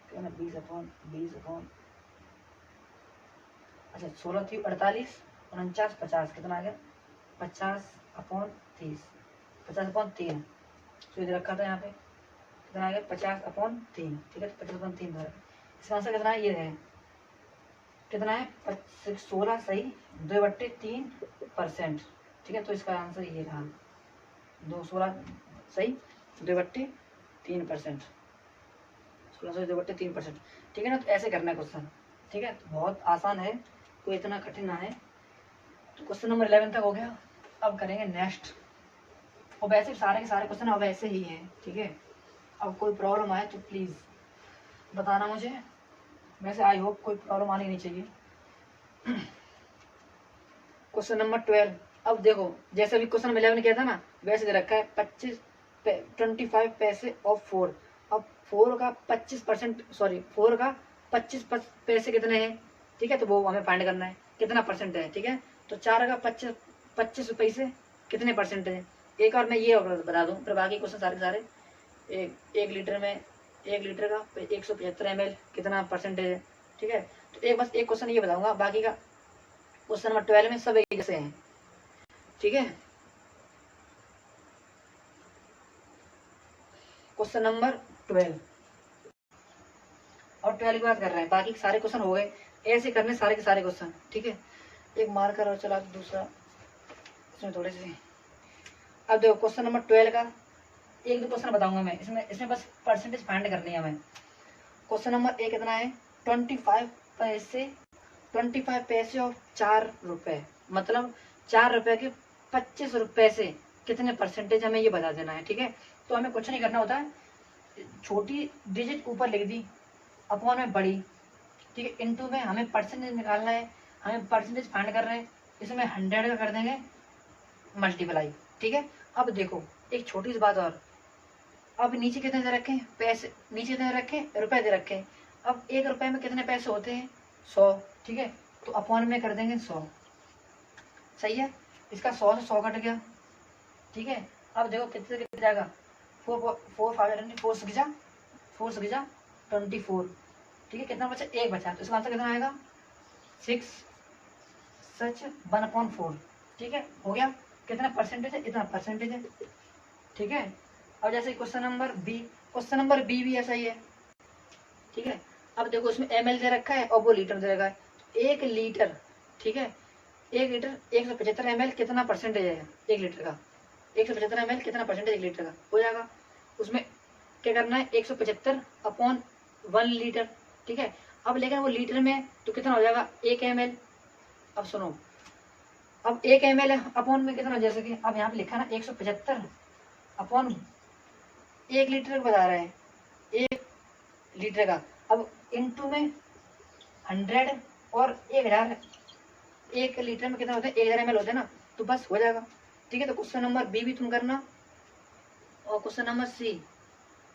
कितना 20 अपॉन अच्छा 16 थी 48 49 50 कितना आ गया 50/30, 50/3, तो इधर रखा था यहाँ पे, कितना आ गया 50/3, ठीक है। तो 50/3 इसका आंसर कितना है, ये है कितना है 16 सही 2/3%, ठीक है। तो इसका आंसर ये रहा 16 सही 2/3%, 16 सही 2/3%, ठीक है ना। तो ऐसे करना है क्वेश्चन, ठीक है। तो बहुत आसान है, कोई इतना कठिन ना है। तो क्वेश्चन नंबर 11 तक हो गया। अब करेंगे नेक्स्ट। और वैसे सारे के सारे क्वेश्चन अब ऐसे ही हैं, ठीक है। अब कोई प्रॉब्लम आए तो प्लीज़ बताना मुझे, वैसे आई होप कोई प्रॉब्लम आनी नहीं चाहिए। Question number 12। अब देखो जैसे अभी क्वेश्चन नंबर 11 किया था ना, वैसे दे रखा है 25 पैसे ऑफ 4। अब 4 का 25%, सॉरी 4 का 25 पैसे कितने हैं, ठीक है। तो वो हमें फाइंड करना है कितना परसेंट है, ठीक है। तो 4 का 25 पैसे कितने परसेंट है। एक और मैं ये बता दूं, फिर बाकी क्वेश्चन सारे सारे एक लीटर में 1 लीटर का 175 ml कितना परसेंटेज है, ठीक है। तो एक बस एक क्वेश्चन ये बताऊंगा, बाकी का क्वेश्चन नंबर 12 में सब एक जैसे हैं, ठीक है। क्वेश्चन नंबर 12 और 12 की बात कर रहे हैं, बाकी सारे क्वेश्चन हो गए। ऐसे करने सारे के सारे क्वेश्चन, ठीक है। एक मार्कर और चला दूसरा इसमें थोड़े से। अब देखो क्वेश्चन नंबर 12 का एक दो क्वेश्चन बताऊंगा मैं, इसमें इसमें बस परसेंटेज फाइंड करनी है हमें। क्वेश्चन नंबर 1 कितना है 25 पैसे और 4 रुपए, मतलब 4 रुपए के 25 रुपए से कितने परसेंटेज हमें ये बता देना है, ठीक है। तो हमें कुछ नहीं करना होता है, छोटी डिजिट ऊपर लिख दी, अपॉन में बड़ी, ठीक है। इनटू में हमें परसेंटेज निकालना है, हमें परसेंटेज फाइंड कर रहे हैं, इसमें 100 का कर देंगे मल्टीप्लाई, ठीक है। अब देखो एक छोटी सी बात और, अब नीचे कितने दे रखे हैं पैसे, नीचे कितने रखे रुपए दे रखे हैं। अब 1 रुपए में कितने पैसे होते हैं 100, ठीक है। तो अपॉन में कर देंगे 100, सही है। इसका 100 से 100 कट गया, ठीक है। अब देखो कितने कितने जाएगा 4 6 जा 24, ठीक है। कितना बचा 1 बचा, तो इसका आंसर कितना आएगा 6 सच 1/4, ठीक है। हो गया, कितना परसेंटेज है इतना परसेंटेज है, ठीक है। अब जैसे क्वेश्चन नंबर बी भी ऐसा ही है, ठीक है। अब देखो उसमें ml दे रखा है और वो लीटर दे रखा है। 1 लीटर, ठीक है, 1 लीटर 175 ml कितना परसेंटेज है 1 लीटर का, 175 ml कितना परसेंटेज 1 लीटर का हो जाएगा। उसमें क्या करना है 175/1 लीटर, ठीक है। अब लेकिन वो लीटर में तो कितना हो जाएगा 1 ml। अब सुनो, अब 1 ml अपॉन में कितना, जैसे कि अब यहाँ पे लिखा ना 175/1 लीटर बता रहे हैं 1 लीटर का। अब इनटू में 100 और 1000, 1 लीटर में कितना होता है 1000 ml होता है ना, तो बस हो जाएगा, ठीक है। तो क्वेश्चन नंबर बी भी तुम करना, और question number C,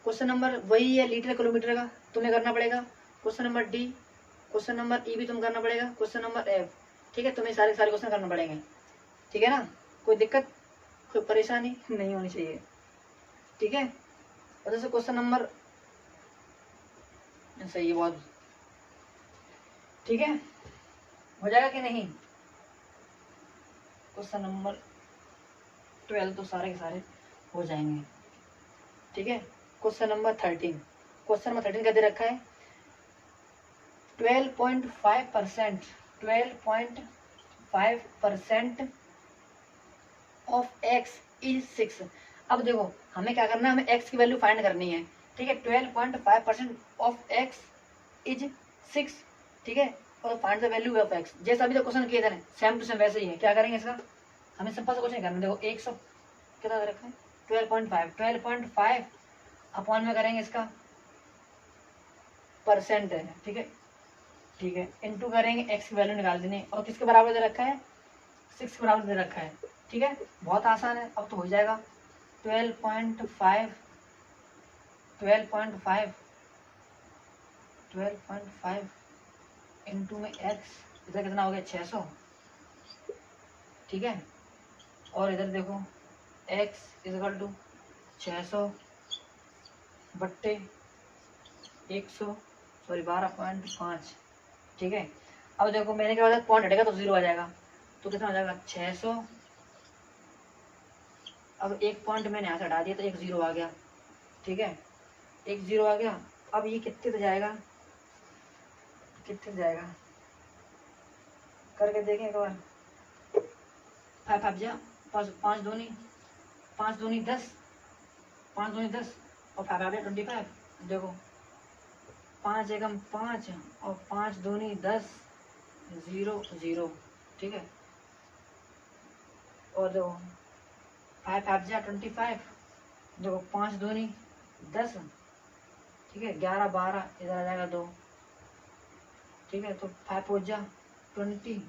question number वही है लीटर किलोमीटर का तुम्हें करना पड़ेगा। Question number D, question number E भी तुम करना पड़ेगा, क्वेश्चन नंबर एफ, ठीक है। तुम्हें सारे सारे क्वेश्चन करने पड़ेंगे, ठीक है ना। कोई दिक्कत कोई परेशानी नहीं होनी चाहिए, ठीक है। और जैसे क्वेश्चन नंबर सही है बहुत, ठीक है, हो जाएगा कि नहीं। क्वेश्चन नंबर 12 तो सारे के सारे हो जाएंगे, ठीक है। क्वेश्चन नंबर 13, क्वेश्चन नंबर 13 का दे रखा है 12.5% ऑफ x इज 6। अब देखो हमें क्या करना है, हमें x की वैल्यू फाइंड करनी है, ठीक है। 12.5% ऑफ x इज 6, ठीक है। और find the value of x, जैसा अभी तो क्वेश्चन किए थे ना सेम टू सेम वैसे ही है। क्या करेंगे इसका, हमें सिंपल से कुछ नहीं करना। देखो 100 कितना दे रखा है 12.5 अपॉन में करेंगे इसका परसेंट है, ठीक है, ठीक है। इनटू करेंगे x की वैल्यू निकाल देनी, और किसके बराबर दे रखा है 6 के बराबर दे रखा है, ठीक है। बहुत आसान है, अब तो हो जाएगा 12.5 इनटू में x, इधर कितना हो गया 600, ठीक है। और इधर देखो x इक्वल टू 600 बट्टे 100 सॉरी 12.5, ठीक है। अब देखो मैंने क्या बताया पॉइंट हटेगा तो 0 आ जाएगा, तो कितना हो जाएगा 600 अब एक पॉइंट मैंने यहाँ से हटा दिया तो एक जीरो आ गया, ठीक है, एक जीरो आ गया। अब ये कितने पे जाएगा, कितने जाएगा करके देखें एक बार। 5 5 जा, 5 दूनी 5 दूनी 10, 5 दूनी 10 और 5 5 25। देखो 5 एकम 5 और 5 दूनी 10, 0 0, ठीक है। और देखो 5 5 जा 25, देखो 5 दूनी 10, ठीक है, 11 12 इधर आ जाएगा 2, ठीक है। तो 5 4 जा 20,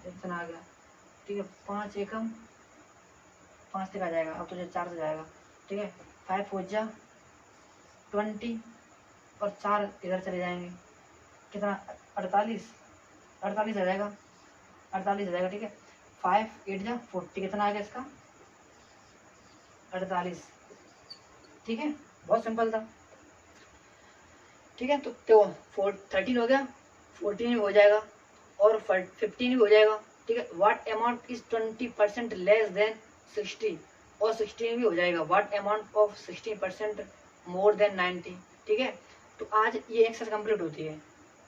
इतना आ गया, ठीक है। 5 एकम 5 तक आ जाएगा, अब तो 4 से जाएगा, ठीक है। 5 4 जा 20 और 4 इधर चले जाएंगे, कितना 48 48 आ जाएगा, 48 आ जाएगा, ठीक है। 5 8 जा 40, कितना आ गया इसका 48, ठीक है। बहुत सिंपल था, ठीक है। तो 13 हो गया, 14 भी हो जाएगा और 15 भी हो जाएगा, ठीक है। What amount is 20% less than 60, और 16 भी हो जाएगा। What amount of 16% more than 90, ठीक है। तो आज ये एक्सरसाइज कंप्लीट होती है,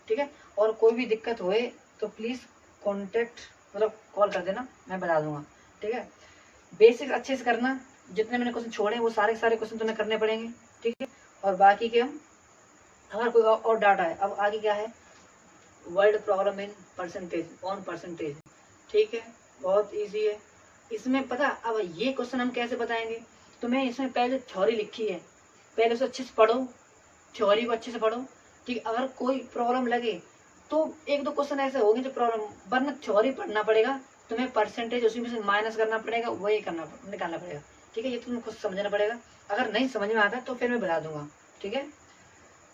ठीक है। और कोई भी दिक्कत होए तो प्लीज़ कॉन्टेक्ट मतलब कॉल कर देना, मैं बता दूंगा, ठीक है। बेसिक्स अच्छे से करना, जितने मैंने क्वेश्चन छोड़े वो सारे क्वेश्चन तुम्हें करने पड़ेंगे, ठीक है। और बाकी के हम अगर कोई और डाटा है, अब आगे क्या है, word problem in percentage on percentage, ठीक है। बहुत इजी है इसमें, पता। अब ये क्वेश्चन हम कैसे बताएंगे, तो मैं इसमें पहले थ्योरी लिखी है, पहले उसे अच्छे से पढ़ो, थ्योरी को अच्छे से पढ़ो, ठीक। अगर कोई प्रॉब्लम लगे तो एक दो क्वेश्चन ऐसे होंगे जो प्रॉब्लम, वरना थ्योरी पढ़ना पड़ेगा, तुम्हें परसेंटेज उसी में से माइनस करना पड़ेगा, वही निकालना पड़ेगा, ठीक है। ये तुम्हें खुद समझना पड़ेगा, अगर नहीं समझ में आता तो फिर मैं बता दूंगा, ठीक है।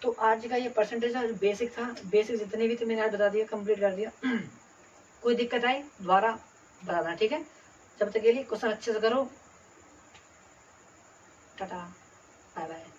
तो आज का ये परसेंटेज था, बेसिक था, बेसिक जितने भी थे मैंने आज बता दिया, कंप्लीट कर दिया। कोई दिक्कत आई दोबारा बताना, ठीक है। जब तक के लिए क्वेश्चन अच्छे से करो, टाटा बाय बाय।